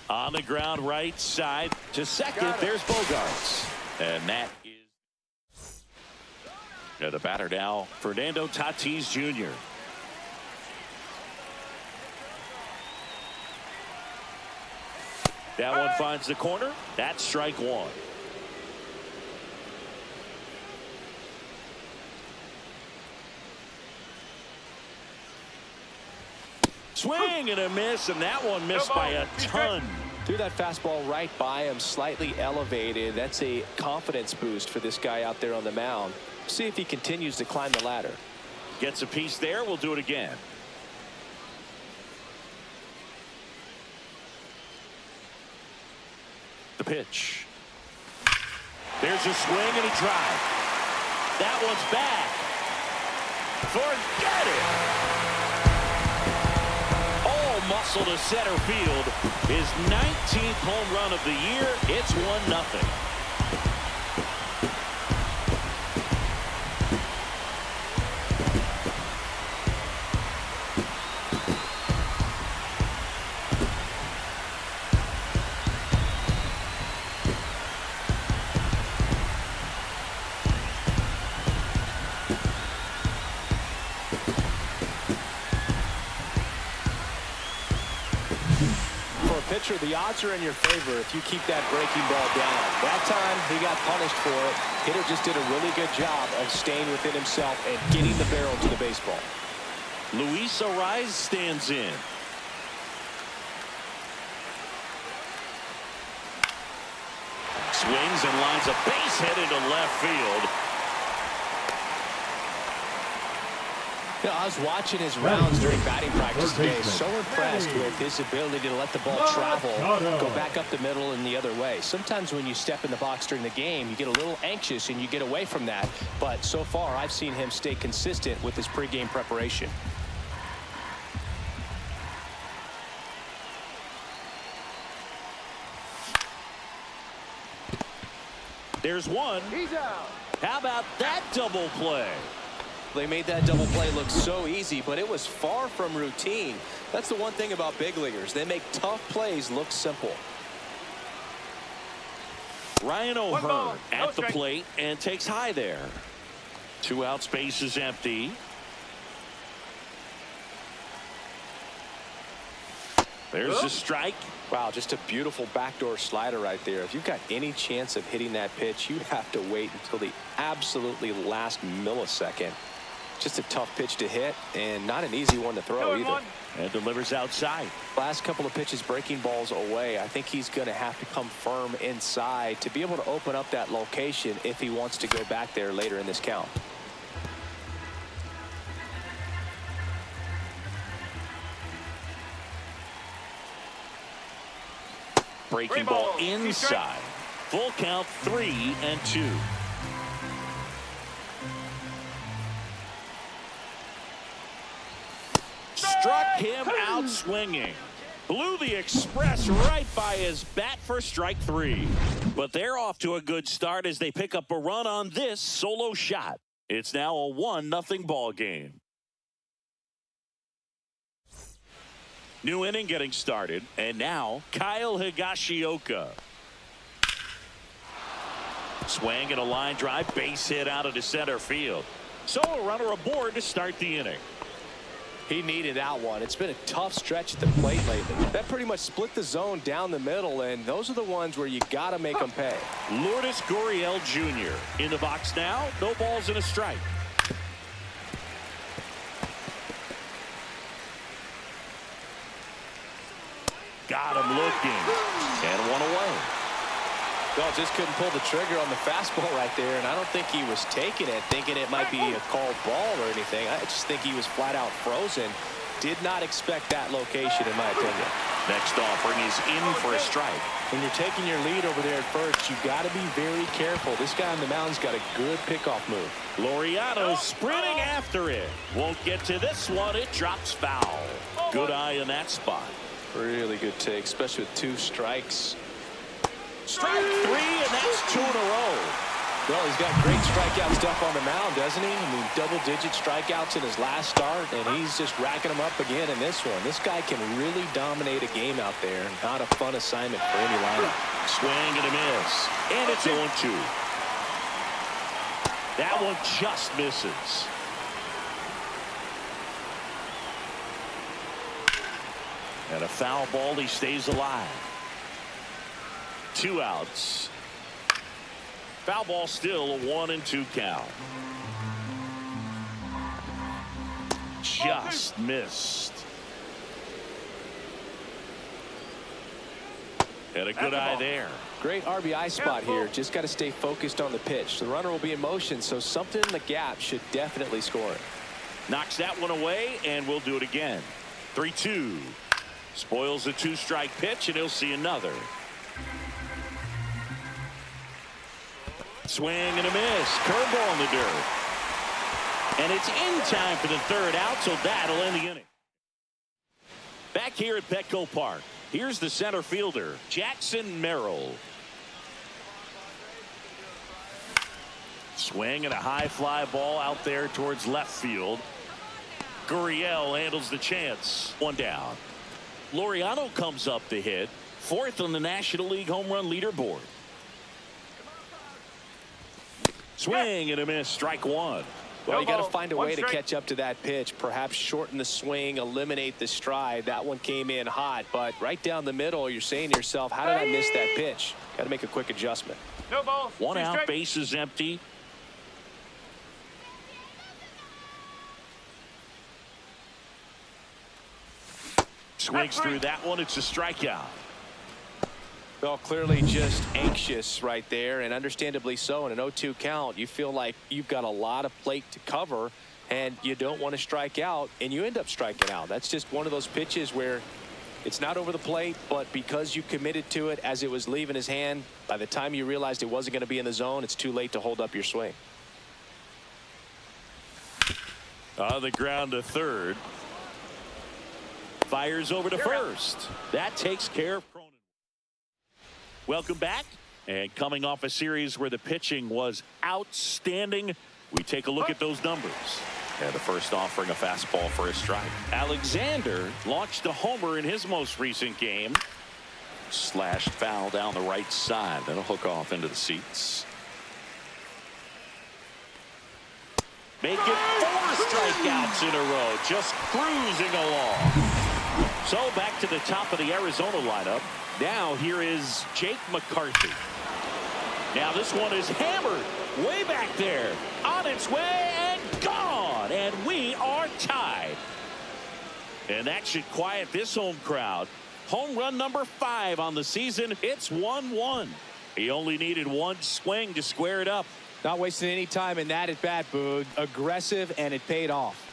S1: On the ground right side to second, there's Bogaerts. And that is the batter now, Fernando Tatis Jr. That one finds the corner. That's strike 1. Swing and a miss, and that one missed by a ton.
S2: Threw that fastball right by him, slightly elevated. That's a confidence boost for this guy out there on the mound. See if he continues to climb the ladder.
S1: Gets a piece there. We'll do it again. The pitch. There's a swing and a drive. That one's back. Forget it. All muscle to center field. His 19th home run of the year. It's 1-0.
S2: The odds are in your favor if you keep that breaking ball down. That time he got punished for it. Hitter just did a really good job of staying within himself and getting the barrel to the baseball.
S1: Luis Arraez stands in. Swings and lines a base hit into left field.
S2: I was watching his rounds during batting practice today. So impressed with his ability to let the ball travel, go back up the middle and the other way. Sometimes when you step in the box during the game, you get a little anxious and you get away from that. But so far, I've seen him stay consistent with his pregame preparation.
S1: There's one.
S3: He's out.
S1: How about that double play?
S2: They made that double play look so easy, but it was far from routine. That's the one thing about big leaguers. They make tough plays look simple.
S1: Ryan O'Hearn at the plate and takes high there. 2 outs, base is empty. There's a strike.
S2: Wow, just a beautiful backdoor slider right there. If you've got any chance of hitting that pitch, you have to wait until the absolutely last millisecond. Just a tough pitch to hit and not an easy one to throw either.
S1: And delivers outside.
S2: Last couple of pitches breaking balls away. I think he's going to have to come firm inside to be able to open up that location if he wants to go back there later in this count.
S1: Breaking ball inside. Full count, 3-2. Struck him out swinging. Blew the express right by his bat for strike 3. But they're off to a good start as they pick up a run on this solo shot. It's now a 1-0 ball game. New inning getting started, and now Kyle Higashioka. Swing and a line drive, base hit out into center field. So a runner aboard to start the inning.
S2: He needed that one. It's been a tough stretch at the plate lately. That pretty much split the zone down the middle, and those are the ones where you got to make them pay.
S1: Lourdes Gurriel Jr. in the box now. No balls and a strike. Got him looking. And one away.
S2: Well, just couldn't pull the trigger on the fastball right there, and I don't think he was taking it, thinking it might be a called ball or anything. I just think he was flat out frozen. Did not expect that location, in my opinion.
S1: Next offering is in for a strike.
S2: When you're taking your lead over there at first, you got to be very careful. This guy on the mound's got a good pickoff move.
S1: Laureano sprinting after it. Won't get to this one. It drops foul. Good eye in that spot.
S2: Really good take, especially with 2 strikes.
S1: Strike 3, and that's 2 in a row.
S2: Well, he's got great strikeout stuff on the mound, doesn't he? I mean, double-digit strikeouts in his last start, and he's just racking them up again in this one. This guy can really dominate a game out there. Not a fun assignment for any lineup.
S1: Swing and a miss. And it's 0-2. That one just misses. And a foul ball. He stays alive. 2 outs. Foul ball, still a 1-2 count. Just missed. And a good eye there.
S2: Great RBI spot here. Just got to stay focused on the pitch. The runner will be in motion, so something in the gap should definitely score it.
S1: Knocks that one away, and we'll do it again. 3-2. Spoils the 2-strike pitch, and he'll see another. Swing and a miss. Curveball in the dirt. And it's in time for the third out, so that'll end the inning. Back here at Petco Park, here's the center fielder, Jackson Merrill. Swing and a high fly ball out there towards left field. Gurriel handles the chance. One down. Laureano comes up to hit, 4th on the National League home run leaderboard. Swing and a miss. Strike one.
S2: Well, you got to find a way to catch up to that pitch. Perhaps shorten the swing, eliminate the stride. That one came in hot, but right down the middle, you're saying to yourself, how did I miss that pitch? Got to make a quick adjustment.
S3: No ball.
S1: One out, base is empty. Swings through that one. It's a strikeout.
S2: Well, clearly just anxious right there, and understandably so. In an 0-2 count, you feel like you've got a lot of plate to cover, and you don't want to strike out, and you end up striking out. That's just one of those pitches where it's not over the plate, but because you committed to it as it was leaving his hand, by the time you realized it wasn't going to be in the zone, it's too late to hold up your swing.
S1: On the ground to third. Fires over to first. That takes care of Cronenworth. Welcome back. And coming off a series where the pitching was outstanding, we take a look at those numbers.
S5: Yeah, the first offering a fastball for a strike.
S1: Alexander launched a homer in his most recent game.
S5: Slashed foul down the right side. That'll hook off into the seats.
S1: Make it 4 strikeouts in a row. Just cruising along. So back to the top of the Arizona lineup. Now here is Jake McCarthy. Now this one is hammered way back there. On its way and gone. And we are tied. And that should quiet this home crowd. Home run number 5 on the season. It's 1-1. He only needed one swing to square it up.
S2: Not wasting any time in that at bat, Boog. Aggressive, and it paid off.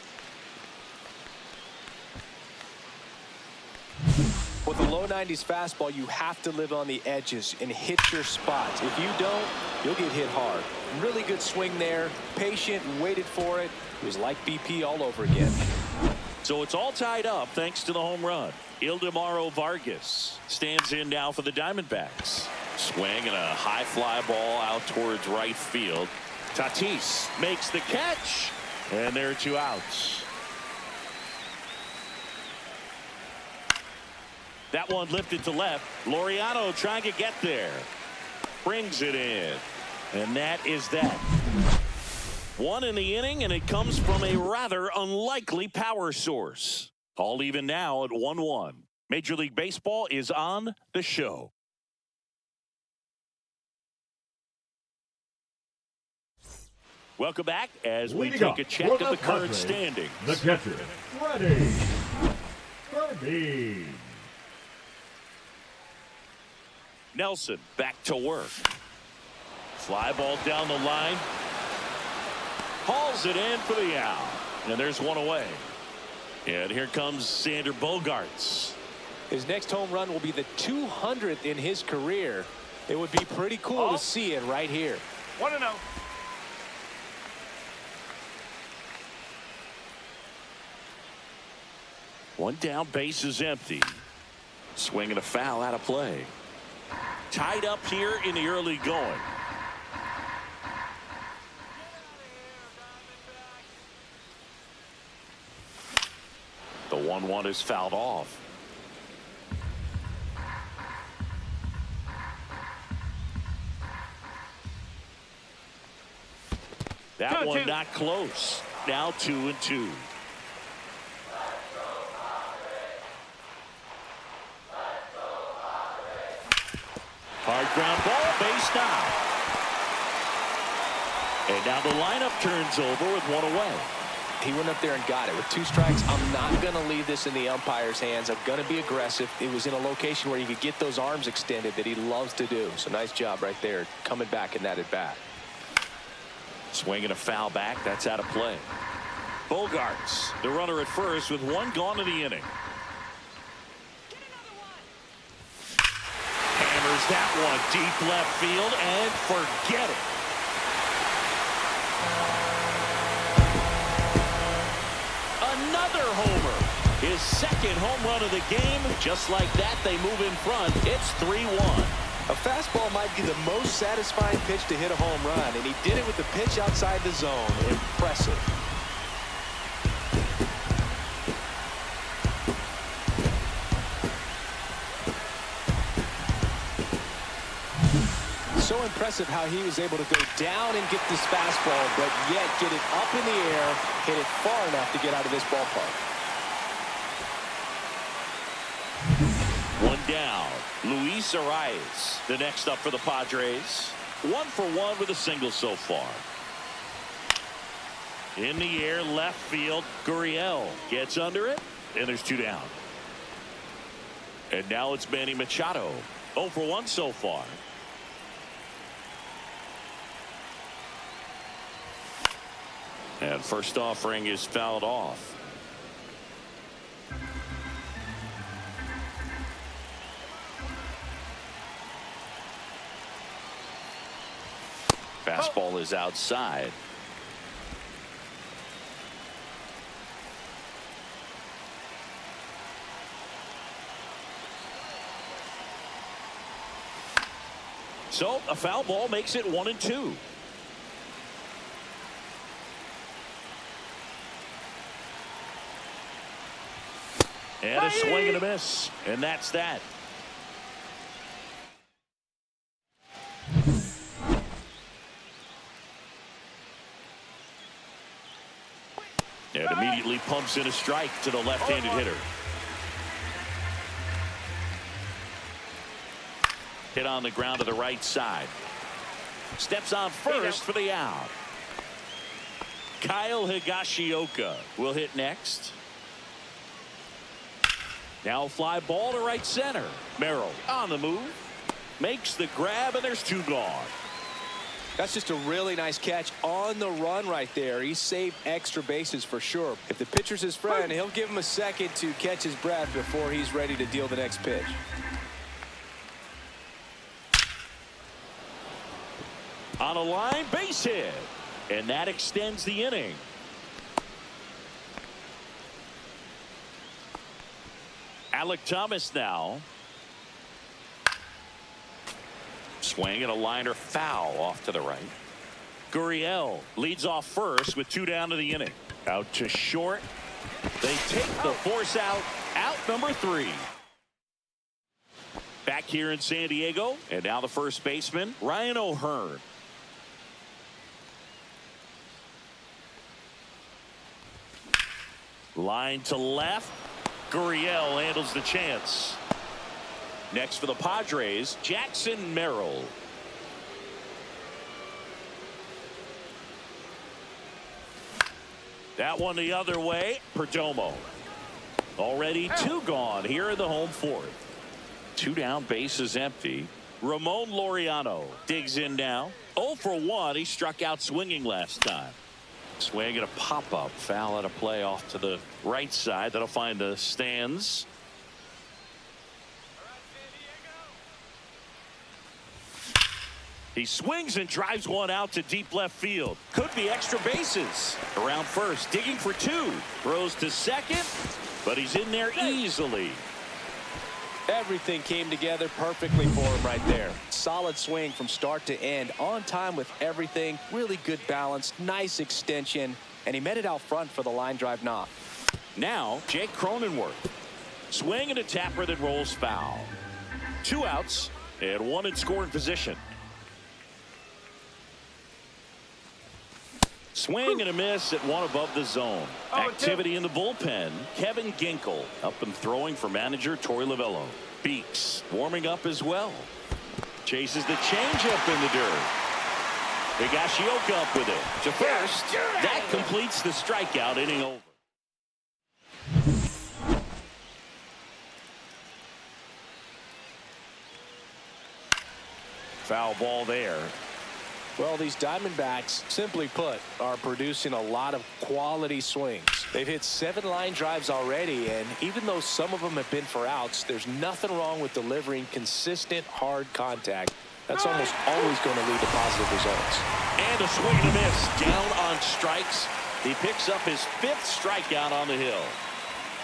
S2: With a low 90s fastball, you have to live on the edges and hit your spots. If you don't, you'll get hit hard. Really good swing there. Patient, waited for it. It was like BP all over again.
S1: So it's all tied up thanks to the home run. Ildemaro Vargas stands in now for the Diamondbacks. Swing and a high fly ball out towards right field. Tatis makes the catch, and there are 2 outs. That one lifted to left. Laureano trying to get there. Brings it in. And that is that. 1 in the inning, and it comes from a rather unlikely power source. All even now at 1-1. Major League Baseball is on the show. Welcome back as we take a check of the current standings.
S4: The catcher, Freddy Fermin.
S1: Nelson back to work. Fly ball down the line. Hauls it in for the out. And there's one away. And here comes Xander Bogaerts.
S2: His next home run will be the 200th in his career. It would be pretty cool to see it right here.
S3: 1-0.
S1: One down, base is empty. Swing and a foul out of play. Tied up here in the early going. The 1-1 is fouled off. That one not close. Now 2-2. Hard ground ball, base down. And now the lineup turns over with one away.
S2: He went up there and got it. With 2 strikes, I'm not going to leave this in the umpire's hands. I'm going to be aggressive. It was in a location where he could get those arms extended that he loves to do. So nice job right there, coming back in that at bat.
S1: Swinging a foul back. That's out of play. Bogaerts, the runner at first with 1 gone in the inning. Hammers that one deep left field and forget it. Another homer. His 2nd home run of the game. Just like that, they move in front. It's 3-1.
S2: A fastball might be the most satisfying pitch to hit a home run, and he did it with the pitch outside the zone. Impressive. So impressive how he was able to go down and get this fastball, but yet get it up in the air, hit it far enough to get out of this ballpark.
S1: 1 down. Luis Arraez, the next up for the Padres. 1 for 1 with a single so far. In the air, left field. Gurriel gets under it, and there's 2 down. And now it's Manny Machado. 0 for 1 so far. And first offering is fouled off. Fastball is outside. So a foul ball makes it 1-2. And a swing and a miss. And that's that. And immediately pumps in a strike to the left-handed hitter. Hit on the ground to the right side. Steps on first for the out. Kyle Higashioka will hit next. Now fly ball to right center. Merrill on the move. Makes the grab, and there's 2 gone.
S2: That's just a really nice catch on the run right there. He saved extra bases for sure. If the pitcher's his friend, he'll give him a second to catch his breath before he's ready to deal the next pitch.
S1: On a line, base hit. And that extends the inning. Alec Thomas now. Swing and a liner foul off to the right. Gurriel leads off first with 2 down to the inning. Out to short. They take the force out. Out number 3. Back here in San Diego. And now the first baseman, Ryan O'Hearn. Line to left. Gurriel handles the chance. Next for the Padres, Jackson Merrill. That one the other way. Perdomo. Already 2 gone here in the home 4th. 2 down, bases empty. Ramon Laureano digs in now. 0 for 1. He struck out swinging last time. Swing and a pop-up. Foul out of play off to the right side. That'll find the stands. He swings and drives one out to deep left field. Could be extra bases. Around first, digging for 2. Throws to second, but he's in there easily.
S2: Everything came together perfectly for him right there. Solid swing from start to end. On time with everything. Really good balance. Nice extension. And he met it out front for the line drive knock.
S1: Now, Jake Cronenworth. Swing and a tapper that rolls foul. 2 outs and 1 in scoring position. Swing and a miss at 1 above the zone. Activity in the bullpen. Kevin Ginkel up and throwing for manager Torey Lovullo. Beeks warming up as well. Chases the changeup in the dirt. Higashioka up with it to first. That completes the strikeout inning over. Foul ball there.
S2: Well, these Diamondbacks, simply put, are producing a lot of quality swings. They've hit 7 line drives already, and even though some of them have been for outs, there's nothing wrong with delivering consistent, hard contact. That's almost always going to lead to positive results.
S1: And a swing and a miss. Down on strikes. He picks up his 5th strikeout on the hill.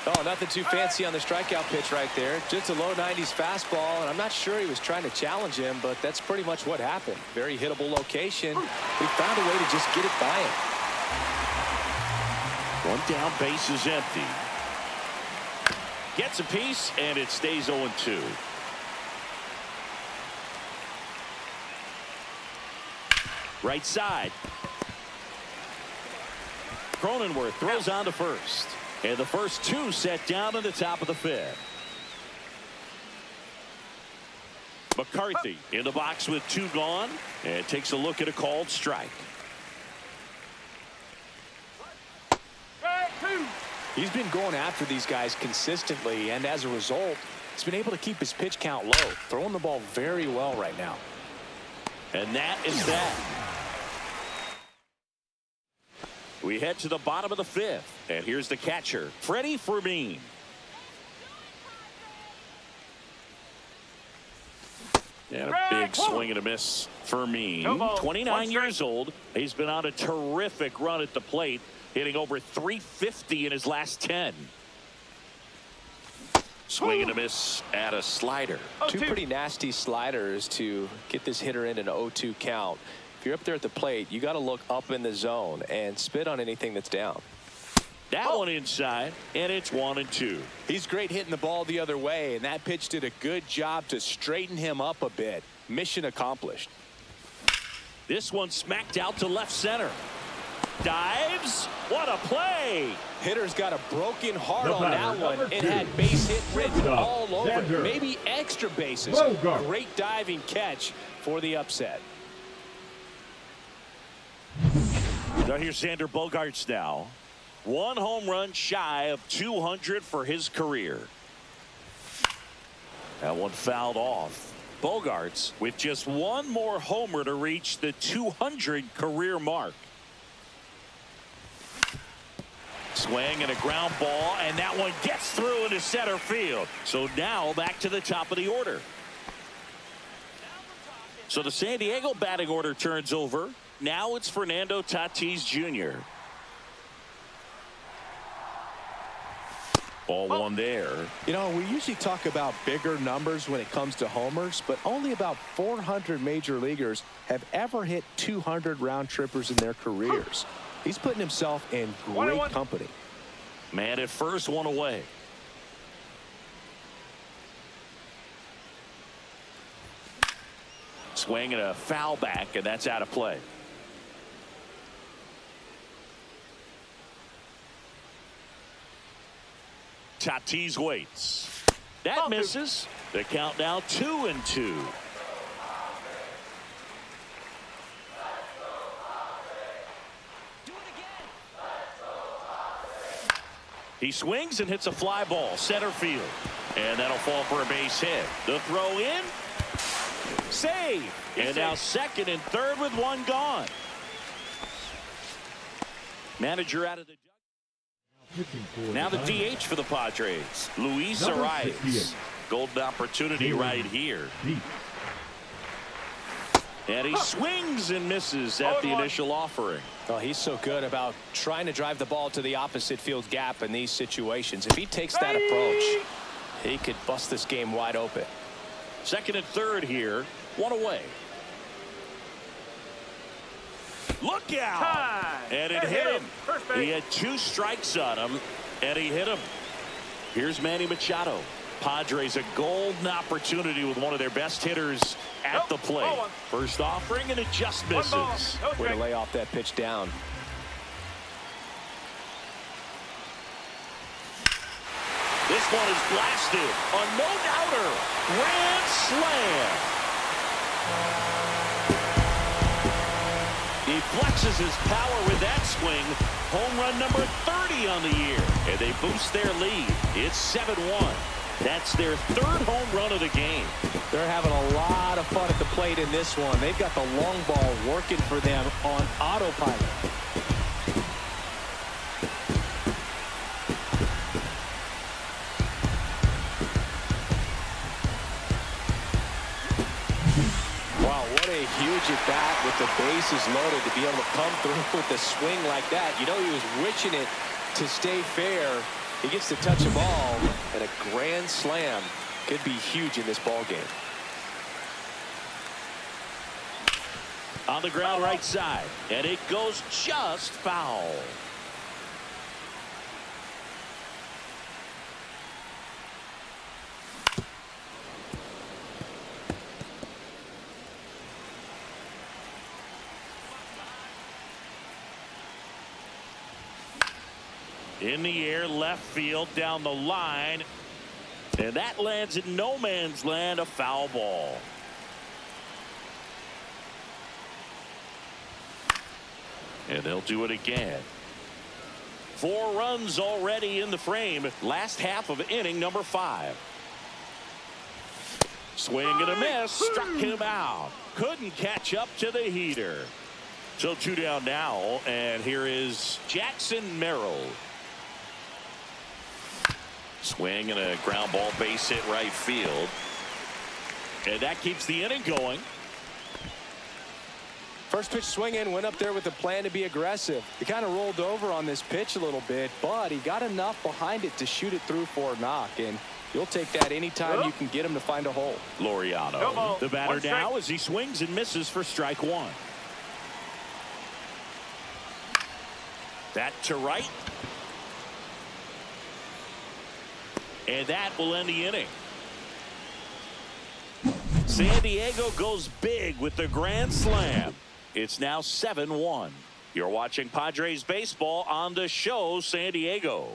S2: Oh, nothing too fancy on the strikeout pitch right there. Just a low 90s fastball, and I'm not sure he was trying to challenge him, but that's pretty much what happened. Very hittable location. He found a way to just get it by him.
S1: One down, base is empty. Gets a piece, and it stays 0-2. Right side. Cronenworth throws on to first. And the first 2 set down in the top of the 5th. McCarthy in the box with 2 gone and takes a look at a called strike.
S2: He's been going after these guys consistently, and as a result, he's been able to keep his pitch count low, throwing the ball very well right now.
S1: And that is that. We head to the bottom of the 5th, and here's the catcher, Freddy Fermin. And a big swing and a miss. Fermin, 29 years old. He's been on a terrific run at the plate, hitting over 350 in his last 10. Swing and a miss at a slider.
S2: 2 pretty nasty sliders to get this hitter in an 0-2 count. If you're up there at the plate, you got to look up in the zone and spit on anything that's down.
S1: That one inside, and it's 1-2.
S2: He's great hitting the ball the other way, and that pitch did a good job to straighten him up a bit. Mission accomplished.
S1: This one smacked out to left center. Dives. What a play.
S2: Hitter's got a broken heart on that one. It had base hit written all over it. Maybe extra bases. Great diving catch for the upset.
S1: Now here's Xander Bogaerts now. 1 home run shy of 200 for his career. That one fouled off. Bogaerts with just 1 more homer to reach the 200 career mark. Swing and a ground ball, and that one gets through into center field. So now back to the top of the order. So the San Diego batting order turns over. Now it's Fernando Tatis Jr. Ball 1 there.
S2: You know, we usually talk about bigger numbers when it comes to homers, but only about 400 major leaguers have ever hit 200 round trippers in their careers. He's putting himself in great company.
S1: Man at first, 1 away. Swing and a foul back, and that's out of play. Tatis waits. That misses. The count now 2-2. He swings and hits a fly ball center field, and that'll fall for a base hit. The throw in, save, and now second and third with 1 gone. Manager out of the. Now the DH for the Padres, Luis Arraez. Golden opportunity right here. And he swings and misses at the initial offering.
S2: Oh, he's so good about trying to drive the ball to the opposite field gap in these situations. If he takes that approach, he could bust this game wide open.
S1: Second and third here, 1 away. Look out! And it hit him. He had 2 strikes on him, and he hit him. Here's Manny Machado. Padres a golden opportunity with one of their best hitters at the plate. First offering, and it just misses.
S2: Way to lay off that pitch down.
S1: This one is blasted. A no-doubter. Grand slam. flexes his power with that swing. Home run number 30 on the year. And they boost their lead. It's 7-1. That's their third home run of the game.
S2: They're having a lot of fun at the plate in this one. They've got the long ball working for them on autopilot. Wow, what a huge at bat with the bases loaded to be able to come through with a swing like that. You know, he was wishing it to stay fair. He gets to touch a ball, and a grand slam could be huge in this ball game.
S1: On the ground right side, and it goes just foul. In the air, left field, down the line. And that lands in no man's land, a foul ball. And they'll do it again. 4 runs already in the frame. Last half of inning number 5. Swing and a miss. Struck him out. Couldn't catch up to the heater. So 2 down now. And here is Jackson Merrill. Swing and a ground ball, base hit right field. And that keeps the inning going.
S2: First pitch swing in, went up there with a plan to be aggressive. He kind of rolled over on this pitch a little bit, but he got enough behind it to shoot it through for a knock. And you'll take that anytime you can get him to find a hole.
S1: Laureano, the batter now, as he swings and misses for strike 1. That to right. And that will end the inning. San Diego goes big with the grand slam. It's now 7-1. You're watching Padres baseball on the show, San Diego.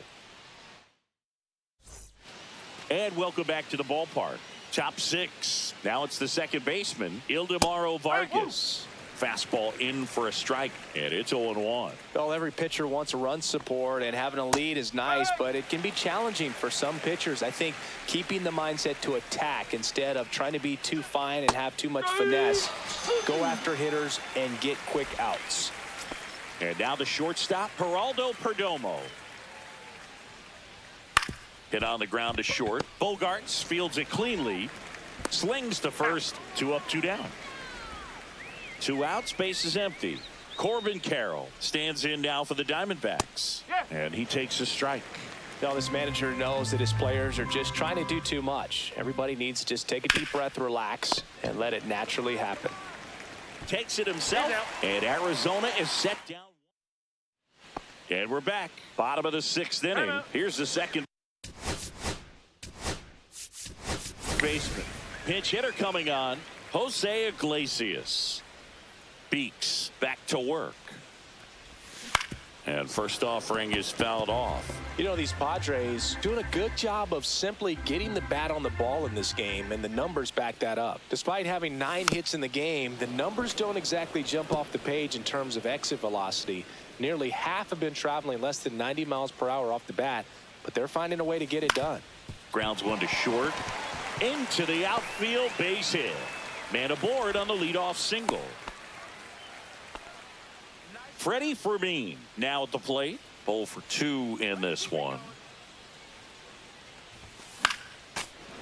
S1: And welcome back to the ballpark. Top 6. Now it's the second baseman, Ildemaro Vargas. Fastball in for a strike, and it's 0-1.
S2: Well, every pitcher wants a run support, and having a lead is nice, but it can be challenging for some pitchers. I think keeping the mindset to attack instead of trying to be too fine and have too much finesse. Go after hitters and get quick outs.
S1: And now the shortstop, Geraldo Perdomo. Hit on the ground to short. Bogaerts fields it cleanly. Slings to first. 2 up, 2 down. 2 outs, base is empty. Corbin Carroll stands in now for the Diamondbacks. And he takes a strike.
S2: Now this manager knows that his players are just trying to do too much. Everybody needs to just take a deep breath, relax, and let it naturally happen.
S1: Takes it himself, and Arizona is set down. And we're back. Bottom of the 6th inning. Here's the second baseman. Pinch hitter coming on, Jose Iglesias. Beeks back to work. And first offering is fouled off.
S2: You know, these Padres doing a good job of simply getting the bat on the ball in this game, and the numbers back that up. Despite having 9 hits in the game, the numbers don't exactly jump off the page in terms of exit velocity. Nearly half have been traveling less than 90 miles per hour off the bat, but they're finding a way to get it done.
S1: Grounds one to short. Into the outfield, base hit. Man aboard on the leadoff single. Freddy Fermin now at the plate. 0 for 2 in this one.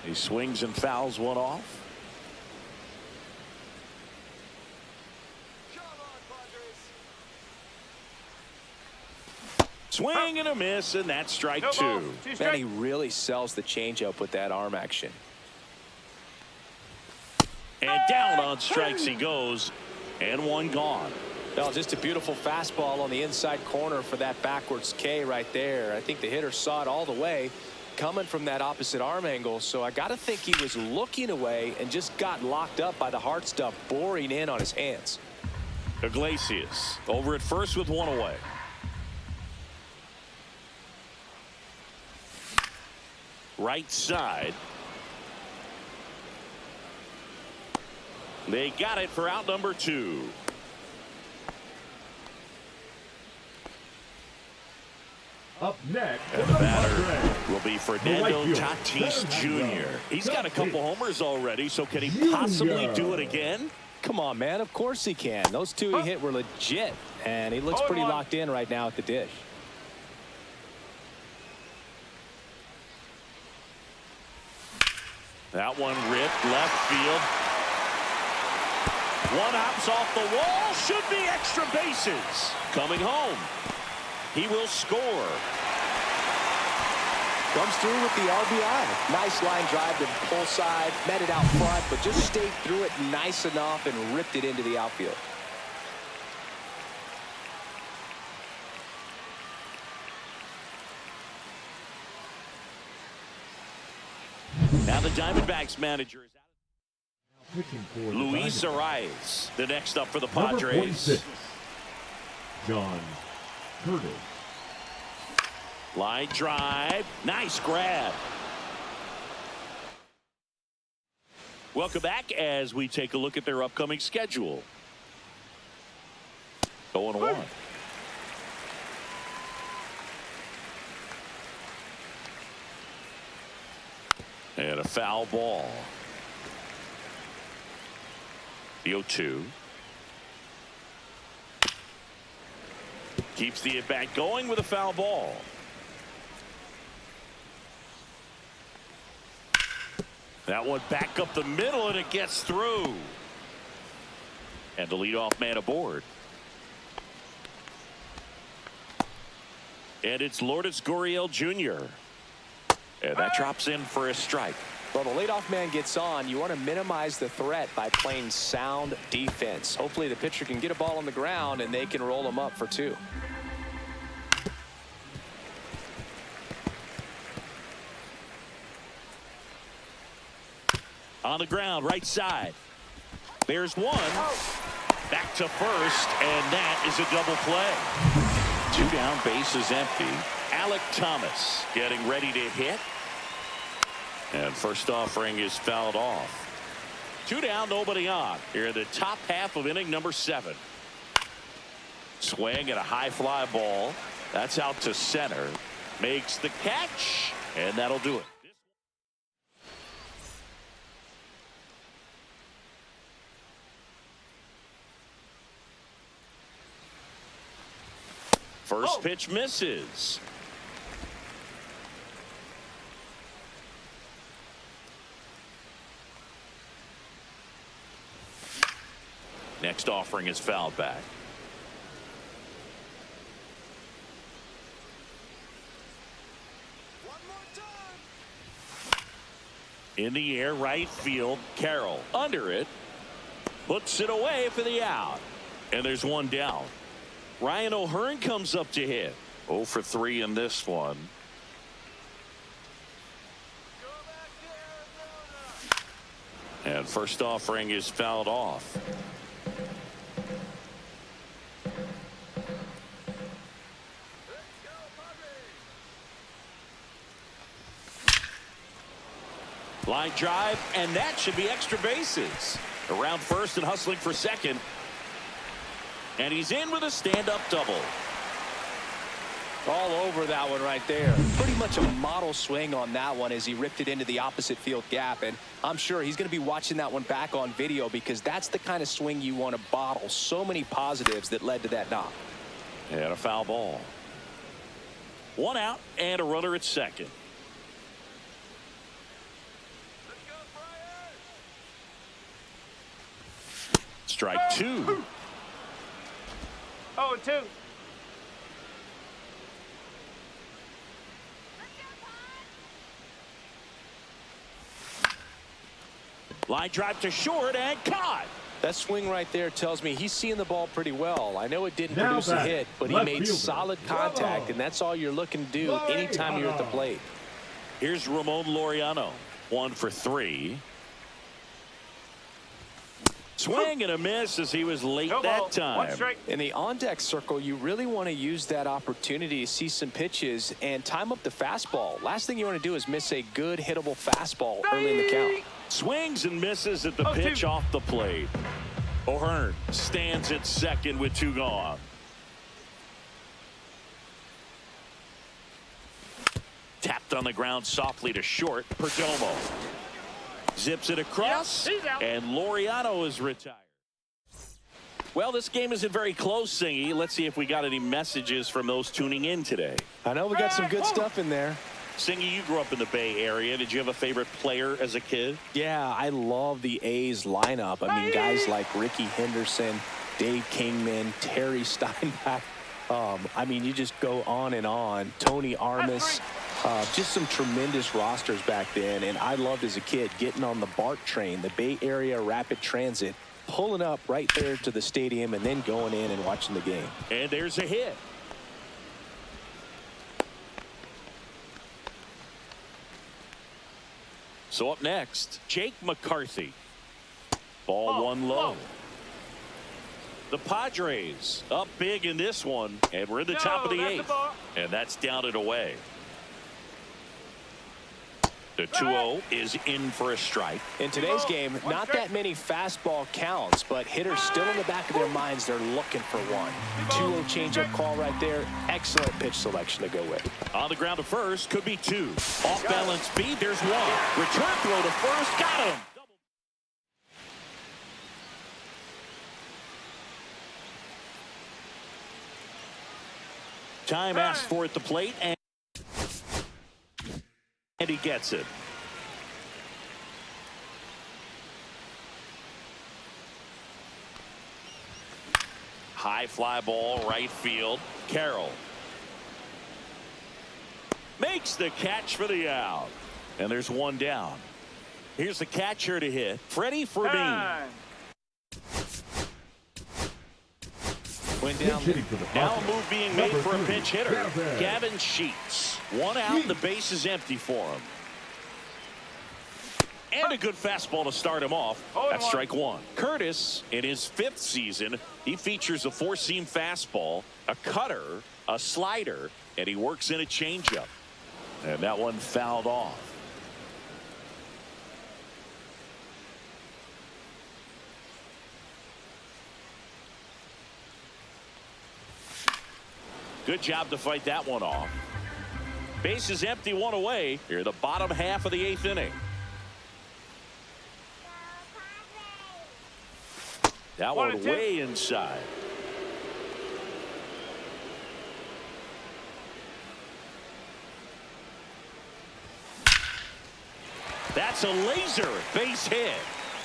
S1: He swings and fouls one off. Swing and a miss, and that's strike 2.
S2: Man, he really sells the changeup with that arm action.
S1: And down on strikes he goes, and 1 gone.
S2: Well, just a beautiful fastball on the inside corner for that backwards K right there. I think the hitter saw it all the way coming from that opposite arm angle. So I got to think he was looking away and just got locked up by the hard stuff boring in on his hands.
S1: Iglesias over at first with 1 away. Right side. They got it for out number 2.
S4: Up next,
S1: And the batter will be Fernando
S4: right
S1: Tatis Jr. He's got a couple homers already, so can he possibly do it again?
S2: Come on, man. Of course he can. Those two he hit were legit, and he looks pretty locked in right now at the dish.
S1: That one ripped left field. One hops off the wall. Should be extra bases. Coming home. He will score.
S2: Comes through with the RBI. Nice line drive to the pull side. Met it out front, but just stayed through it nice enough and ripped it into the outfield.
S1: Now the Diamondbacks manager is out.
S4: Pitching for the
S1: Luis
S4: Diamondbacks.
S1: Arraez, the next up for the
S4: Number
S1: Padres.
S4: 46, John Curtis.
S1: Line drive. Nice grab. Welcome back as we take a look at their upcoming schedule. 0-1. And a foul ball. The 0-2. Keeps the at-bat going with a foul ball. That one back up the middle, and it gets through. And the leadoff man aboard. And it's Lourdes Gurriel Jr. And that drops in for a strike.
S2: Well, the leadoff man gets on. You want to minimize the threat by playing sound defense. Hopefully the pitcher can get a ball on the ground and they can roll him up for 2.
S1: On the ground, right side. There's one. Back to first, and that is a double play. 2 down, bases empty. Alek Thomas getting ready to hit. And first offering is fouled off. 2 down, nobody on. Here in the top half of inning number 7. Swing and a high fly ball. That's out to center. Makes the catch, and that'll do it. First pitch misses. Next offering is fouled back. In the air, right field. Carroll under it. Puts it away for the out. And there's one down. Ryan O'Hearn comes up to hit. 0 for 3 in this one. And first offering is fouled off. Line drive, and that should be extra bases. Around first and hustling for second. And he's in with a stand-up double.
S2: All over that one right there. Pretty much a model swing on that one as he ripped it into the opposite field gap. And I'm sure he's going to be watching that one back on video because that's the kind of swing you want to bottle. So many positives that led to that knock.
S1: And a foul ball. 1 out and a runner at second. Strike 2.
S3: 0-2.
S1: Line drive to short and caught.
S2: That swing right there tells me he's seeing the ball pretty well. I know it didn't
S4: Now
S2: produce a
S4: back,
S2: hit, but he
S4: left
S2: made
S4: fielder.
S2: solid contact, and that's all you're looking to do anytime you're at the plate.
S1: Here's Ramon Laureano. 1 for 3. Swing and a miss as he was late
S3: No
S1: that
S3: ball.
S1: time.
S3: 1 strike.
S2: In the on-deck circle, you really want to use that opportunity to see some pitches and time up the fastball. Last thing you want to do is miss a good hittable fastball early in the count.
S1: Swings and misses at the
S3: 0-2.
S1: pitch off the plate. O'Hearn stands at second with 2 gone. Knocked on the ground softly to short. Perdomo zips it across, and Laureano is retired. Well, this game isn't very close, Singy. Let's see if we got any messages from those tuning in today.
S2: I know we got some good stuff in there.
S1: Singy, you grew up in the Bay Area. Did you have a favorite player as a kid?
S2: Yeah, I love the A's lineup. I mean, guys like Ricky Henderson, Dave Kingman, Terry Steinbach. I mean, you just go on and on. Tony Armas. Just some tremendous rosters back then. And I loved as a kid getting on the BART train, the Bay Area Rapid Transit, pulling up right there to the stadium and then going in and watching the game.
S1: And there's a hit. So up next, Jake McCarthy. Ball one low. The Padres up big in this one, and we're in the top of the eighth. And that's down and away. The 2-0 is in for a strike.
S2: In today's game, not that many fastball counts, but hitters still in the back of their minds, they're looking for one. 2-0 changeup call right there. Excellent pitch selection to go with.
S1: On the ground to first, could be two. Off balance speed, there's one. Return throw to first, got him. Time asked for at the plate, and he gets it. High fly ball, right field. Carroll makes the catch for the out. And there's one down. Here's the catcher to hit, Freddy Fermin. Went down. Now a move being made for a pinch hitter. Gavin Sheets. One out, the base is empty for him. And a good fastball to start him off. That's strike one. Curtis, in his 5th season, he features a four-seam fastball, a cutter, a slider, and he works in a changeup. And that one fouled off. Good job to fight that one off. Base is empty, one away. Here, the bottom half of the 8th inning. That one way inside. That's a laser base hit.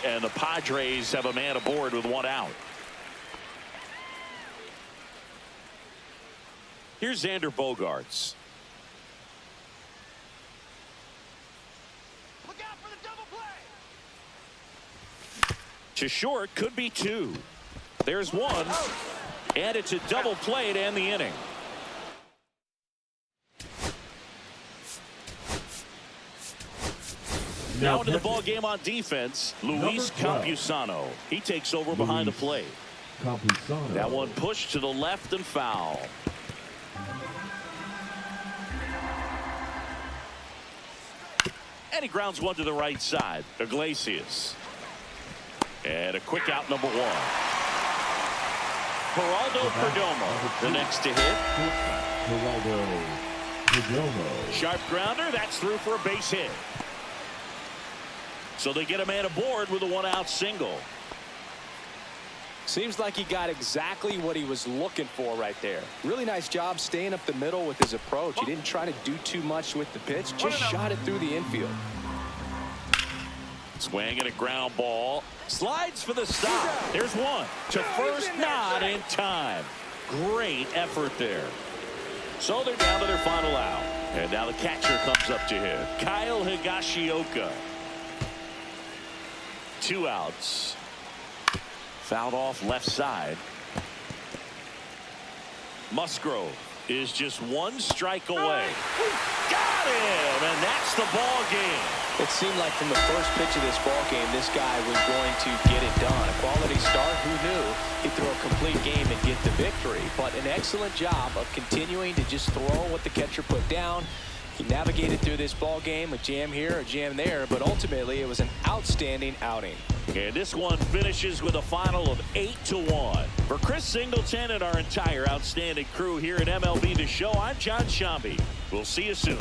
S1: And the Padres have a man aboard with one out. Here's Xander Bogaerts.
S3: Look out for the double play.
S1: To short, could be two. There's one, and it's a double play to end the inning. Now into the ball game on defense, Luis Campusano. He takes over behind the plate.
S4: Campusano.
S1: That one pushed to the left and foul. And he grounds one to the right side. Iglesias. And a quick out, number one. Geraldo Perdomo, the next to hit.
S4: Geraldo Perdomo.
S1: Sharp grounder, that's through for a base hit. So they get a man aboard with a one-out single.
S2: Seems like he got exactly what he was looking for right there. Really nice job staying up the middle with his approach. He didn't try to do too much with the pitch, just shot it through the infield.
S1: Swinging a ground ball. Slides for the stop. There's one. To first, not in time. Great effort there. So they're down to their final out. And now the catcher comes up to him. Kyle Higashioka. 2 outs. Fouled off left side. Musgrove is just 1 strike away. Got him, and that's the ball game.
S2: It seemed like from the first pitch of this ball game, this guy was going to get it done. A quality start, who knew? He'd throw a complete game and get the victory. But an excellent job of continuing to just throw what the catcher put down. He navigated through this ball game, a jam here, a jam there, but ultimately it was an outstanding outing.
S1: And this one finishes with a final of 8-1. For Chris Singleton and our entire outstanding crew here at MLB The Show, I'm John Shambi. We'll see you soon.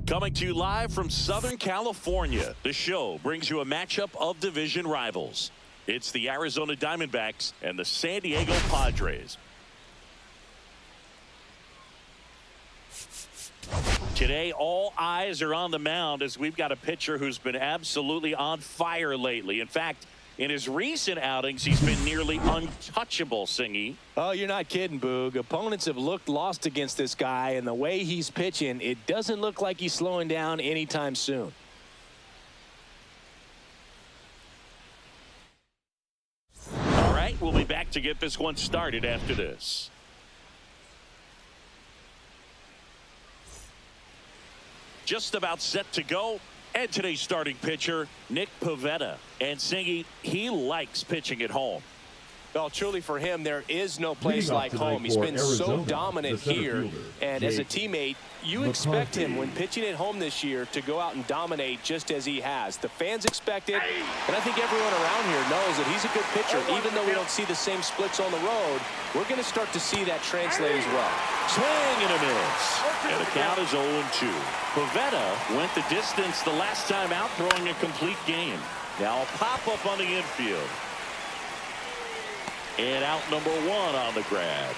S1: Coming to you live from Southern California, the show brings you a matchup of division rivals. It's the Arizona Diamondbacks and the San Diego Padres. Today, all eyes are on the mound as we've got a pitcher who's been absolutely on fire lately. In fact, in his recent outings, he's been nearly untouchable, Singy.
S2: Oh, you're not kidding, Boog. Opponents have looked lost against this guy, and the way he's pitching, it doesn't look like he's slowing down anytime soon.
S1: All right, we'll be back to get this one started after this. Just about set to go. And today's starting pitcher, Nick Pivetta. And Singy, he likes pitching at home.
S2: Well, truly for him, there is no place like home. He's been so dominant here. And as a teammate, you expect him when pitching at home this year to go out and dominate just as he has. The fans expect it. And I think everyone around here knows that he's a good pitcher. Even though we don't see the same splits on the road, we're going to start to see that translate as well.
S1: Swing and a miss. And the count is 0-2. Pivetta went the distance the last time out, throwing a complete game. Now a pop-up on the infield. And out number one on the grab.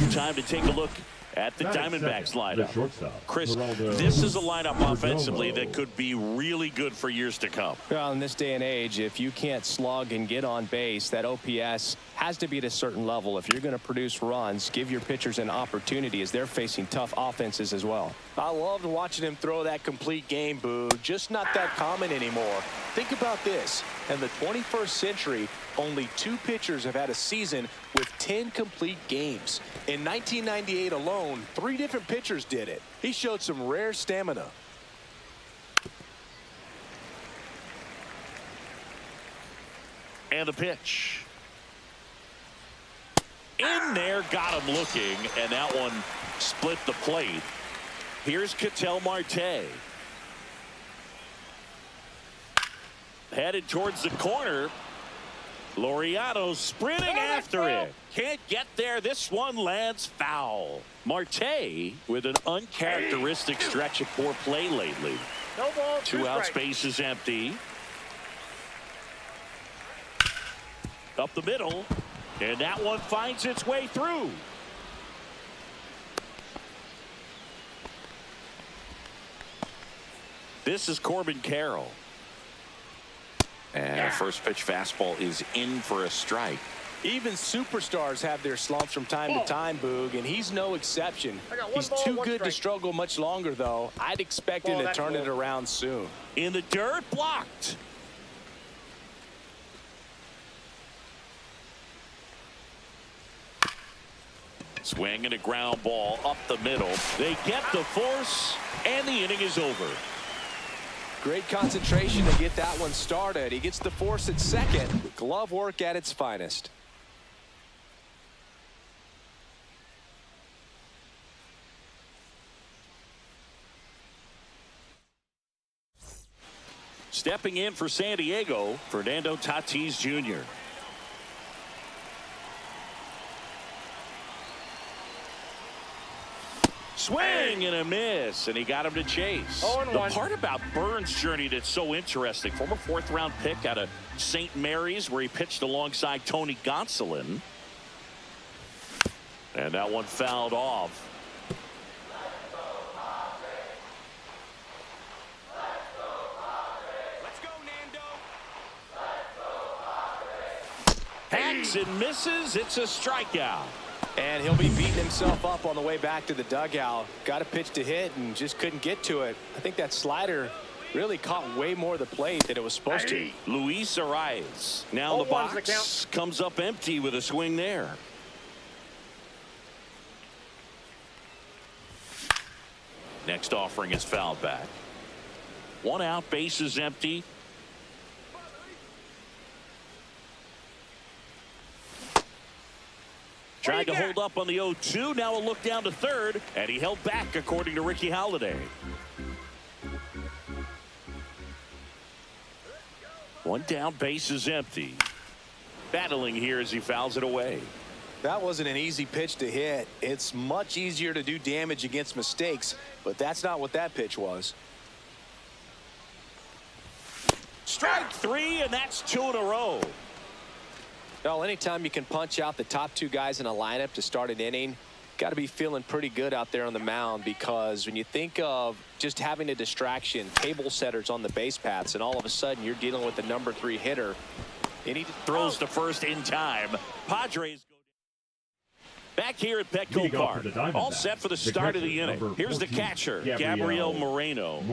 S1: Time to take a look at the Diamondbacks lineup. Chris, this is a lineup offensively that could be really good for years to come.
S2: Well, in this day and age, if you can't slug and get on base, that OPS has to be at a certain level. If you're going to produce runs, give your pitchers an opportunity as they're facing tough offenses as well. I loved watching him throw that complete game, Boo. Just not that common anymore. Think about this. In the 21st century, only 2 pitchers have had a season with 10 complete games. In 1998 alone, 3 different pitchers did it. He showed some rare stamina.
S1: And the pitch. In there, got him looking, and that one split the plate. Here's Ketel Marte. Headed towards the corner. Laureano sprinting after it. Can't get there. This one lands foul. Marte with an uncharacteristic stretch of poor play lately.
S3: No ball,
S1: 2 outs, base is empty. Up the middle. And that one finds its way through. This is Corbin Carroll.
S5: And a first pitch fastball is in for a strike.
S2: Even superstars have their slumps from time to time, Boog, and he's no exception. He's too good to struggle much longer, though. I'd expect him to turn it around soon.
S1: In the dirt, blocked. Swing and a ground ball up the middle. They get the force, and the inning is over.
S2: Great concentration to get that one started. He gets the force at second. Glove work at its finest.
S1: Stepping in for San Diego, Fernando Tatis Jr. Swing and a miss, and he got him to chase. The part about Burns' journey that's so interesting, former fourth-round pick out of St. Mary's, where he pitched alongside Tony Gonsolin. And that one fouled off. Hacks and misses. It's a strikeout.
S2: And he'll be beating himself up on the way back to the dugout. Got a pitch to hit and just couldn't get to it. I think that slider really caught way more of the plate than it was supposed to.
S1: Luis Arraez now in the box. Comes up empty with a swing there. Next offering is fouled back. One out, bases empty. Tried to hold up on the 0-2. Now a look down to third, and he held back, according to Ricky Halladay. One down, base is empty. Battling here as he fouls it away.
S2: That wasn't an easy pitch to hit. It's much easier to do damage against mistakes, but that's not what that pitch was.
S1: Strike three, and that's 2 in a row.
S2: Well, anytime you can punch out the top two guys in a lineup to start an inning, got to be feeling pretty good out there on the mound, because when you think of just having a distraction, table setters on the base paths, and all of a sudden you're dealing with the number 3 hitter, and he throws
S1: to first in time. Padres go back here at Petco Park. All set for the start of the inning. Here's the catcher, Gabriel Moreno.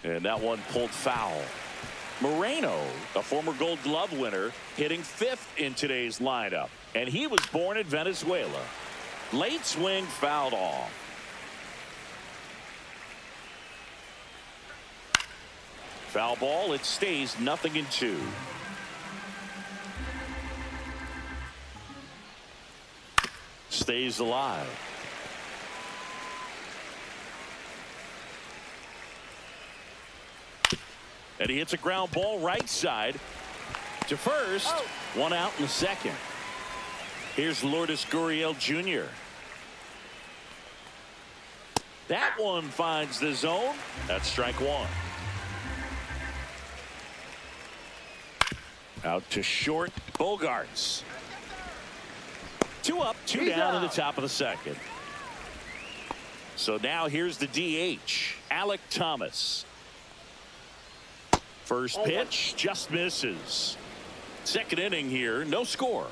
S1: And that one pulled foul. Moreno, a former Gold Glove winner, hitting 5th in today's lineup. And he was born in Venezuela. Late swing fouled off. Foul ball. It stays 0-2. Stays alive. And he hits a ground ball right side to first. One out in the second. Here's Lourdes Gurriel Jr. That one finds the zone. That's strike one. Out to short, Bogaerts. 2 up, 2 down in the top of the second. So now here's the DH, Alek Thomas. First pitch just misses. Second inning here, no score.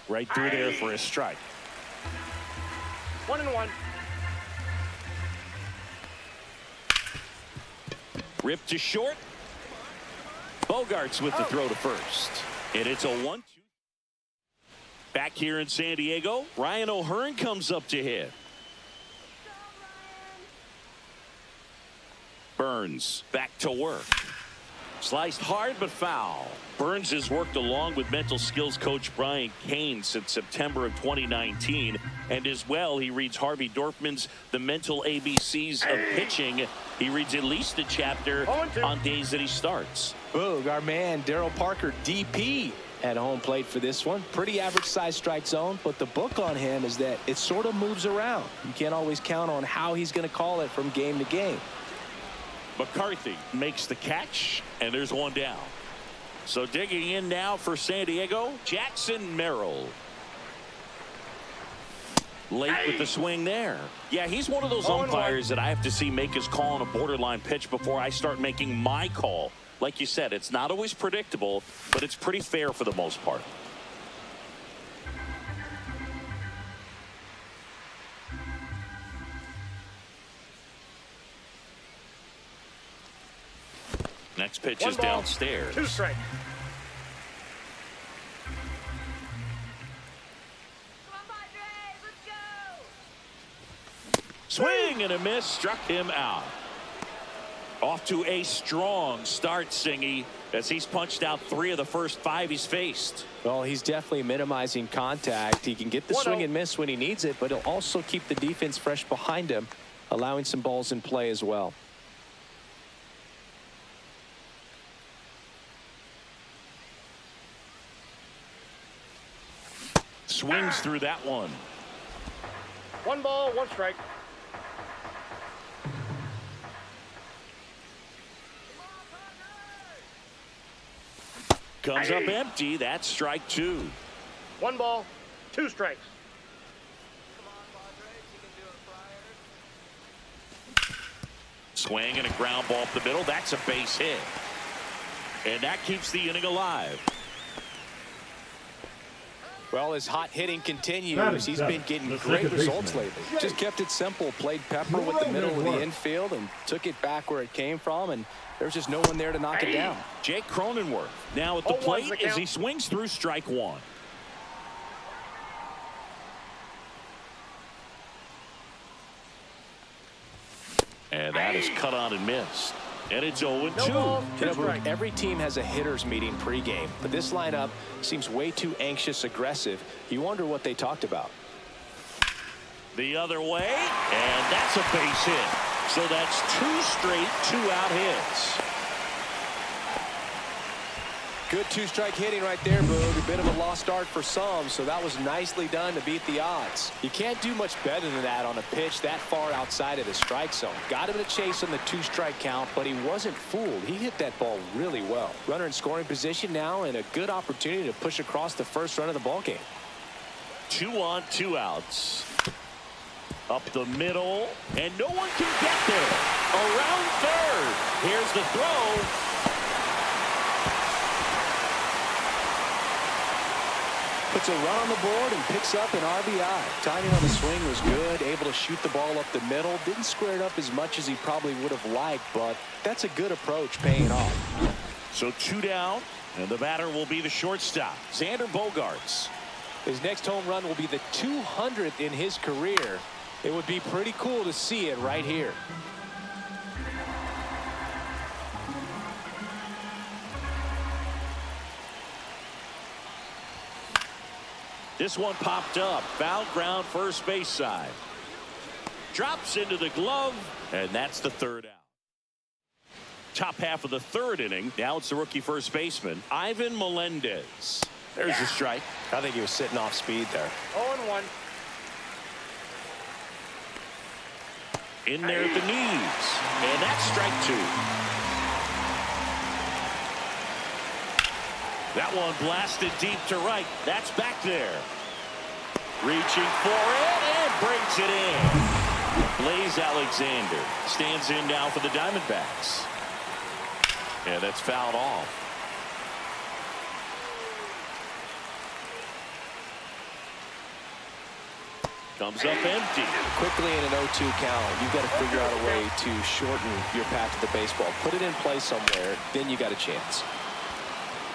S1: Right through there for a strike.
S3: 1-1.
S1: Ripped to short. Bogaerts with the throw to first. And it's a 1-2. Back here in San Diego, Ryan O'Hearn comes up to hit. Burns back to work. Sliced hard but foul. Burns has worked along with mental skills coach Brian Cain since September of 2019, and as well he reads Harvey Dorfman's The Mental ABCs of Pitching. He reads at least a chapter on days that he starts.
S2: Boog, our man Daryl Parker DP at home plate for this one. Pretty average size strike zone, but the book on him is that it sort of moves around. You can't always count on how he's going to call it from game to game.
S1: McCarthy makes the catch, and there's one down. So digging in now for San Diego, Jackson Merrill. Late with the swing there. Yeah, he's one of those umpires that I have to see make his call on a borderline pitch before I start making my call. Like you said, it's not always predictable, but it's pretty fair for the most part. Next pitch is downstairs.
S3: 2 strikes.
S1: Swing and a miss, struck him out. Off to a strong start, Singy, as he's punched out 3 of the first 5 he's faced.
S2: Well, he's definitely minimizing contact. He can get the swing and miss when he needs it, but he'll also keep the defense fresh behind him, allowing some balls in play as well.
S1: Swings through that one.
S3: 1 ball, 1 strike.
S1: Comes up empty. That's strike 2.
S3: 1 ball, 2 strikes.
S1: Swing and a ground ball up the middle. That's a base hit. And that keeps the inning alive.
S2: Well, his hot hitting continues. He's been getting great results lately. Just kept it simple. Played pepper with the middle of the infield and took it back where it came from. And there's just no one there to knock it down.
S1: Jake Cronenworth now at the plate as he swings through strike 1. And that is cut on and missed. And it's 0-2.
S2: Every team has a hitters meeting pregame, but this lineup seems way too anxious aggressive. You wonder what they talked about.
S1: The other way, and that's a base hit. So that's 2 straight 2-out hits.
S2: Good 2-strike hitting right there, Boog. A bit of a lost start for some, so that was nicely done to beat the odds. You can't do much better than that on a pitch that far outside of the strike zone. Got him in a chase on the 2-strike count, but he wasn't fooled. He hit that ball really well. Runner in scoring position now, and a good opportunity to push across the first run of the ballgame.
S1: 2 on, 2 outs. Up the middle, and no one can get there. Around third. Here's the throw.
S2: Puts a run on the board and picks up an RBI. Timing on the swing was good. Able to shoot the ball up the middle. Didn't square it up as much as he probably would have liked, but that's a good approach, paying off.
S1: So 2 down, and the batter will be the shortstop, Xander Bogaerts.
S2: His next home run will be the 200th in his career. It would be pretty cool to see it right here.
S1: This one popped up. Foul ground, first base side. Drops into the glove, and that's the 3rd out. Top half of the 3rd inning. Now it's the rookie first baseman, Ivan Melendez. There's a strike.
S2: I think he was sitting off speed there.
S3: 0-1.
S1: In there at the knees, and that's strike 2. That one blasted deep to right. That's back there. Reaching for it and brings it in. Blaze Alexander stands in now for the Diamondbacks. And that's fouled off. Comes up empty.
S2: Quickly in an 0-2 count, you've got to figure out a way to shorten your path to the baseball. Put it in play somewhere, then you got a chance.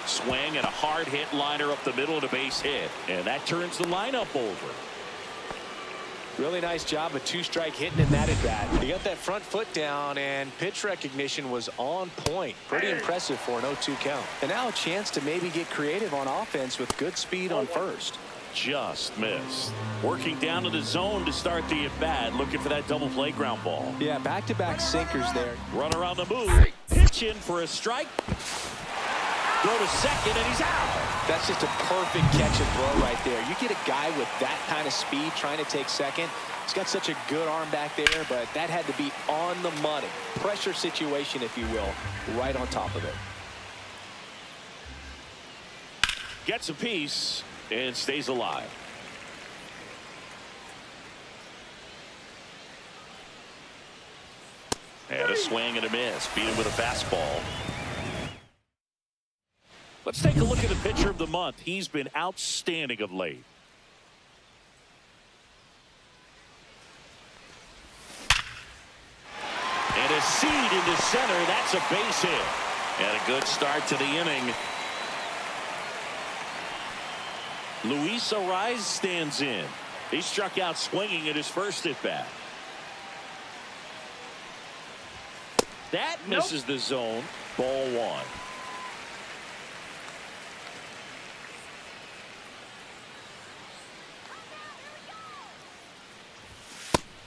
S1: Swing and a hard hit liner up the middle and a base hit. And that turns the lineup over.
S2: Really nice job of 2-strike hitting in that at bat. He got that front foot down, and pitch recognition was on point. Pretty impressive for an 0-2 count. And now a chance to maybe get creative on offense with good speed on first.
S1: Just missed. Working down to the zone to start the at bat, looking for that double play ground ball.
S2: Yeah, back-to-back sinkers there.
S1: Runner on the move. Pitch in for a strike. Throw to second, and he's out.
S2: That's just a perfect catch and throw right there. You get a guy with that kind of speed trying to take second. He's got such a good arm back there, but that had to be on the money. Pressure situation, if you will, right on top of it.
S1: Gets a piece and stays alive. And a swing and a miss. Beat him with a fastball. Let's take a look at the pitcher of the month. He's been outstanding of late. And a seed into center. That's a base hit. And a good start to the inning. Luis Arraez stands in. He struck out swinging at his first at bat. That misses the zone. Ball one.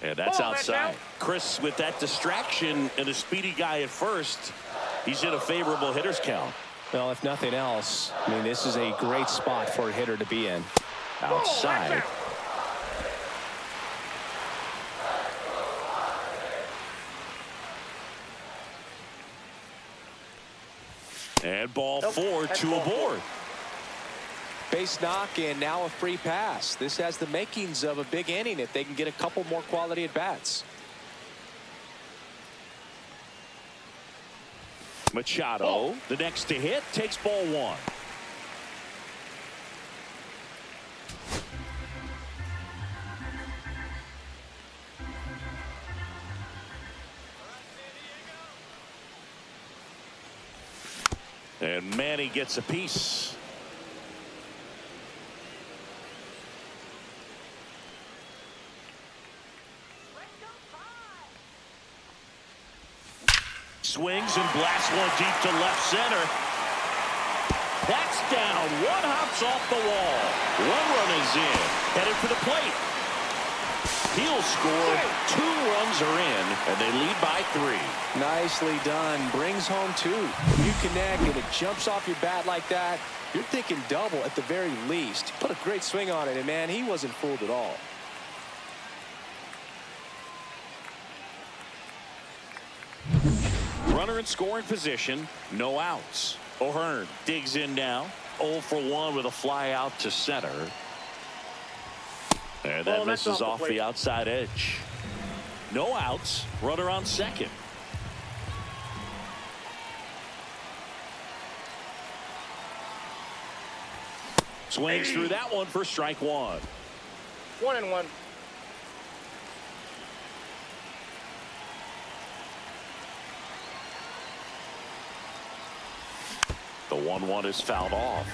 S1: And that's outside. Chris, with that distraction and a speedy guy at first, he's in a favorable hitter's count.
S2: Well, if nothing else, I mean, this is a great spot for a hitter to be in.
S1: Outside. And ball four, two aboard.
S2: Base knock and now a free pass. This has the makings of a big inning if they can get a couple more quality at bats.
S1: Machado, the next to hit, takes ball one. And Manny gets a piece. Swings and blasts one deep to left center. That's down. One hops off the wall. One run is in. Headed for the plate. He'll score. 2 runs are in, and they lead by 3.
S2: Nicely done. Brings home 2. When you connect and it jumps off your bat like that, you're thinking double at the very least. Put a great swing on it, and man, he wasn't fooled at all.
S1: Runner in scoring position, no outs. O'Hearn digs in now. 0 for 1 with a fly out to center. And that misses off the outside edge. No outs. Runner on second. Swings through that one for strike one.
S3: 1-1.
S1: The 1-1 is fouled off.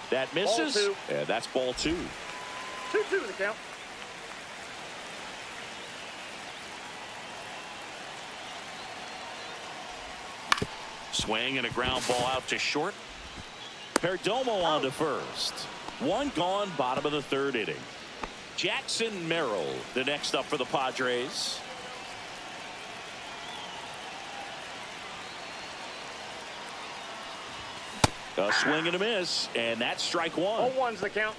S1: That misses.
S3: Ball 2.
S1: Yeah, that's ball 2.
S3: 2-2 the count.
S1: Swing and a ground ball out to short. Perdomo on to first. 1 gone, bottom of the 3rd inning. Jackson Merrill, the next up for the Padres. A swing and a miss, and that's strike one.
S3: 0-1's the count.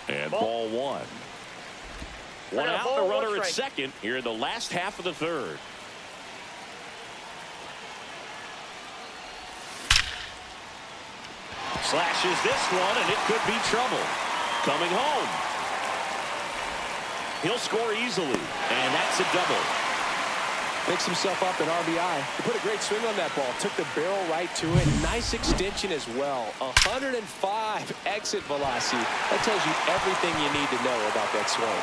S1: And ball one. One out, the runner at second here in the last half of the 3rd. Slashes this one, and it could be trouble. Coming home. He'll score easily, and that's a double.
S2: Picks himself up at RBI. He put a great swing on that ball. Took the barrel right to it. Nice extension as well. 105 exit velocity. That tells you everything you need to know about that swing.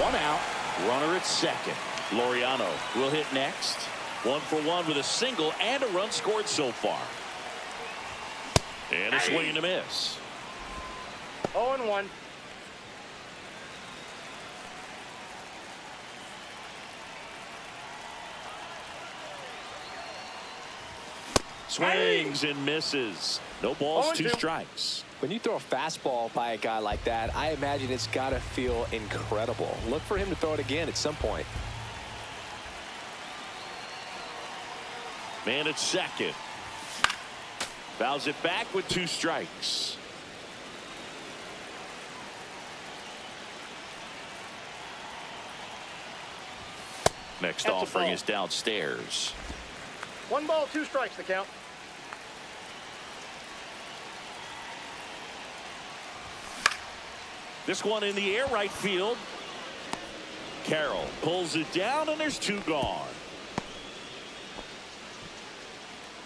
S1: 1 out. Runner at second. Laureano will hit next. 1 for 1 with a single and a run scored so far. And a swing and a miss.
S3: 0-1.
S1: Swings and misses. No balls, 2
S3: 0-2.
S1: strikes.
S2: When you throw a fastball by a guy like that, I imagine it's got to feel incredible. Look for him to throw it again at some point.
S1: Man at second. Fouls it back with 2 strikes. Next
S3: That's a
S1: offering
S3: ball.
S1: is downstairs.
S3: 1 ball, 2 strikes the count.
S1: This one in the air right field. Carroll pulls it down, and there's 2 gone.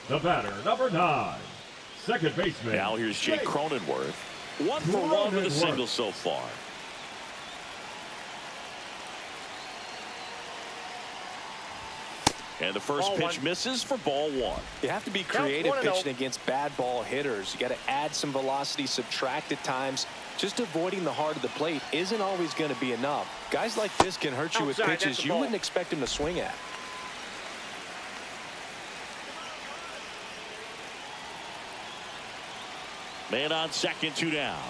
S4: The batter, number 9, second baseman.
S1: Now here's Jake Cronenworth. 1 for 1 with a single so far. And the first
S3: Ball
S1: pitch
S3: 1.
S1: misses for ball 1.
S2: You have to be
S3: Count
S2: creative
S3: 1-0.
S2: pitching against bad ball hitters. You got to add some velocity, subtract at times. Just avoiding the heart of the plate isn't always going to be enough. Guys like this can hurt you with
S3: Outside, that's
S2: pitches
S3: a
S2: you
S3: ball.
S2: wouldn't expect him to swing at.
S1: Man on second, 2 down.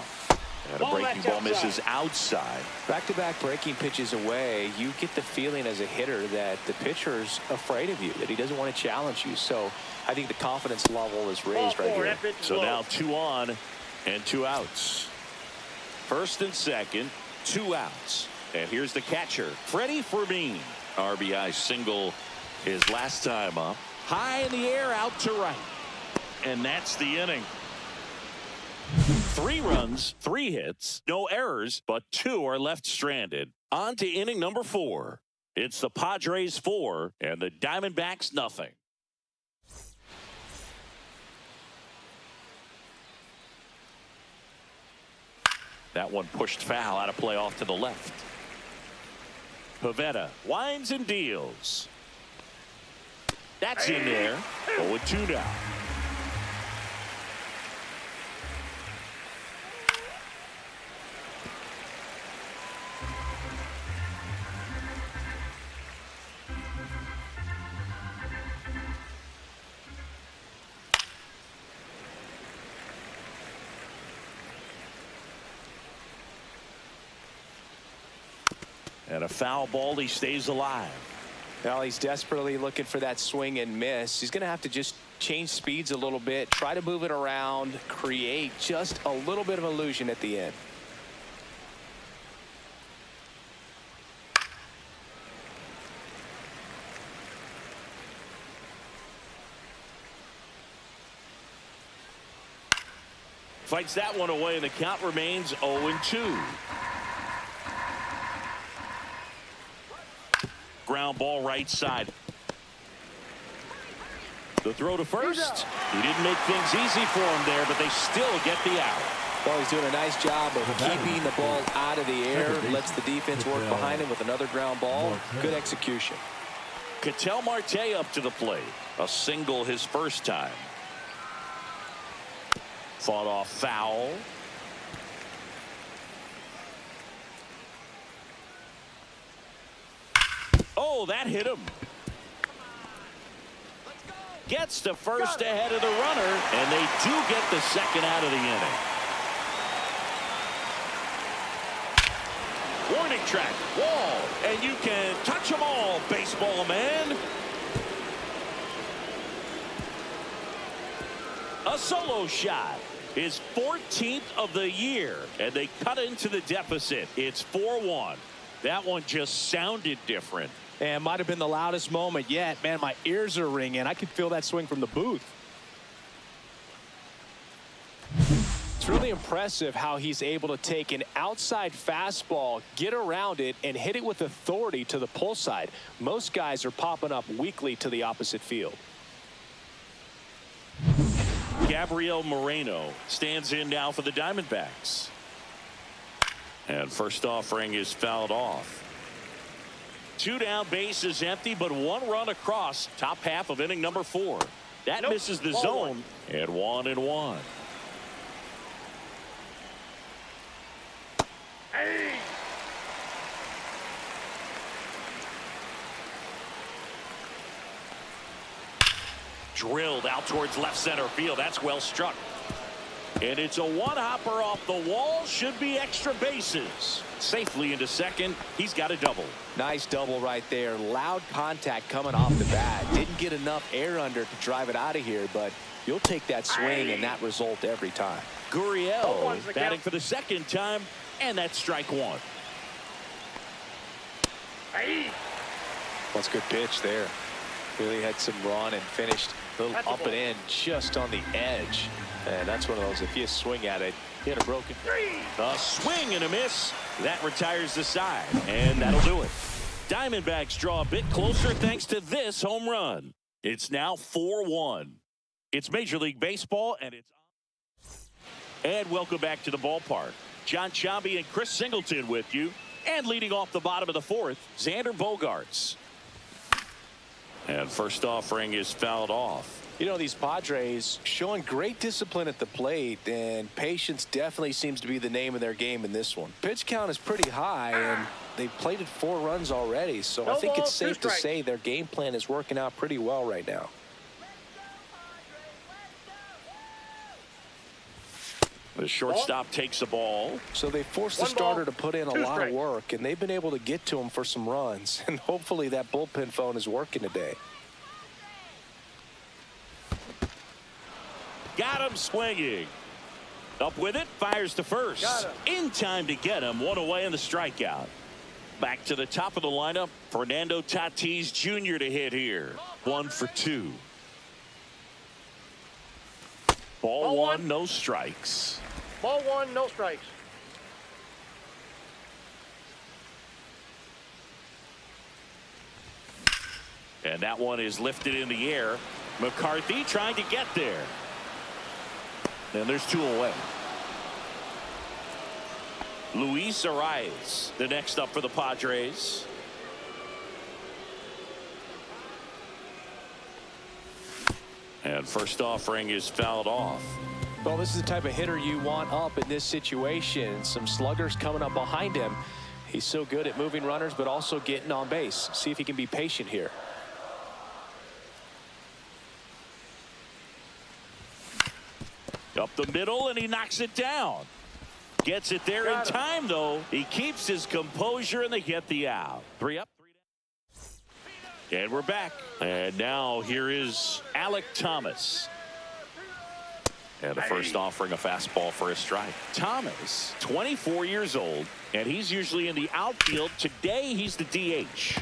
S1: And a
S3: Ball
S1: breaking
S3: that's
S1: ball
S3: outside.
S1: misses outside.
S2: Back-to-back breaking pitches away, you get the feeling as a hitter that the pitcher's afraid of you, that he doesn't want to challenge you. So I think the confidence level is raised
S3: Ball
S2: right
S3: 4,
S2: here.
S3: that pitch is
S1: So
S3: low.
S1: now 2 on and 2 outs. First and second, 2 outs. And here's the catcher, Freddy Fermin RBI single his last time up. High in the air, out to right. And that's the inning. 3 runs, 3 hits, no errors, but 2 are left stranded. On to inning number 4. It's the Padres 4 and the Diamondbacks nothing. That one pushed foul, out of play off to the left. Pavetta winds and deals. That's in there. 0-2 now. And a foul ball, he stays alive.
S2: Well, he's desperately looking for that swing and miss. He's going to have to just change speeds a little bit, try to move it around, create just a little bit of illusion at the end.
S1: Fights that one away, and the count remains 0-2. Ground ball right side. The throw to first. He didn't make things easy for him there, but they still get the out.
S2: Well, he's doing a nice job of keeping the ball out of the air, lets the defense work behind him with another ground ball. Good execution.
S1: Ketel Marte up to the plate. A single his first time. Fought off foul. Oh, that hit him. Gets to first ahead of the runner, and they do get the second out of the inning. Warning track, wall, and you can touch them all, baseball man. A solo shot. His 14th of the year, and they cut into the deficit. It's 4-1. That one just sounded different.
S2: And might have been the loudest moment yet. Man, my ears are ringing. I could feel that swing from the booth. It's really impressive how he's able to take an outside fastball, get around it, and hit it with authority to the pull side. Most guys are popping up weakly to the opposite field.
S1: Gabriel Moreno stands in now for the Diamondbacks. And first offering is fouled off. 2 down, base is empty, but 1 run across. Top half of inning number 4. That misses the zone. And 1-1.
S3: Hey!
S1: Drilled out towards left center field. That's well struck. And it's a one-hopper off the wall. Should be extra bases. Safely into second. He's got a double.
S2: Nice double right there. Loud contact coming off the bat. Didn't get enough air under to drive it out of here, but you'll take that swing and that result every time.
S1: Gurriel batting for the second time, and that's strike 1.
S3: Hey!
S2: That's a good pitch there. Really had some run and finished a little up and in just on the edge. And that's one of those, if you swing at it, you hit a broken.
S1: A swing and a miss. That retires the side, and that'll do it. Diamondbacks draw a bit closer thanks to this home run. It's now 4-1. It's Major League Baseball, and it's and welcome back to the ballpark. John Chambi and Chris Singleton with you. And leading off the bottom of the fourth, Xander Bogaerts. And first offering is fouled off.
S2: You know, these Padres showing great discipline at the plate, and patience definitely seems to be the name of their game in this one. Pitch count is pretty high, and they've plated 4 runs already, so I think it's safe to say their game plan is working out pretty well right now.
S1: The shortstop takes the ball.
S2: So they forced the starter to put in a lot of work, and they've been able to get to him for some runs, and hopefully that bullpen phone is working today.
S1: Got him swinging. Up with it, fires to first. In time to get him, 1 away in the strikeout. Back to the top of the lineup, Fernando Tatis Jr. to hit here. 1 for 2. Ball one, no strikes.
S3: Ball 1, no strikes.
S1: And that one is lifted in the air. McCarthy trying to get there. And there's 2 away. Luis Arraez, the next up for the Padres. And first offering is fouled off.
S2: Well, this is the type of hitter you want up in this situation. Some sluggers coming up behind him. He's so good at moving runners, but also getting on base. See if he can be patient here.
S1: Up the middle, and he knocks it down. Gets it there in time, though. He keeps his composure, and they get the out. 3 up, 3 down. And we're back. And now here is Alek Thomas. And the first offering a fastball for a strike. Thomas, 24 years old, and he's usually in the outfield. Today, he's the DH.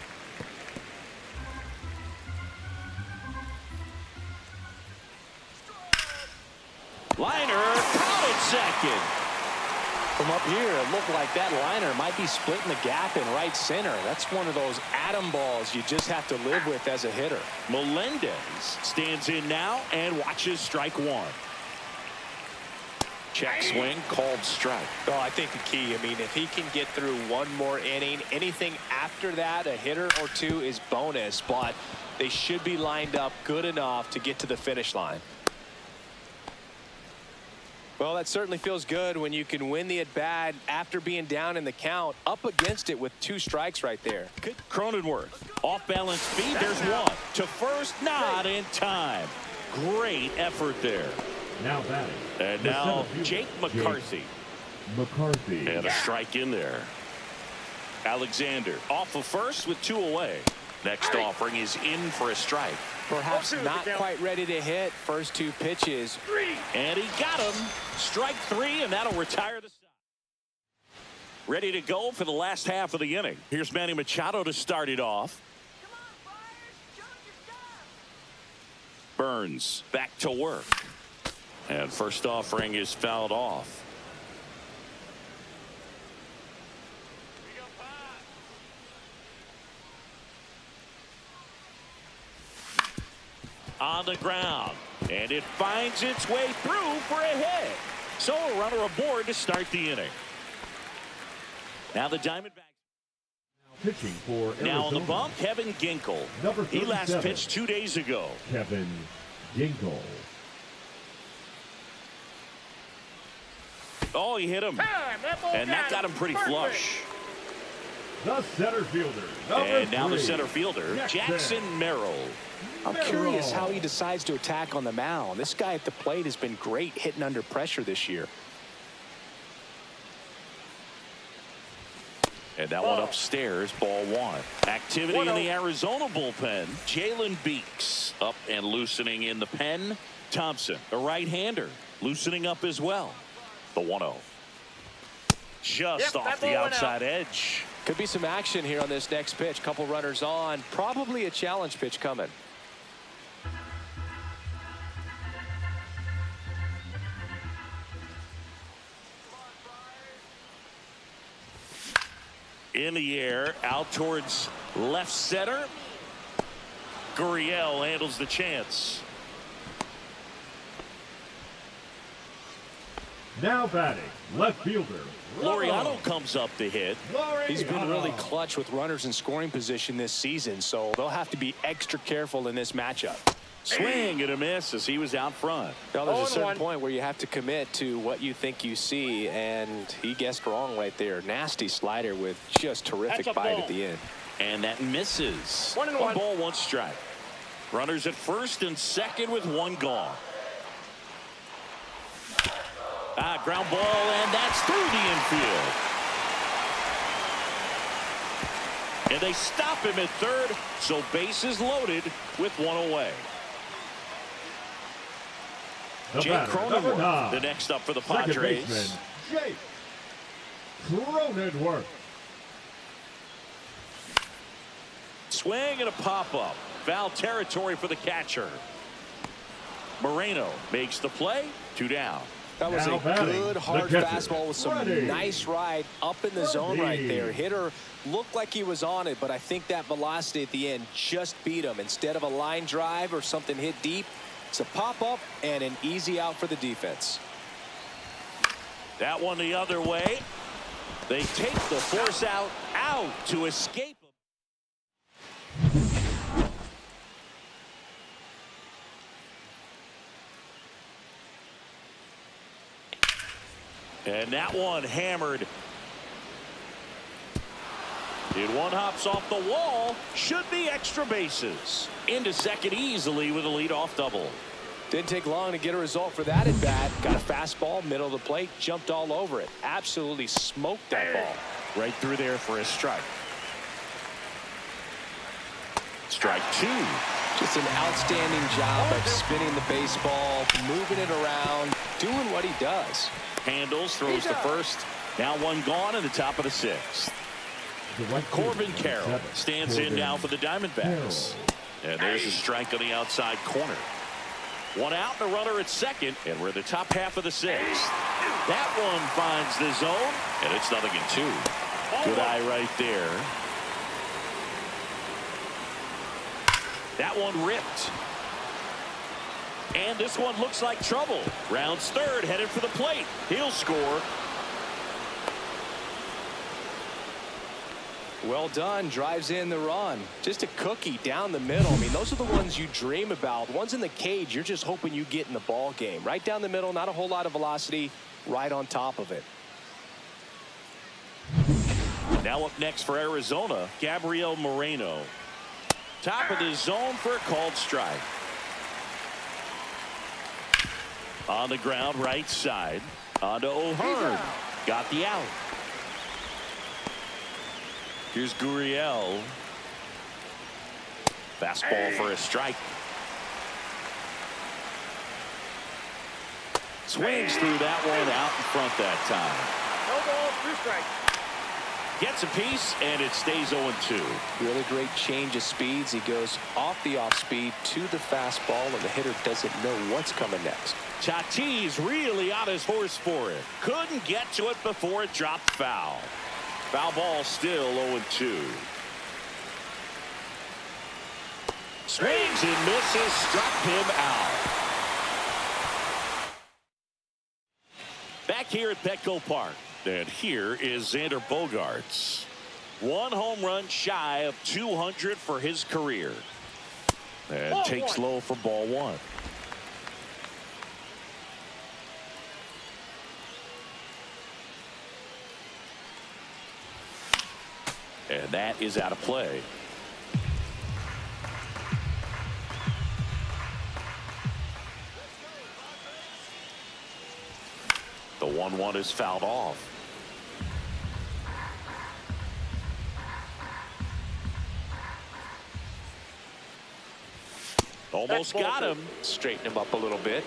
S1: Liner caught at second.
S2: From up here, it looked like that liner might be splitting the gap in right center. That's one of those atom balls you just have to live with as a hitter.
S1: Melendez stands in now and watches strike 1. Check swing, called strike.
S2: Oh, I think the key, I mean, if he can get through 1 more inning, anything after that, a hitter or 2 is bonus, but they should be lined up good enough to get to the finish line. Well, that certainly feels good when you can win the at-bat after being down in the count, up against it with 2 strikes right there.
S1: Good. Cronenworth, off-balance feed, there's 1. To first, not in time. Great effort there.
S4: Now batting.
S1: And now Jake McCarthy. And a strike in there. Alexander off of first with 2 away. Next offering is in for a strike.
S2: Perhaps not quite ready to hit. First 2 pitches.
S1: And he got him. Strike 3, and that'll retire the side. Ready to go for the last half of the inning. Here's Manny Machado to start it off. Burns back to work. And first offering is fouled off. On the ground, and it finds its way through for a hit. So a runner aboard to start the inning. Now the Diamondbacks.
S4: Pitching for Arizona.
S1: Now on the bump, Kevin Ginkel. He last pitched 2 days ago.
S4: Kevin Ginkel.
S1: Oh, he hit him. And that got him pretty flush.
S4: The center fielder.
S1: And now the center fielder, Jackson Merrill.
S2: I'm curious how he decides to attack on the mound. This guy at the plate has been great hitting under pressure this year.
S1: And that one upstairs, ball 1. Activity in the Arizona bullpen. Jalen Beeks up and loosening in the pen. Thompson, the right-hander, loosening up as well. The 1-0. Just off the outside edge.
S2: Could be some action here on this next pitch. Couple runners on. Probably a challenge pitch coming.
S1: In the air, out towards left center. Gurriel handles the chance.
S4: Now batting, left fielder,
S1: Laureano comes up to hit.
S6: He's been really clutch with runners in scoring position this season, so they'll have to be extra careful in this matchup.
S1: Swing and a miss as he was out front.
S2: Now, there's a certain point where you have to commit to what you think you see, and he guessed wrong right there. Nasty slider with just terrific bite at the end.
S1: And that misses.
S3: 1-1.
S1: 1 ball, 1 strike. Runners at first and second with 1 gone. Ground ball, and that's through the infield. And they stop him at third, so bases loaded with 1 away. Jake Cronenworth, the next up for the Padres.
S4: Baseman, Jake Cronenworth.
S1: Swing and a pop-up. Foul territory for the catcher. Moreno makes the play. 2 down.
S2: That was a good hard fastball with some nice ride up in the zone right there. Hitter looked like he was on it, but I think that velocity at the end just beat him. Instead of a line drive or something hit deep, it's a pop-up and an easy out for the defense.
S1: That one the other way. They take the force out to escape him. And that one hammered. And one hops off the wall. Should be extra bases. Into second easily with a leadoff double.
S2: Didn't take long to get a result for that at bat. Got a fastball, middle of the plate, jumped all over it. Absolutely smoked that ball.
S1: Right through there for a strike. Strike 2.
S2: Just an outstanding job of spinning the baseball, moving it around, doing what he does.
S1: Handles, throws to first. Now 1 gone in the top of the 6th. Corbin Carroll stands in now for the Diamondbacks. And there's a strike on the outside corner. 1 out and a runner at second, and we're in the top half of the 6th. That one finds the zone, and it's 0-2. Good eye right there. That one ripped. And this one looks like trouble. Rounds third, headed for the plate. He'll score.
S2: Well done. Drives in the run. Just a cookie down the middle. I mean, those are the ones you dream about. Ones in the cage, you're just hoping you get in the ball game. Right down the middle, not a whole lot of velocity. Right on top of it.
S1: Now up next for Arizona, Gabriel Moreno. Top of the zone for a called strike. On the ground, right side. On to O'Hearn. Got the out. Here's Gurriel. Fastball for a strike. Swings through that one out in front that time.
S3: No ball, 2 strikes.
S1: Gets a piece, and it stays 0-2.
S2: Really great change of speeds. He goes off the off speed to the fastball, and the hitter doesn't know what's coming next.
S1: Tatis really on his horse for it. Couldn't get to it before it dropped foul. Foul ball still 0-2. Swings and misses, struck him out. Back here at Petco Park. And here is Xander Bogaerts. 1 home run shy of 200 for his career. And takes low for ball 1. And that is out of play. The 1-1 is fouled off. Almost got him.
S2: Straighten him up a little bit.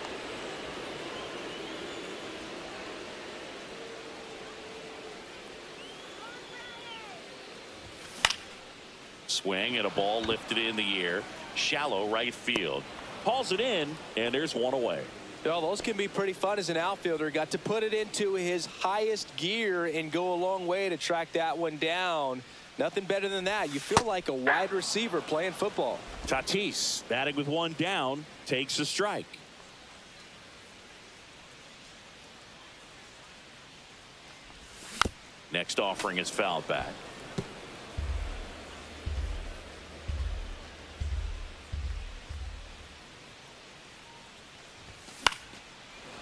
S1: swing and a ball lifted in the air. Shallow right field. Hauls it in, and there's one away.
S2: Well, those can be pretty fun as an outfielder. Got to put it into his highest gear and go a long way to track that one down. Nothing better than that. You feel like a wide receiver playing football.
S1: Tatis batting with one down, takes a strike. Next offering is fouled back.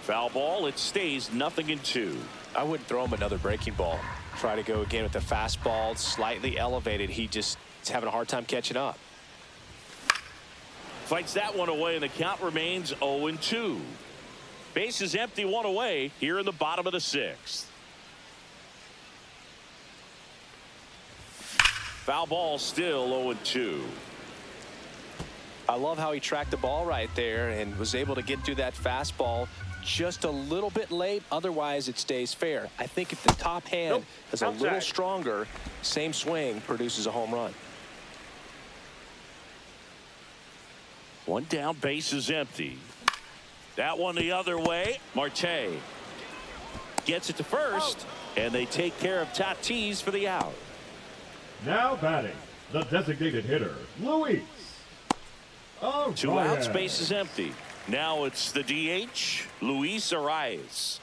S1: Foul ball. It stays 0-2.
S2: I wouldn't throw him another breaking ball. Try to go again with the fastball, slightly elevated. He's having a hard time catching up.
S1: Fights that one away, and the count remains 0-2. Base is empty, one away here in the bottom of the 6th. Foul ball, still 0-2.
S2: I love how he tracked the ball right there and was able to get through that fastball just a little bit late. Otherwise, it stays fair. I think if the top hand is a little stronger, same swing produces a home run.
S1: One down, base is empty. That one the other way. Marte gets it to first, and they take care of Tatis for the out.
S4: Now batting, the designated hitter, Luis. Arraez.
S1: 2 outs, base is empty. Now it's the DH, Luis Arraez.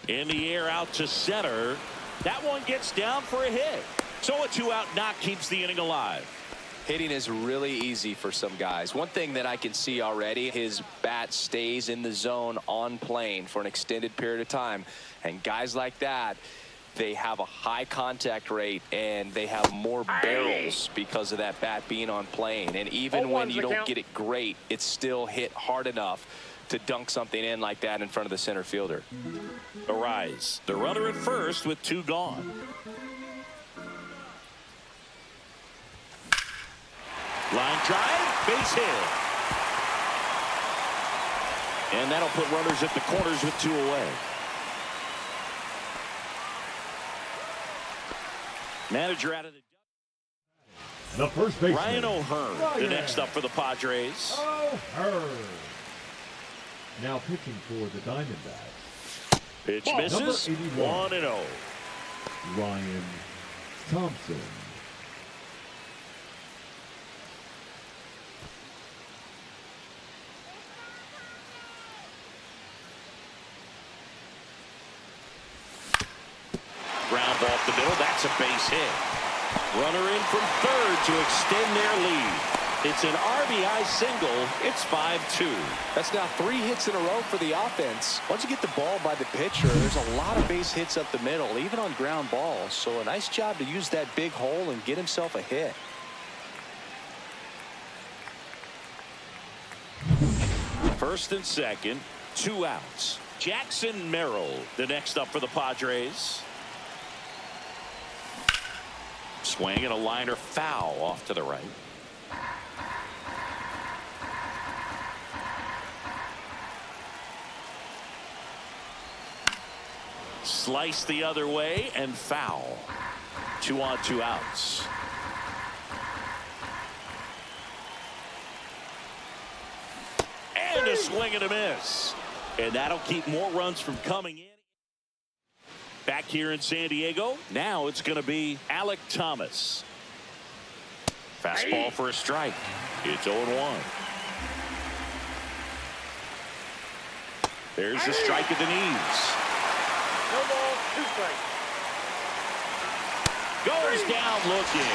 S1: In the air out to center. That one gets down for a hit. So a 2-out knock keeps the inning alive.
S2: Hitting is really easy for some guys. One thing that I can see already, his bat stays in the zone on plane for an extended period of time. And guys like that, they have a high contact rate and they have more barrels because of that bat being on plane. And even when you don't get it great, it's still hit hard enough to dunk something in like that in front of the center fielder.
S1: Arraez, the runner at first with 2 gone. Line drive, base hit. And that'll put runners at the corners with 2 away. Manager out of
S4: the first baseman,
S1: Ryan O'Hearn, the next up for the Padres.
S4: O'Hearn. Now pitching for the Diamondbacks.
S1: Pitch misses. 1-0.
S4: Ryan Thompson.
S1: Ground ball up the middle. That's a base hit. Runner in from third to extend their lead. It's an RBI single. It's 5-2.
S2: That's now 3 hits in a row for the offense. Once you get the ball by the pitcher, there's a lot of base hits up the middle, even on ground balls. So a nice job to use that big hole and get himself a hit.
S1: First and second, 2 outs. Jackson Merrill, the next up for the Padres. Swing and a liner foul off to the right. Slice the other way and foul. 2 on, 2 outs. And a swing and a miss. And that'll keep more runs from coming in. Back here in San Diego, now it's going to be Alek Thomas. Fastball for a strike. It's 0-1. There's the strike at the knees.
S3: No ball, 2 strikes.
S1: Goes down looking.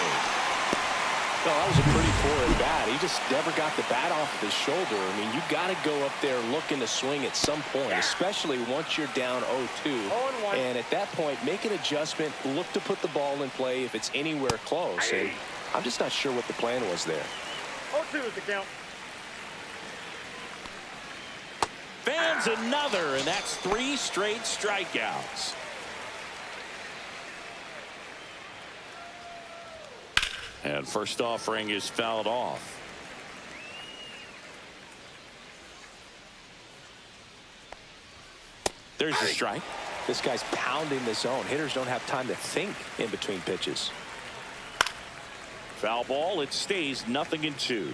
S2: Well, that was a pretty poor at bat. He just never got the bat off of his shoulder. I mean, you got to go up there looking to swing at some point, especially once you're down 0-2. And at that point, make an adjustment, look to put the ball in play if it's anywhere close. And I'm just not sure what the plan was there.
S3: 0-2 is the count.
S1: Fans another, and that's 3 straight strikeouts. And first offering is fouled off. There's a strike.
S2: This guy's pounding the zone. Hitters don't have time to think in between pitches.
S1: Foul ball. It stays 0-2.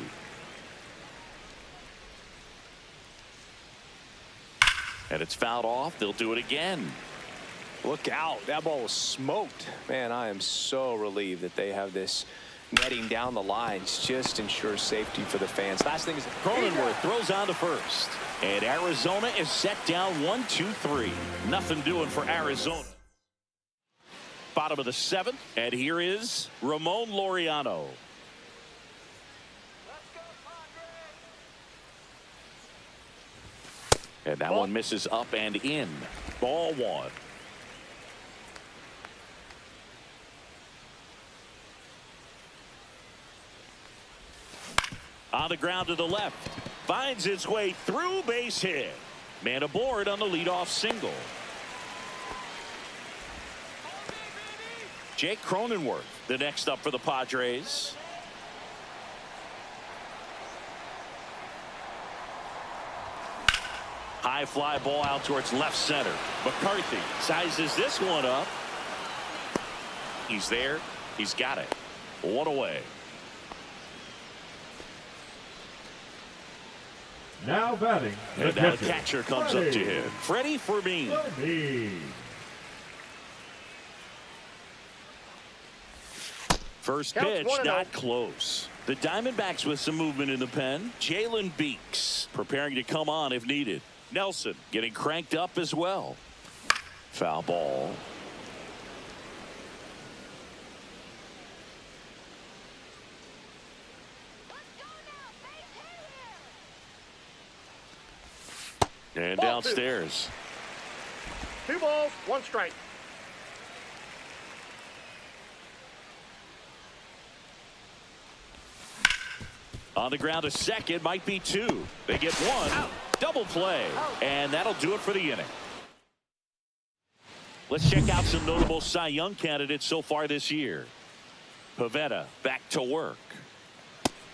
S1: And it's fouled off. They'll do it again.
S2: Look out. That ball was smoked. Man, I am so relieved that they have this netting down the lines. Just ensures safety for the fans. Last thing is
S1: Cronenworth throws on to first. And Arizona is set down 1-2-3. Nothing doing for Arizona. Bottom of the 7th. And here is Ramon Laureano. And that one misses up and in. Ball 1. On the ground to the left. Finds its way through, base hit. Man aboard on the leadoff single. Jake Cronenworth, the next up for the Padres. High fly ball out towards left center. McCarthy sizes this one up. He's there. He's got it. 1 away.
S4: Now batting.
S1: And now the catcher comes up to him. Freddy Fermin. First pitch, not close. The Diamondbacks with some movement in the pen. Jalen Beeks preparing to come on if needed. Nelson getting cranked up as well. Foul ball. And downstairs.
S3: 2 balls, 1 strike.
S1: On the ground to second, might be 2. They get 1. Out. Double play. And that'll do it for the inning. Let's check out some notable Cy Young candidates so far this year. Pavetta back to work.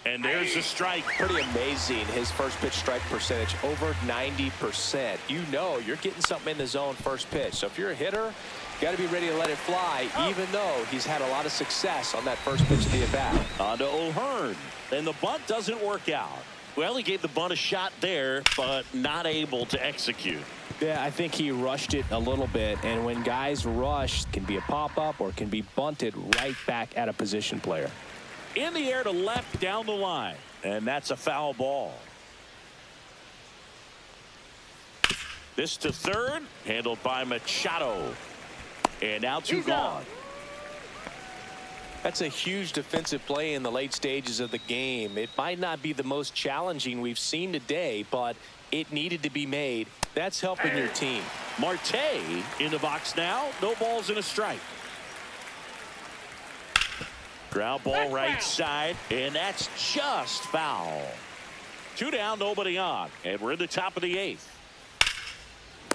S1: And there's a strike.
S2: Pretty amazing. His first pitch strike percentage over 90%. You know you're getting something in the zone first pitch. So if you're a hitter, you got to be ready to let it fly, even though he's had a lot of success on that first pitch of the at-bat.
S1: On to O'Hearn. And the bunt doesn't work out. Well, he gave the bunt a shot there, but not able to execute.
S6: Yeah, I think he rushed it a little bit. And when guys rush, it can be a pop-up or it can be bunted right back at a position player.
S1: In the air to left down the line. And that's a foul ball. This to third. Handled by Machado. And now 2 gone.
S2: That's a huge defensive play in the late stages of the game. It might not be the most challenging we've seen today, but it needed to be made. That's helping your team.
S1: Marte in the box now. No balls and a strike. Ground ball right side, and that's just foul. 2 down, nobody on, and we're in the top of the 8th.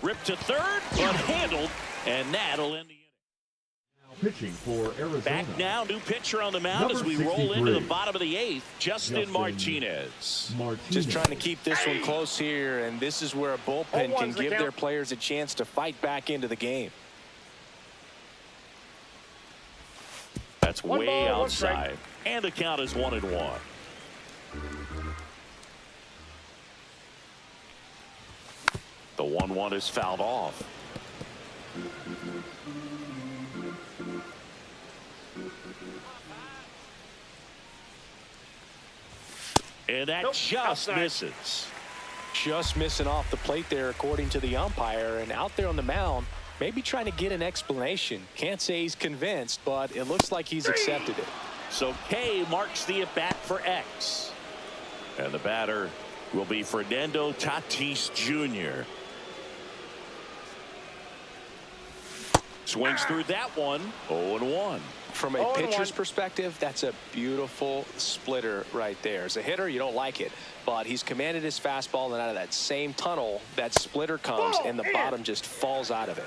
S1: Ripped to third, but handled, and that'll end the inning.
S4: Pitching for Arizona.
S1: Back now, new pitcher on the mound as we roll into the bottom of the 8th. Justin Martinez.
S2: Just trying to keep this one close here, and this is where a bullpen can give their players a chance to fight back into the game.
S1: That's way outside. And the count is 1-1. The 1-1 is fouled off. And that just misses.
S2: Just missing off the plate there, according to the umpire. And out there on the mound, maybe trying to get an explanation. Can't say he's convinced, but it looks like he's accepted it.
S1: So K marks the at-bat for X. And the batter will be Fernando Tatis Jr. Swings through that one. 0-1.
S2: From a pitcher's perspective, that's a beautiful splitter right there. As a hitter, you don't like it, but he's commanded his fastball, and out of that same tunnel, that splitter comes, and the bottom just falls out of it.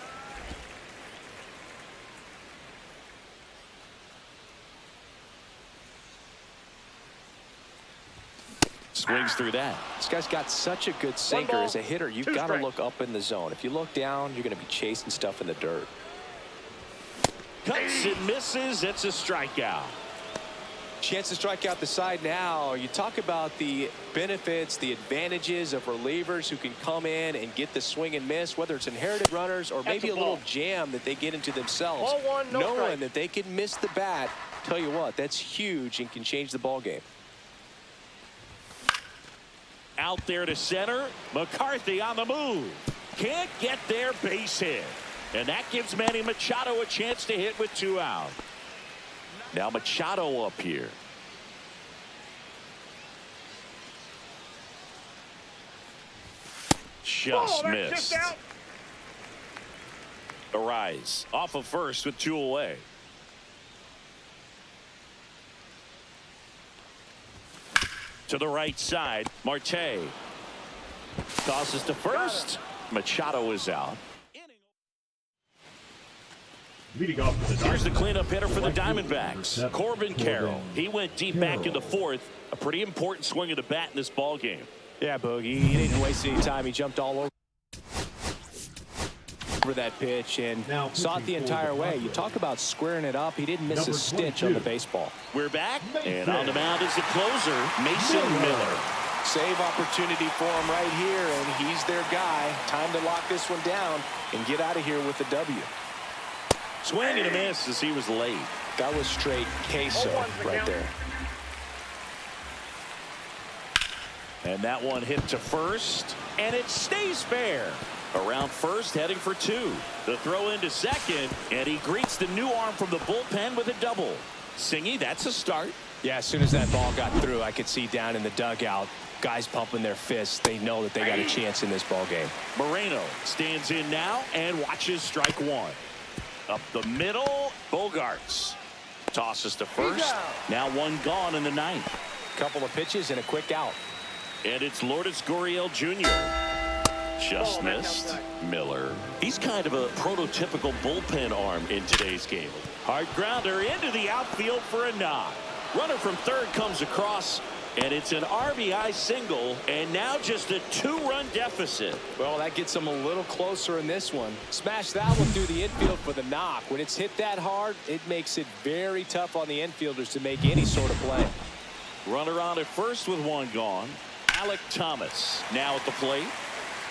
S1: Swings through that.
S2: This guy's got such a good sinker.
S3: ball,
S2: As a hitter, you've
S3: 2
S2: got to
S3: strikes.
S2: look up in the zone. If you look down, you're going to be chasing stuff in the dirt.
S1: Cuts and misses. It's a strikeout.
S2: Chance to strike out the side now. You talk about the benefits, the advantages of relievers who can come in and get the swing and miss, whether it's inherited runners or maybe a little jam that they get into themselves.
S3: Ball 1, no
S2: Knowing
S3: strike.
S2: that they can miss the bat, tell you what, that's huge and can change the ball game.
S1: Out there to center. McCarthy on the move. Can't get there, base hit. And that gives Manny Machado a chance to hit with 2 out. Now Machado up here. Just
S3: that's
S1: missed.
S3: just out.
S1: Arraez off of first with 2 away. To the right side, Marte tosses to first. Machado is out.
S4: Leading off for the
S1: Here's the
S4: Diamondbacks,
S1: cleanup hitter for the
S4: right fielder,
S1: Diamondbacks,
S4: number 7,
S1: Corbin Carroll.
S4: Corbin
S1: He went deep back in the 4th. A pretty important swing of the bat in this ball game.
S6: Yeah, Boogie. He didn't waste any time. He jumped all over that pitch and
S4: Now
S6: saw it the
S4: pitching for
S6: entire
S4: the
S6: way.
S4: Padres.
S6: You talk about squaring it up. He didn't miss
S4: Number
S6: a stitch
S4: 22.
S6: on the baseball.
S1: We're back,
S4: Mason.
S1: and on the mound is the closer, Mason Miller.
S2: Save opportunity for him right here, and he's their guy. Time to lock this one down and get out of here with the W.
S1: Swing and a miss as he was late.
S2: That was straight queso right there.
S1: And that one hit to first, and it stays fair. Around first, heading for 2. The throw into second, and he greets the new arm from the bullpen with a double. Singy, that's a start.
S6: Yeah, as soon as that ball got through, I could see down in the dugout, guys pumping their fists. They know that they got a chance in this ball game.
S1: Moreno stands in now and watches strike 1. Up the middle, Bogaerts tosses to first. Now 1 gone in the 9th.
S2: Couple of pitches and a quick out.
S1: And it's Lourdes Gurriel Jr. Just missed. Miller. He's kind of a prototypical bullpen arm in today's game. Hard grounder into the outfield for a knock. Runner from third comes across, and it's an RBI single, and now just a 2-run deficit.
S2: Well, that gets them a little closer in this one.
S6: Smash that one through the infield for the knock. When it's hit that hard, it makes it very tough on the infielders to make any sort of play.
S1: Runner on at first with 1 gone. Alec Thomas now at the plate.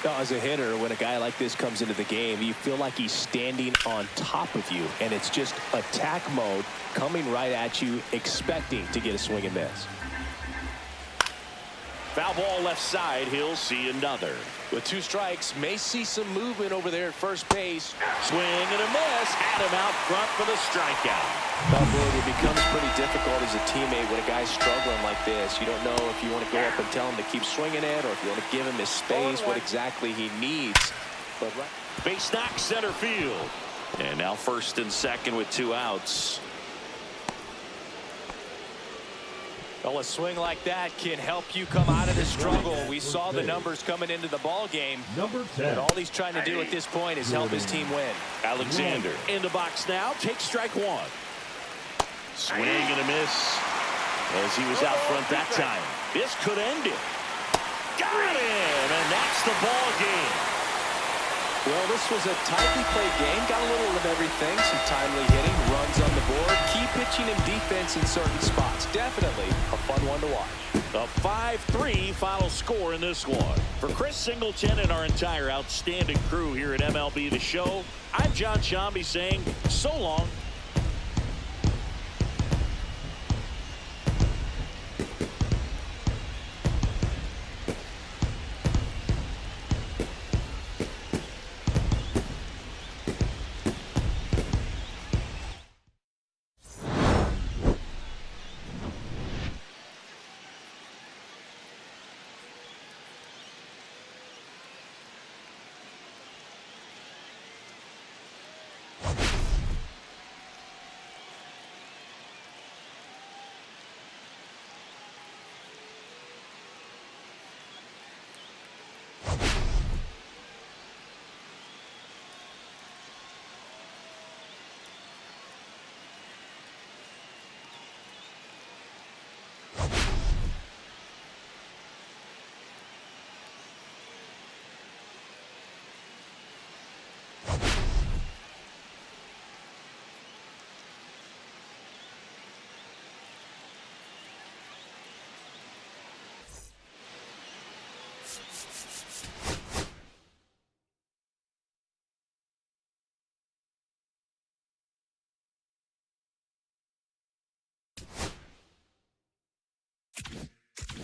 S6: Now, as a hitter, when a guy like this comes into the game, you feel like he's standing on top of you, and it's just attack mode coming right at you, expecting to get a swing and miss.
S1: Foul ball left side. He'll see another.
S2: With 2 strikes, may see some movement over there at first base.
S1: Swing and a miss. Had him out front for the strikeout.
S2: It becomes pretty difficult as a teammate when a guy's struggling like this. You don't know if you want to go up and tell him to keep swinging it, or if you want to give him his space, what exactly he needs. But
S1: Base knock center field. And now first and second with 2 outs.
S6: Well, a swing like that can help you come out of the struggle. We saw the numbers coming into the ball game.
S4: Number 10.
S6: And all he's trying to do at this point is help his team win.
S1: Alexander in the box now. Takes strike 1. Swing and a miss as he was out front that time. This could end it. Got him, and that's the ball game.
S2: Well, this was a tightly played game. Got a little of everything. Some timely hitting, runs on the board, key pitching and defense in certain spots. Definitely a fun one to watch.
S1: A 5-3 final score in this one. For Chris Singleton and our entire outstanding crew here at MLB The Show, I'm John Shambi saying so long